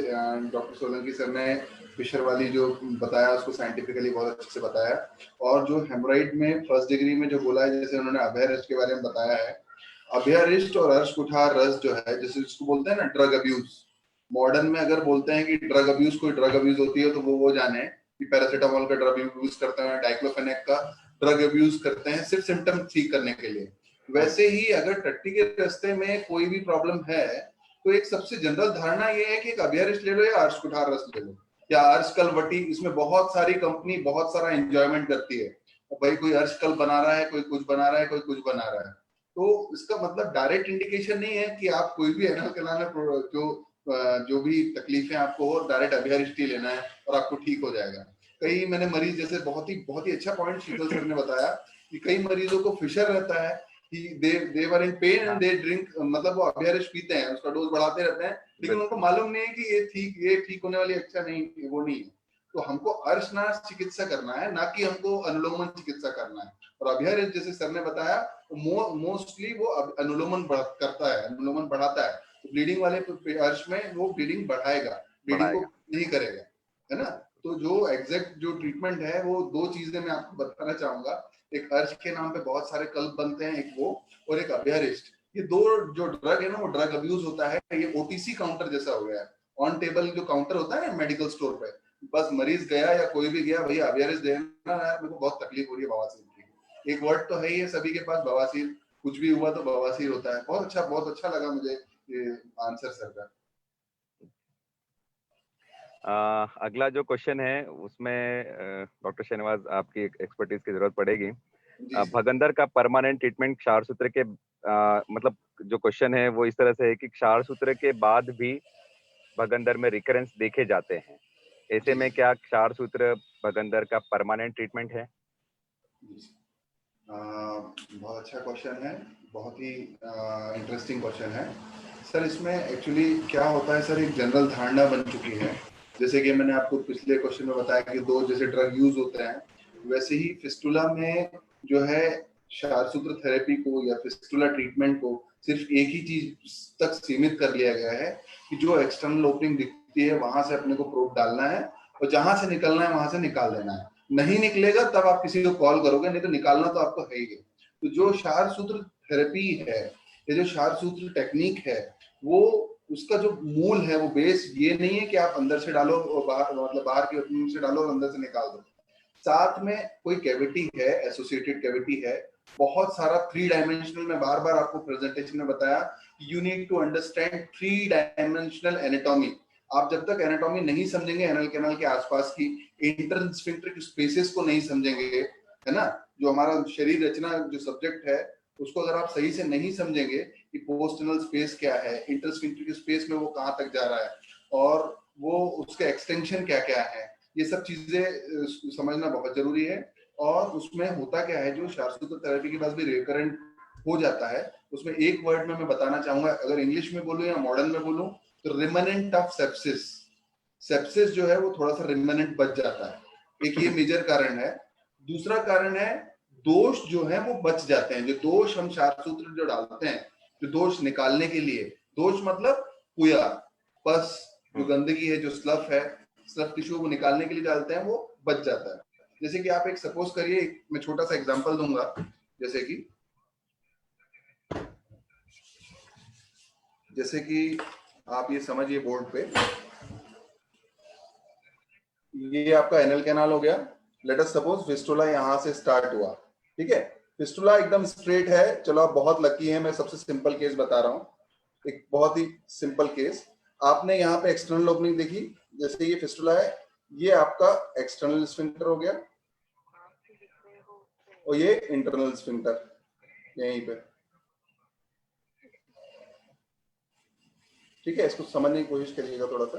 S3: डॉक्टर सोलंकी सर ने फिशर वाली जो बताया उसको साइंटिफिकली बहुत अच्छे से बताया, और जो हेमोराइड में फर्स्ट डिग्री में जो बोला है, जैसे उन्होंने अभयारिष्ट के बारे में बताया है, अभयारिष्ट और अर्श कुठार रस जो है, जैसे इसको बोलते हैं ना ड्रग अब्यूज, मॉडर्न में अगर बोलते हैं कि ड्रग अब्यूज, कोई ड्रग अब्यूज होती है तो वो जाने कि पैरासीटामोल का ड्रग अब्यूज करते हैं, डाइक्लोफेनेक का ड्रग अब्यूज करते हैं सिर्फ सिम्टम ठीक करने के लिए। वैसे ही अगर टट्टी के रास्ते में कोई भी प्रॉब्लम है तो एक सबसे जनरल धारणा ये है कि एक अभयारिष्ट ले लो या अर्श कुठार रस ले लो या अर्श कलवटी, इसमें बहुत सारी कंपनी बहुत सारा एंजॉयमेंट करती है, भाई कोई अर्श कल बना रहा है, कोई कुछ बना रहा है, कोई कुछ बना रहा है। तो इसका मतलब डायरेक्ट इंडिकेशन नहीं है कि आप कोई भी एनल कैनाल जो भी तकलीफें आपको हो, डायरेक्ट अभयारिष्ट ही लेना है और आपको ठीक हो जाएगा। कई मैंने मरीज, जैसे बहुत ही अच्छा पॉइंट शीतल सर ने बताया कि कई मरीजों को फिशर रहता है कि they were in pain and they drink, मतलब वो अभयारिष्ट पीते हैं, उसका डोज बढ़ाते रहते हैं, लेकिन उनको मालूम नहीं है कि ये ठीक होने वाली अच्छा नहीं, वो नहीं है। तो हमको अर्शनाश चिकित्सा करना है, ना कि हमको अनुलोमन चिकित्सा करना है। और अभयारिष्ट जैसे सर ने बताया मोस्टली वो अनुलोमन करता है, अनुलोमन बढ़ाता है, तो ब्लीडिंग वाले अर्श में वो ब्लीडिंग बढ़ाएगा, ब्लीडिंग को नहीं करेगा, है ना। तो जो एग्जैक्ट जो ट्रीटमेंट है वो दो चीजें मैं आपको बताना चाहूंगा। एक अर्श के नाम पे बहुत सारे कल्प बनते हैं, एक वो और एक अभयारिष्ट। ये दो जो ड्रग है ना, वो ड्रग अब्यूज होता है, ये ओटीसी काउंटर जैसा हो गया है, ऑन टेबल जो काउंटर होता है ना मेडिकल स्टोर पे, बस मरीज गया या कोई भी गया, भैया अभयारिष्ट देना यार, मेरे को बहुत तकलीफ हो रही है बवासीर की। एक वर्ड तो है ही है सभी के पास, बवासीर, कुछ भी हुआ तो बवासीर होता है। बहुत अच्छा लगा मुझे ये आंसर सर का।
S5: अगला जो क्वेश्चन है उसमें डॉक्टर शहनवाज आपकी एक्सपर्टीज की जरूरत पड़ेगी। भगंदर का परमानेंट ट्रीटमेंट क्षार सूत्र के मतलब जो क्वेश्चन है वो इस तरह से है कि क्षार सूत्र के बाद भी भगंदर में रिकरेंस देखे जाते हैं, ऐसे में क्या क्षार सूत्र भगंदर का परमानेंट ट्रीटमेंट है?
S3: बहुत अच्छा क्वेश्चन है, बहुत ही इंटरेस्टिंग क्वेश्चन है सर। इसमें एक्चुअली क्या होता है सर, एक जनरल धारणा बन चुकी है, जैसे कि मैंने आपको पिछले क्वेश्चन में बताया कि दो जैसे ड्रग यूज होते हैं, वैसे ही फिस्टुला में जो है क्षारसूत्र थेरेपी को या फिस्टुला ट्रीटमेंट को सिर्फ एक ही चीज तक सीमित कर लिया गया है कि जो एक्सटर्नल ओपनिंग दिखती है वहां से अपने को प्रोब डालना है और जहां से निकलना है वहां से निकाल देना है। नहीं निकलेगा तब आप किसी को कॉल करोगे, नहीं तो निकालना तो आपको है ही। तो जो क्षारसूत्र थेरेपी है या जो क्षारसूत्र टेक्निक है, वो उसका जो मूल है, वो बेस ये नहीं है कि आप अंदर से डालो और बाहर, मतलब बाहर की ओपनिंग से डालो और अंदर से निकाल दो। साथ में कोई कैविटी है, एसोसिएटेड कैविटी है, बहुत सारा 3 डायमेंशनल, में बार बार आपको प्रेजेंटेशन में बताया, you need to understand 3 dimensional anatomy. आप जब तक एनाटॉमी नहीं समझेंगे एनल कैनाल के आसपास की इंटरस्फिंक्टर स्पेसेस को नहीं समझेंगे, है ना, जो हमारा शरीर रचना जो सब्जेक्ट है उसको अगर आप सही से नहीं समझेंगे कि पोस्टनल स्पेस क्या है, इंटरस्फिंक्टर स्पेस में वो कहाँ तक जा रहा है और वो उसके एक्सटेंशन क्या क्या है, ये सब चीजें समझना बहुत जरूरी है। और उसमें होता क्या है, जो क्षारसूत्र थेरेपी के पास भी रिकरेंट हो जाता है, उसमें एक वर्ड में मैं बताना चाहूंगा, अगर इंग्लिश में बोलूं या मॉडर्न में बोलूं, तो रिमेनेंट ऑफ सेप्सिस। सेप्सिस जो है वो थोड़ा सा रिमेनेंट बच जाता है, एक ये मेजर कारण है। दूसरा कारण है दोष जो है वो बच जाते हैं। जो दोष हम क्षारसूत्र जो डालते हैं, जो दोष निकालने के लिए, दोष मतलब पुया, पस, जो गंदगी है, जो स्लफ है, स्लफ टिश्यू को निकालने के लिए डालते हैं, वो बच जाता है। जैसे कि आप एक सपोज करिए, मैं छोटा सा एग्जांपल दूंगा, जैसे कि आप ये समझिए बोर्ड पे, ये आपका एनल कैनाल हो गया। लेट अस सपोज फिस्टुला यहां से स्टार्ट हुआ, ठीक है, फिस्टुला एकदम स्ट्रेट है। चलो आप बहुत लकी हैं, मैं सबसे सिंपल केस बता रहा हूँ, एक बहुत ही सिंपल केस। आपने यहाँ पे एक्सटर्नल ओपनिंग देखी, जैसे ये फिस्टुला है, ये आपका एक्सटर्नल स्फिंक्टर हो गया और ये इंटरनल स्फिंक्टर यहीं पे, ठीक है। इसको समझने की कोशिश करिएगा थोड़ा सा।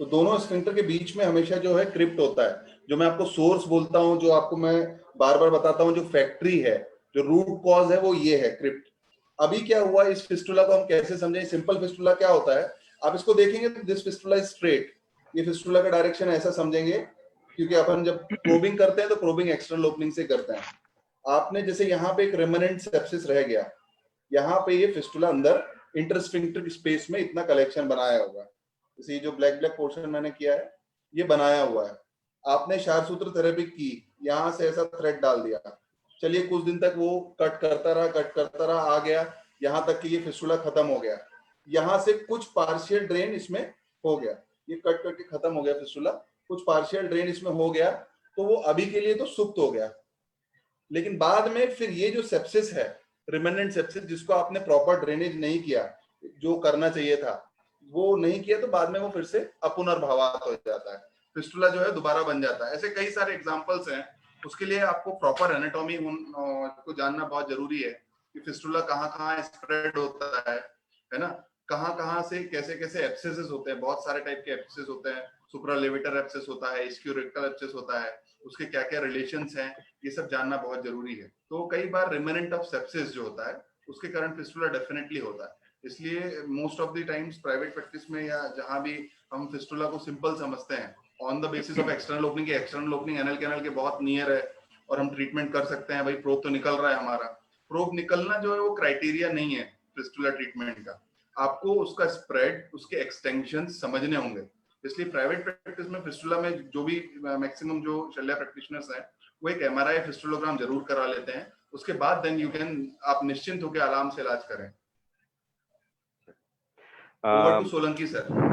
S3: तो दोनों स्फिंक्टर के बीच में हमेशा जो है क्रिप्ट होता है, जो मैं आपको सोर्स बोलता हूं, जो आपको मैं बार बार बताता हूं, जो फैक्ट्री है, जो रूट कॉज है, वो ये है, क्रिप्ट। अभी क्या हुआ, इस फिस्टुला को हम कैसे समझें? सिंपल फिस्टुला क्या होता है, आप इसको देखेंगे तो दिस फिस्टुला इज स्ट्रेट, ये फिस्टुला का डायरेक्शन ऐसा समझेंगे, क्योंकि अपन जब प्रोबिंग करते हैं तो प्रोबिंग एक्सटर्नल ओपनिंग से करते हैं। आपने जैसे यहाँ पे एक रेमनेंट सेप्सिस रह गया, यहाँ पे ये फिस्टुला अंदर इंटरस्फिंक्टर स्पेस में इतना कलेक्शन बनाया होगा, जैसे जो ब्लैक ब्लैक पोर्शन मैंने किया है ये बनाया हुआ है। आपने क्षारसूत्र थेरेपी की, यहाँ से ऐसा थ्रेड डाल दिया, चलिए कुछ दिन तक वो कट करता रहा, आ गया यहाँ तक कि ये फिस्टुला खत्म हो गया। यहाँ से कुछ पार्शियल ड्रेन इसमें हो गया, ये कट करके खत्म हो गया फिस्टुला, कुछ पार्शियल ड्रेन इसमें हो गया, तो वो अभी के लिए तो सुप्त हो गया। लेकिन बाद में फिर ये जो सेप्सिस है, रिमेनेंट सेप्सिस, जिसको आपने प्रॉपर ड्रेनेज नहीं किया, जो करना चाहिए था वो नहीं किया, तो बाद में वो फिर से अपुनर्भवात हो जाता है, फिस्टुला जो है दोबारा बन जाता है। ऐसे कई सारे एग्जांपल्स हैं। उसके लिए आपको प्रॉपर एनाटॉमी को जानना बहुत जरूरी है कि फिस्टुला कहाँ स्प्रेड होता है ना, कहाँ से कैसे कैसे एब्सेसेस होते हैं, बहुत सारे टाइप के एब्सेस होते हैं, सुप्रालेविटर एब्सेस होता है, इस्क्यूरेक्टल एब्सेस होता है, उसके क्या क्या रिलेशंस हैं, ये सब जानना बहुत जरूरी है। तो कई बार रिमेनेंट ऑफ सेप्सिस जो होता है उसके कारण फिस्टुला डेफिनेटली होता है। इसलिए most of the times private practice में या जहां भी हम फिस्टुला को सिंपल समझते हैं on the basis of external opening, के एक्सटर्नल ओपनिंग एनल कैनाल के बहुत नियर है और हम ट्रीटमेंट कर सकते हैं, भाई प्रोब तो निकल रहा है हमारा। प्रोब निकलना जो है वो क्राइटेरिया नहीं है फिस्टुला ट्रीटमेंट का, आपको उसका स्प्रेड, उसके एक्सटेंशन समझने होंगे। इसलिए प्राइवेट प्रैक्टिस में फिस्टुला में जो भी मैक्सिमम जो शल्य प्रैक्टिशनर्स हैं वो एक एमआरआई फिस्टुलोग्राम जरूर करा लेते हैं, उसके बाद देन यू कैन, आप निश्चिंत होकर आराम से इलाज करें। Over to Solanki sir.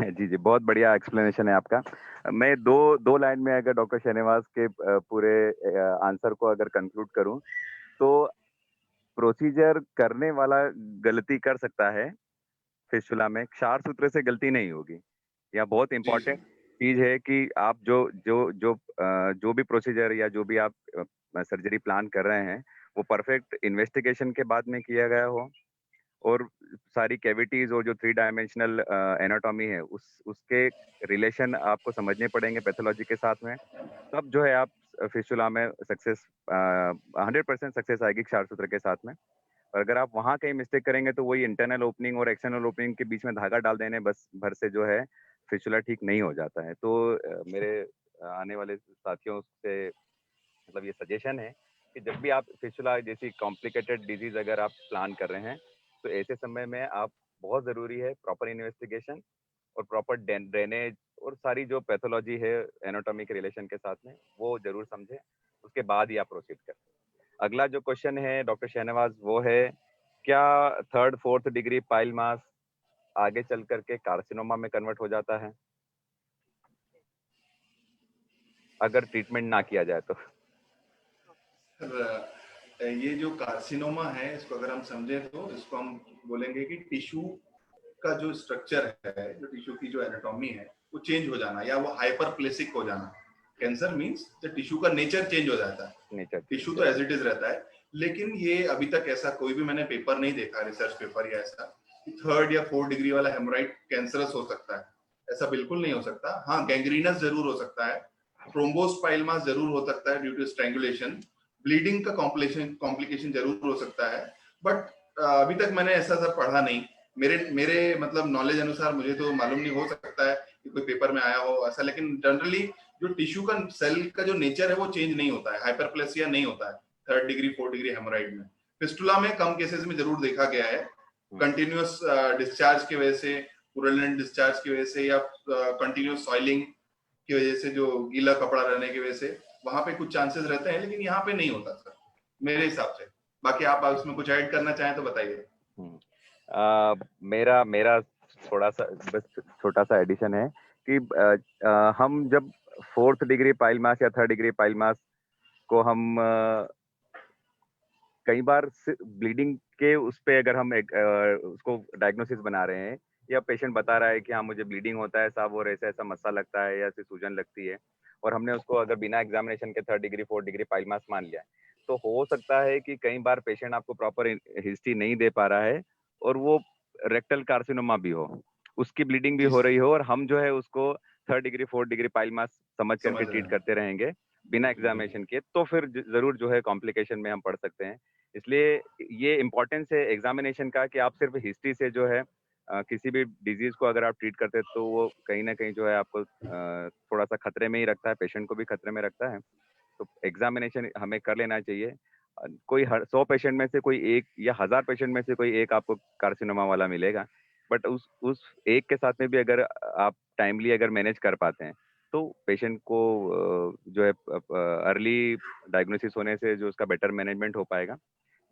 S5: जी जी, बहुत बढ़िया एक्सप्लेनेशन है आपका। मैं दो लाइन में अगर डॉक्टर श्रीनिवास के पूरे आंसर को अगर कंक्लूड करूं, तो प्रोसीजर करने वाला गलती कर सकता है, फिस्टुला में क्षारसूत्र से गलती नहीं होगी। यह बहुत इंपॉर्टेंट चीज है कि आप जो भी प्रोसीजर या जो भी आप सर्जरी प्लान कर रहे हैं वो परफेक्ट इन्वेस्टिगेशन के बाद में किया गया हो, और सारी कैविटीज और जो 3 डायमेंशनल एनाटॉमी है उसके रिलेशन आपको समझने पड़ेंगे पैथोलॉजी के साथ में, तब जो है आप फिस्टुला में सक्सेस 100% सक्सेस आएगी क्षारसूत्र के साथ में। और अगर आप वहाँ कहीं मिस्टेक करेंगे तो वही इंटरनल ओपनिंग और एक्सटर्नल ओपनिंग के बीच में धागा डाल देने बस भर से जो है फिस्टुला ठीक नहीं हो जाता है। तो मेरे आने वाले साथियों से मतलब ये सजेशन है कि जब भी आप फिस्टुला जैसी कॉम्प्लिकेटेड डिजीज अगर आप प्लान कर रहे हैं तो ऐसे समय में आप बहुत ज़रूरी है प्रॉपर इन्वेस्टिगेशन और प्रॉपर ड्रेनेज और सारी जो पैथोलॉजी है एनाटॉमी के रिलेशन के साथ में वो जरूर समझें, उसके बाद ही आप प्रोसीड करें। अगला जो क्वेश्चन है डॉक्टर शहनवाज वो है, क्या 3rd 4th डिग्री पाइल मास आगे चल करके कार्सिनोमा में कन्वर्ट हो जाता है अगर ट्रीटमेंट ना किया जाए तो?
S3: ये जो कार्सिनोमा है इसको अगर हम समझें तो इसको हम बोलेंगे कि टिश्यू का जो स्ट्रक्चर है, जो टिश्यू की जो एनाटॉमी है वो चेंज हो जाना या वो हाइपरप्लेसिक हो जाना। कैंसर मींस जो टिश्यू का नेचर चेंज हो जाता है, टिश्यू तो एज इट इज रहता है, लेकिन ये अभी तक ऐसा कोई भी मैंने पेपर नहीं देखा, रिसर्च पेपर या ऐसा कि 3rd या 4th डिग्री वाला हेमोराइड कैंसरस हो सकता है, ऐसा बिल्कुल नहीं हो सकता। हाँ, गैंग्रीनस जरूर हो सकता है, थ्रोम्बोस्पाइलमास जरूर हो सकता है ड्यू टू स्ट्रैंगुलेशन, ब्लीडिंग का कॉम्प्लिकेशन जरूर हो सकता है, बट अभी तक मैंने ऐसा सब पढ़ा नहीं। मेरे मतलब नॉलेज अनुसार मुझे तो मालूम नहीं, हो सकता है कि कोई पेपर में आया हो ऐसा, लेकिन जनरली जो टिश्यू का सेल का जो नेचर है वो चेंज नहीं होता है, हाइपरप्लेसिया नहीं होता है 3rd degree 4th degree haemorrhoid में। फिस्टुला में कम केसेस में जरूर देखा गया है, कंटिन्यूअस डिस्चार्ज की वजह से, पुरलेंट डिस्चार्ज की वजह से या कंटिन्यूअस सॉइलिंग की वजह से, जो गीला कपड़ा रहने की वजह से वहां पे कुछ चांसेस रहते हैं, लेकिन यहाँ पे नहीं होता सर मेरे हिसाब से। बाकी आप उसमें कुछ ऐड करना चाहें तो बताइए।
S5: मेरा थोड़ा सा बस छोटा सा एडिशन है कि हम जब 4th डिग्री पाइल मास या 3rd डिग्री पाइल मास को हम कई बार ब्लीडिंग के उस पे अगर हम उसको डायग्नोसिस बना रहे हैं या पेशेंट बता रहा है कि हाँ मुझे ब्लीडिंग होता है साहब और ऐसा ऐसा मस्सा लगता है या ऐसी सूजन लगती है, और हमने उसको अगर बिना एग्जामिनेशन के 3rd degree 4th degree pile मास मान लिया, तो हो सकता है कि कई बार पेशेंट आपको प्रॉपर हिस्ट्री नहीं दे पा रहा है और वो रेक्टल कार्सिनोमा भी हो, उसकी ब्लीडिंग भी हो रही हो, और हम जो है उसको 3rd degree 4th degree pile मास समझ करके ट्रीट करते रहेंगे बिना एग्जामिनेशन के, तो फिर जरूर जो है कॉम्प्लिकेशन में हम पढ़ सकते हैं। इसलिए ये इम्पोर्टेंस है एग्जामिनेशन का कि आप सिर्फ हिस्ट्री से जो है किसी भी डिजीज को अगर आप ट्रीट करते हैं तो वो कहीं ना कहीं जो है आपको थोड़ा सा खतरे में ही रखता है, पेशेंट को भी खतरे में रखता है। तो एग्जामिनेशन हमें कर लेना चाहिए। कोई 100 पेशेंट में से कोई एक या 1000 पेशेंट में से कोई एक आपको कार्सिनोमा वाला मिलेगा, बट उस एक के साथ में भी अगर आप टाइमली अगर मैनेज कर पाते हैं तो पेशेंट को जो है अर्ली डायग्नोसिस होने से जो उसका बेटर मैनेजमेंट हो पाएगा।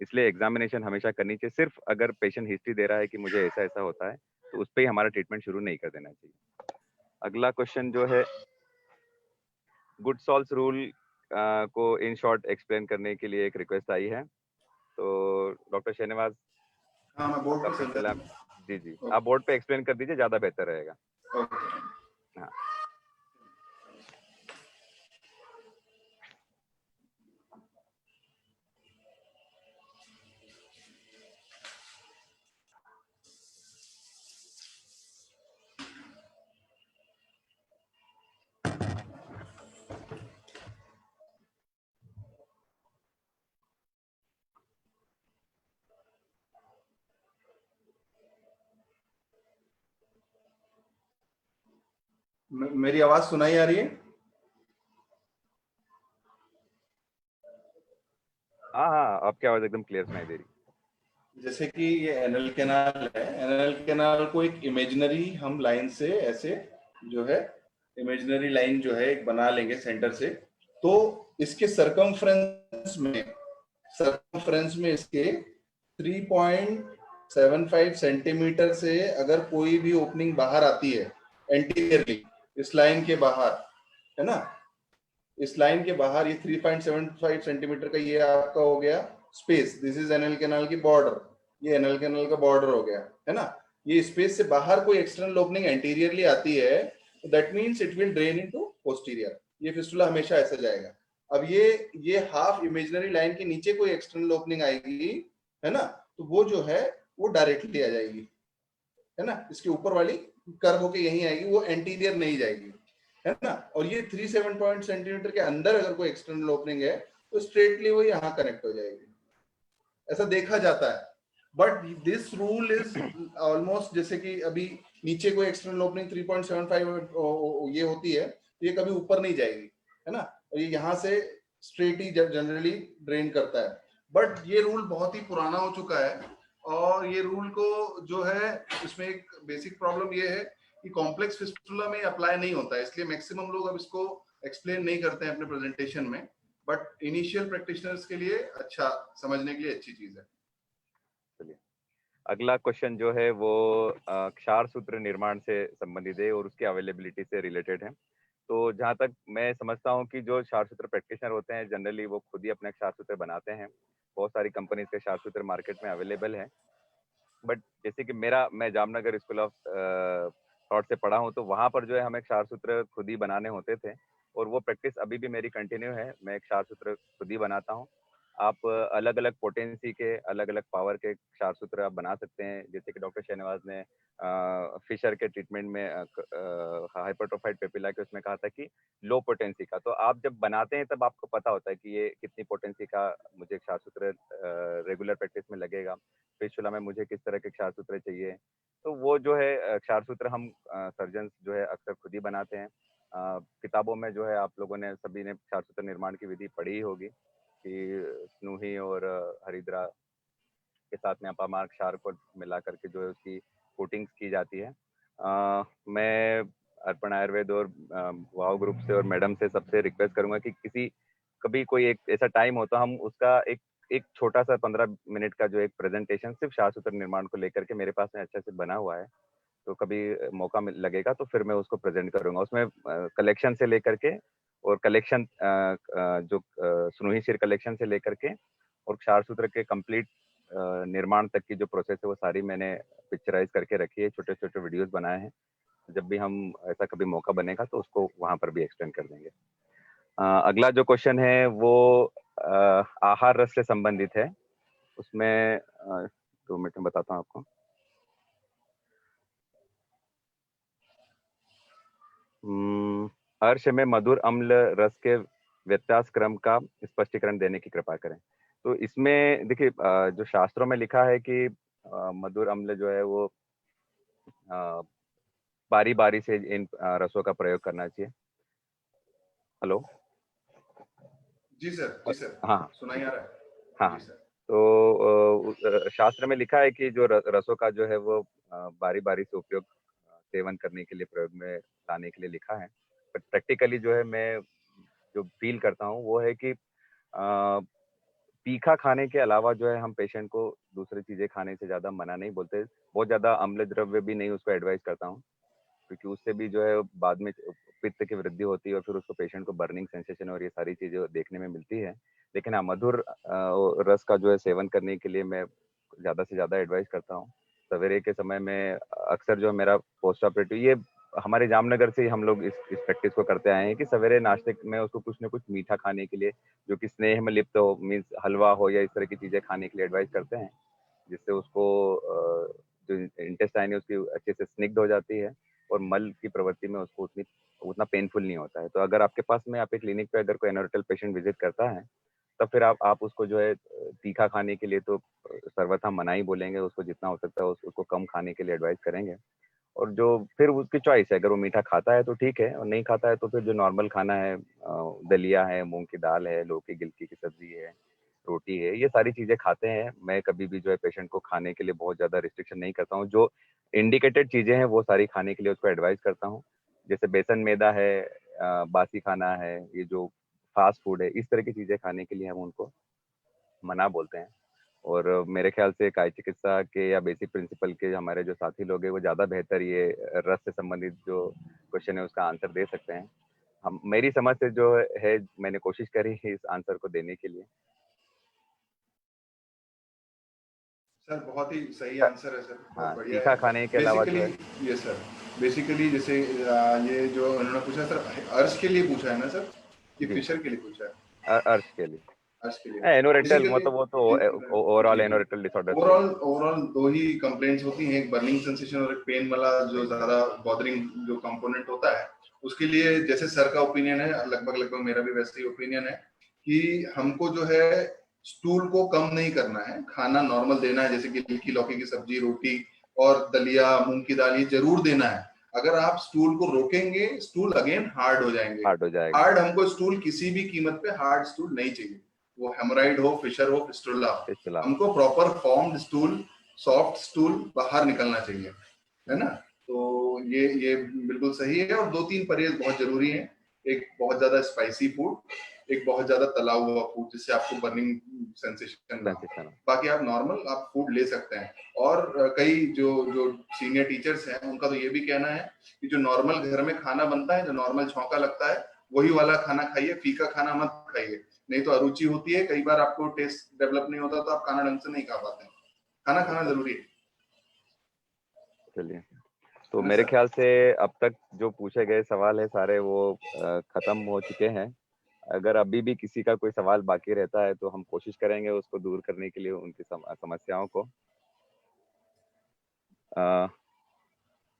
S5: इसलिए एग्जामिनेशन हमेशा करनी चाहिए। सिर्फ अगर पेशेंट हिस्ट्री दे रहा है कि मुझे ऐसा ऐसा होता है तो उस पर ही हमारा ट्रीटमेंट शुरू नहीं कर देना चाहिए। अगला क्वेश्चन जो है गुडसॉल्स रूल को इन शॉर्ट एक्सप्लेन करने के लिए एक रिक्वेस्ट आई है, तो डॉक्टर शहनवाज
S3: हाँ, मैं बोर्ड पे
S5: जी आप बोर्ड पे एक्सप्लेन कर दीजिए, ज्यादा बेहतर रहेगा। हाँ
S3: मेरी आवाज सुनाई आ रही है?
S5: हाँ आपकी आवाज एकदम क्लियर सुनाई दे रही।
S3: जैसे कि ये एनल कैनाल है, एनल कैनाल को एक इमेजिनरी हम लाइन से ऐसे जो है इमेजिनरी लाइन जो है एक बना लेंगे सेंटर से, तो इसके सरकमफ्रेंस में इसके 3.75 सेंटीमीटर से अगर कोई भी ओपनिंग बाहर आती है एंटीरियरली, इस लाइन के बाहर है ना, इस लाइन के बाहर, ये 3.75 सेंटीमीटर का ये आपका हो गया space, this is anal canal की बॉर्डर, ये एनल कैनाल का बॉर्डर हो गया है ना। ये स्पेस से बाहर कोई एक्सटर्नल ओपनिंग एंटीरियरली आती है तो that means it will drain into posterior, ये फिस्टुला हमेशा ऐसा जाएगा। अब ये हाफ इमेजिनरी लाइन के नीचे कोई एक्सटर्नल ओपनिंग आएगी है ना, तो वो जो है वो डायरेक्टली आ जाएगी, है ना, इसके ऊपर वाली कर्व होके यहीं आएगी, वो एंटीरियर नहीं जाएगी, है ना। और ये 3-7 सेंटीमीटर के अंदर अगर कोई एक्सटर्नल ओपनिंग है तो स्ट्रेटली वो यहाँ कनेक्ट हो जाएगी, ऐसा देखा जाता है। But this rule is almost, जैसे कि अभी नीचे कोई एक्सटर्नल ओपनिंग 3.75 ये होती है, तो ये कभी ऊपर नहीं जाएगी, है ना, और ये यहाँ से स्ट्रेट ही जनरली ड्रेन करता है। बट ये रूल बहुत ही पुराना हो चुका है, और ये रूल को जो है, इसमें एक बेसिक प्रॉब्लम ये है कि कॉम्प्लेक्स फिस्टुला में अप्लाई नहीं होता है, इसलिए मैक्सिमम लोग अब इसको एक्सप्लेन नहीं करते हैं अपने प्रेजेंटेशन में। बट इनिशियल प्रैक्टिशनर्स के लिए अच्छा, समझने के लिए अच्छी चीज है।
S5: चलिए, अगला क्वेश्चन जो है वो क्षार सूत्र निर्माण से संबंधित है और उसकी अवेलेबिलिटी से रिलेटेड है। तो जहाँ तक मैं समझता हूँ कि जो क्षार सूत्र प्रैक्टिशनर होते हैं जनरली वो खुद ही अपने क्षार सूत्र बनाते हैं। बहुत सारी कंपनीज के क्षार सूत्र मार्केट में अवेलेबल है। बट जैसे कि मैं जामनगर स्कूल ऑफ थॉट से पढ़ा हूँ, तो वहाँ पर जो है हमें क्षार सूत्र खुद ही बनाने होते थे, और वो प्रैक्टिस अभी भी मेरी कंटिन्यू है। मैं क्षार सूत्र खुद ही बनाता हूँ। आप अलग अलग पोटेंसी के, अलग अलग पावर के क्षार सूत्र आप बना सकते हैं। जैसे कि डॉक्टर शहनवाज ने फिशर के ट्रीटमेंट में हाइपरट्रोफाइड पेपिला के उसमें कहा था कि लो पोटेंसी का। तो आप जब बनाते हैं तब आपको पता होता है कि ये कितनी पोटेंसी का मुझे क्षार सूत्र रेगुलर प्रैक्टिस में लगेगा, फिशुला में मुझे किस तरह के क्षार सूत्र चाहिए। तो वो जो है क्षार सूत्र हम सर्जन जो है अक्सर खुद ही बनाते हैं। किताबों में जो है आप लोगों ने सभी ने क्षार सूत्र निर्माण की विधि पढ़ी ही होगी कि स्नूही और हरिद्रा के साथ में अपामार क्षार को मिला करके जो है उसकी कोटिंग्स की जाती है। मैं अर्पण आयुर्वेद और वाव ग्रुप से और मैडम से सबसे रिक्वेस्ट करूंगा कि कभी कोई एक ऐसा टाइम हो तो हम उसका एक छोटा सा 15 मिनट का जो एक प्रेजेंटेशन सिर्फ क्षार सूत्र निर्माण को लेकर के मेरे पास में अच्छे से बना हुआ है, तो कभी मौका लगेगा तो फिर मैं उसको प्रेजेंट करूंगा। उसमें कलेक्शन से लेकर के और कलेक्शन जो स्नूही सिर कलेक्शन से लेकर के और क्षार सूत्र के कंप्लीट निर्माण तक की जो प्रोसेस है वो सारी मैंने पिक्चराइज करके रखी है, छोटे छोटे वीडियोस बनाए हैं। जब भी हम ऐसा कभी मौका बनेगा तो उसको वहां पर भी एक्सटेंड कर देंगे। अगला जो क्वेश्चन है वो आहार रस से संबंधित है। उसमें 2 मिनट में बताता हूँ आपको। अर्श में मधुर अम्ल रस के व्यत्यास क्रम का स्पष्टीकरण देने की कृपा करें। तो इसमें देखिए जो शास्त्रों में लिखा है कि मधुर अम्ल जो है वो बारी बारी से इन रसों का प्रयोग करना चाहिए। हेलो
S3: जी सर
S5: हाँ
S3: सुनाई आ रहा है।
S5: हाँ
S3: जी सर।
S5: तो शास्त्र में लिखा है कि जो रसों का जो है वो बारी बारी से उपयोग सेवन करने के लिए, प्रयोग में लाने के लिए लिखा है। बट प्रैक्टिकली जो है मैं जो फील करता हूँ वो है कि तीखा खाने के अलावा जो है हम पेशेंट को दूसरी चीजें खाने से ज्यादा मना नहीं बोलते। बहुत ज्यादा अम्ल द्रव्य भी नहीं उसको एडवाइस करता हूँ, क्योंकि उससे भी जो है बाद में पित्त की वृद्धि होती है और फिर उसको पेशेंट को बर्निंग सेंसेशन और ये सारी चीजें देखने में मिलती है। लेकिन हाँ, मधुर रस का जो है सेवन करने के लिए मैं ज्यादा से ज्यादा एडवाइस करता हूँ। सवेरे के समय में अक्सर जो मेरा पोस्ट ऑपरेटिव, ये हमारे जामनगर से ही हम लोग इस प्रैक्टिस को करते आए हैं कि सवेरे नाश्ते में उसको कुछ ना कुछ मीठा खाने के लिए, जो कि स्नेह में लिप्त हो, मीन्स हलवा हो या इस तरह की चीजें खाने के लिए एडवाइस करते हैं, जिससे उसको जो इंटेस्टाइन है उसकी अच्छे से स्निग्ध हो जाती है और मल की प्रवृत्ति में उसको उतना पेनफुल नहीं होता है। तो अगर आपके पास में आपके क्लिनिक पे अगर कोई एनोरेटल पेशेंट विजिट करता है तब फिर आप उसको जो है तीखा खाने के लिए तो सर्वथा मना ही बोलेंगे, उसको जितना हो सकता है उसको कम खाने के लिए एडवाइस करेंगे। और जो फिर उसकी चॉइस है, अगर वो मीठा खाता है तो ठीक है, और नहीं खाता है तो फिर जो नॉर्मल खाना है, दलिया है, मूंग की दाल है, लौकी गिलकी की सब्जी है, रोटी है, ये सारी चीजें खाते हैं। मैं कभी भी जो है पेशेंट को खाने के लिए बहुत ज्यादा रिस्ट्रिक्शन नहीं करता हूँ। जो इंडिकेटेड चीजें हैं वो सारी खाने के लिए उसको एडवाइस करता हूँ। जैसे बेसन मैदा है, बासी खाना है, ये जो फास्ट फूड है, इस तरह की चीजें खाने के लिए हम उनको मना बोलते हैं। और मेरे ख्याल से काय चिकित्सा के या बेसिक प्रिंसिपल के हमारे जो साथी लोग हैं वो ज्यादा बेहतर ये रस से संबंधित जो क्वेश्चन है उसका आंसर दे सकते हैं। हम मेरी समझ से जो है मैंने कोशिश करी इस आंसर को देने के लिए।
S3: सर बहुत ही सही आंसर है सर, बहुत
S5: हाँ,
S3: बढ़िया
S5: तीखा
S3: है।
S5: खाने के अलावा जो है
S3: ये सर बेसिकली जैसे ये जो उन्होंने पूछा सर, अर्श के लिए पूछा है ना सर, कि
S5: जी,
S3: फिशर के लिए पूछा है?
S5: अर्श के लिए।
S3: आज के लिए।
S5: एनोरेक्टल
S3: Basically,
S5: मतलब वो तो ओवरऑल एनोरेक्टल डिसऑर्डर
S3: ओवरऑल दो ही कंप्लेंट्स होती हैं, एक बर्निंग सेंसेशन और एक पेन वाला जो ज्यादा बॉदरिंग जो कंपोनेंट होता है। उसके लिए जैसे सर का ओपिनियन है, लगभग मेरा भी वैसे ही ओपिनियन है कि हमको जो है स्टूल को कम नहीं करना है, खाना नॉर्मल देना है, जैसे कि गिलकी लौकी की सब्जी, रोटी और दलिया, मूंग की दाल, ये जरूर देना है। अगर आप स्टूल को रोकेंगे, स्टूल अगेन हार्ड हो जाएंगे। हार्ड हमको स्टूल किसी भी कीमत पे हार्ड स्टूल नहीं चाहिए, वो हेमोराइड हो, फिशर हो, फिस्टुला हो, हमको proper formed stool, soft stool बाहर निकलना चाहिए, है ना। तो ये बिल्कुल सही है। और 2-3 परहेज बहुत जरूरी हैं। एक बहुत ज्यादा स्पाइसी फूड, एक बहुत ज्यादा तला हुआ फूड जिससे आपको बर्निंग सेंसेशन ना हो। बाकी आप नॉर्मल आप फूड ले सकते हैं। और कई जो सीनियर टीचर्स हैं उनका तो ये भी कहना है कि जो नॉर्मल घर में खाना बनता है, जो नॉर्मल छौंका लगता है, वही वाला खाना खाइए, फीका खाना मत खाइए, नहीं तो अरुचि होती है। कई बार आपको टेस्ट डेवलप नहीं होता तो आप खाना ढंग से नहीं खा पाते हैं। खाना जरूरी है।
S5: चलिए, तो मेरे ख्याल से अब तक जो पूछे गए सवाल है सारे वो खत्म हो चुके हैं। अगर अभी भी किसी का कोई सवाल बाकी रहता है तो हम कोशिश करेंगे उसको दूर करने के लिए, उनकी समस्याओं को।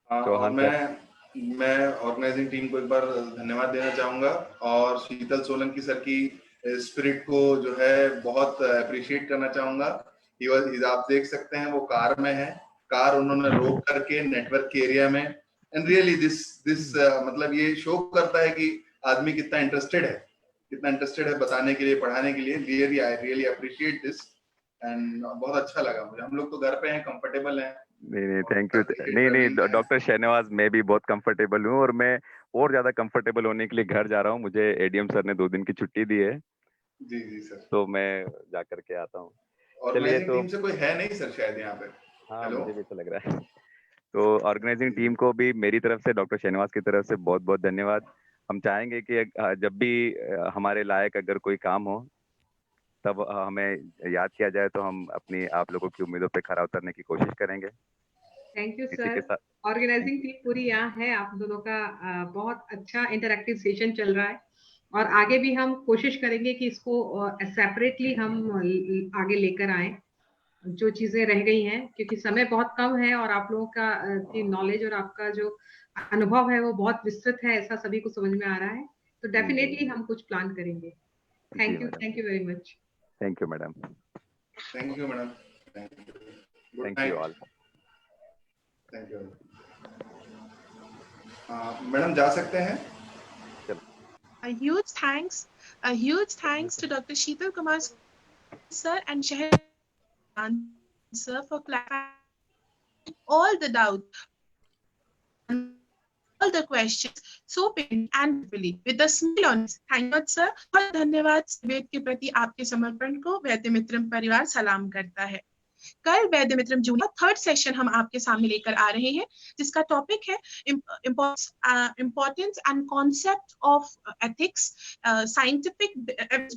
S3: और मैं ऑर्गेनाइजिंग टीम को एक बार धन्यवाद देना चाहूंगा और शीतल सोलंकी सर की स्पिरिट को जो है बहुत अप्रिशिएट करना चाहूंगा। आप देख सकते हैं वो कार में है, कार उन्होंने रोक करके नेटवर्क के एरिया में, एंड रियली दिस मतलब ये शो करता है कि आदमी कितना इंटरेस्टेड है बताने के लिए, पढ़ाने के लिए। I really appreciate this and बहुत अच्छा लगा मुझे। हम लोग तो घर पे हैं, कंफर्टेबल हैं।
S5: नहीं थैंक यू। नहीं डॉक्टर शहनवाज, मैं भी बहुत कंफर्टेबल हूँ और मैं और ज्यादा कंफर्टेबल होने के लिए घर जा रहा हूँ। मुझे एडीएम सर ने 2 दिन की छुट्टी दी है।
S3: जी सर।
S5: तो मैं जा करके आता हूँ।
S3: चलिए, तो टीम से कोई है नहीं सर शायद यहाँ पे?
S5: हाँ, मुझे भी तो लग रहा है। तो ऑर्गेनाइजिंग टीम को भी मेरी तरफ से, डॉक्टर शहनवाज की तरफ से बहुत बहुत धन्यवाद। हम चाहेंगे कि जब भी हमारे लायक अगर कोई काम हो तब हमें याद किया जाए तो हम अपनी आप लोगों की उम्मीदों पे खरा उतरने की कोशिश करेंगे।
S6: Thank you sir. Organising team पूरी यहाँ है। आप दोनों का बहुत अच्छा इंटरैक्टिव सेशन चल रहा है और आगे भी हम कोशिश करेंगे कि इसको सेपरेटली हम आगे लेकर आए, जो चीजें रह गई हैं, क्योंकि समय बहुत कम है और आप लोगों का की नॉलेज और आपका जो अनुभव है वो बहुत विस्तृत है, ऐसा सभी को समझ में आ रहा है। तो डेफिनेटली हम कुछ प्लान करेंगे। Thank you very much.
S5: Thank you madam.
S3: Thank you madam.
S5: Thank you all.
S3: Thank you madam, जा सकते हैं।
S1: A huge thanks to Dr. Sheetal Kumar sir and Shahid sir for clarifying all the doubts, all the questions so patient and really with a smile on his. Thank you sir। बहुत धन्यवाद। वेद के प्रति आपके समर्पण को वैद्य मित्रम परिवार सलाम करता है। कल वैद्य मित्रम जूनियर 3rd सेशन हम आपके सामने लेकर आ रहे हैं, जिसका टॉपिक है importance and concept of ethics, scientific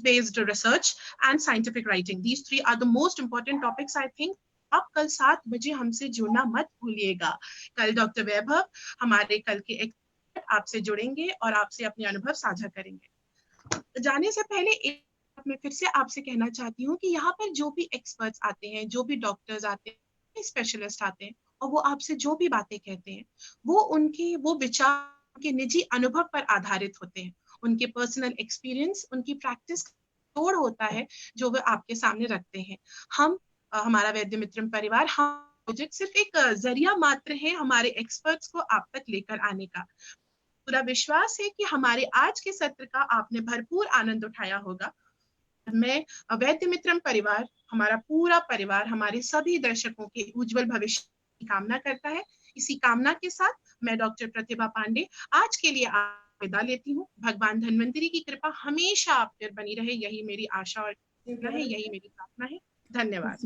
S1: based research and scientific writing. These 3 are the most important topics I think। आप कल 7 बजे हमसे जुड़ना मत भूलिएगा। कल डॉक्टर वैभव हमारे कल के एक्सपर्ट आपसे जुड़ेंगे और आपसे अपने अनुभव साझा करेंगे। जाने से पहले मैं फिर से आपसे कहना चाहती हूँ कि यहाँ पर जो भी एक्सपर्ट्स आते हैं, जो भी डॉक्टर्स आते हैं, स्पेशलिस्ट आते हैं और वो आपसे जो भी बातें कहते हैं वो विचार के निजी अनुभव पर आधारित होते हैं। उनके पर्सनल एक्सपीरियंस, उनकी प्रैक्टिस तोड़ होता है जो वे आपके सामने रखते हैं। हमारा वैद्य मित्रम परिवार प्रोजेक्ट सिर्फ एक जरिया मात्र है हमारे एक्सपर्ट्स को आप तक लेकर आने का। पूरा विश्वास है कि हमारे आज के सत्र का आपने भरपूर आनंद उठाया होगा। मैं वैद्य मित्रम परिवार, हमारा पूरा परिवार हमारे सभी दर्शकों के उज्जवल भविष्य की कामना करता है। इसी कामना के साथ मैं डॉक्टर प्रतिभा पांडे आज के लिए विदा लेती हूँ। भगवान धन्वंतरी की कृपा हमेशा आप पर बनी रहे, यही मेरी आशा और यही मेरी प्रार्थना है। धन्यवाद।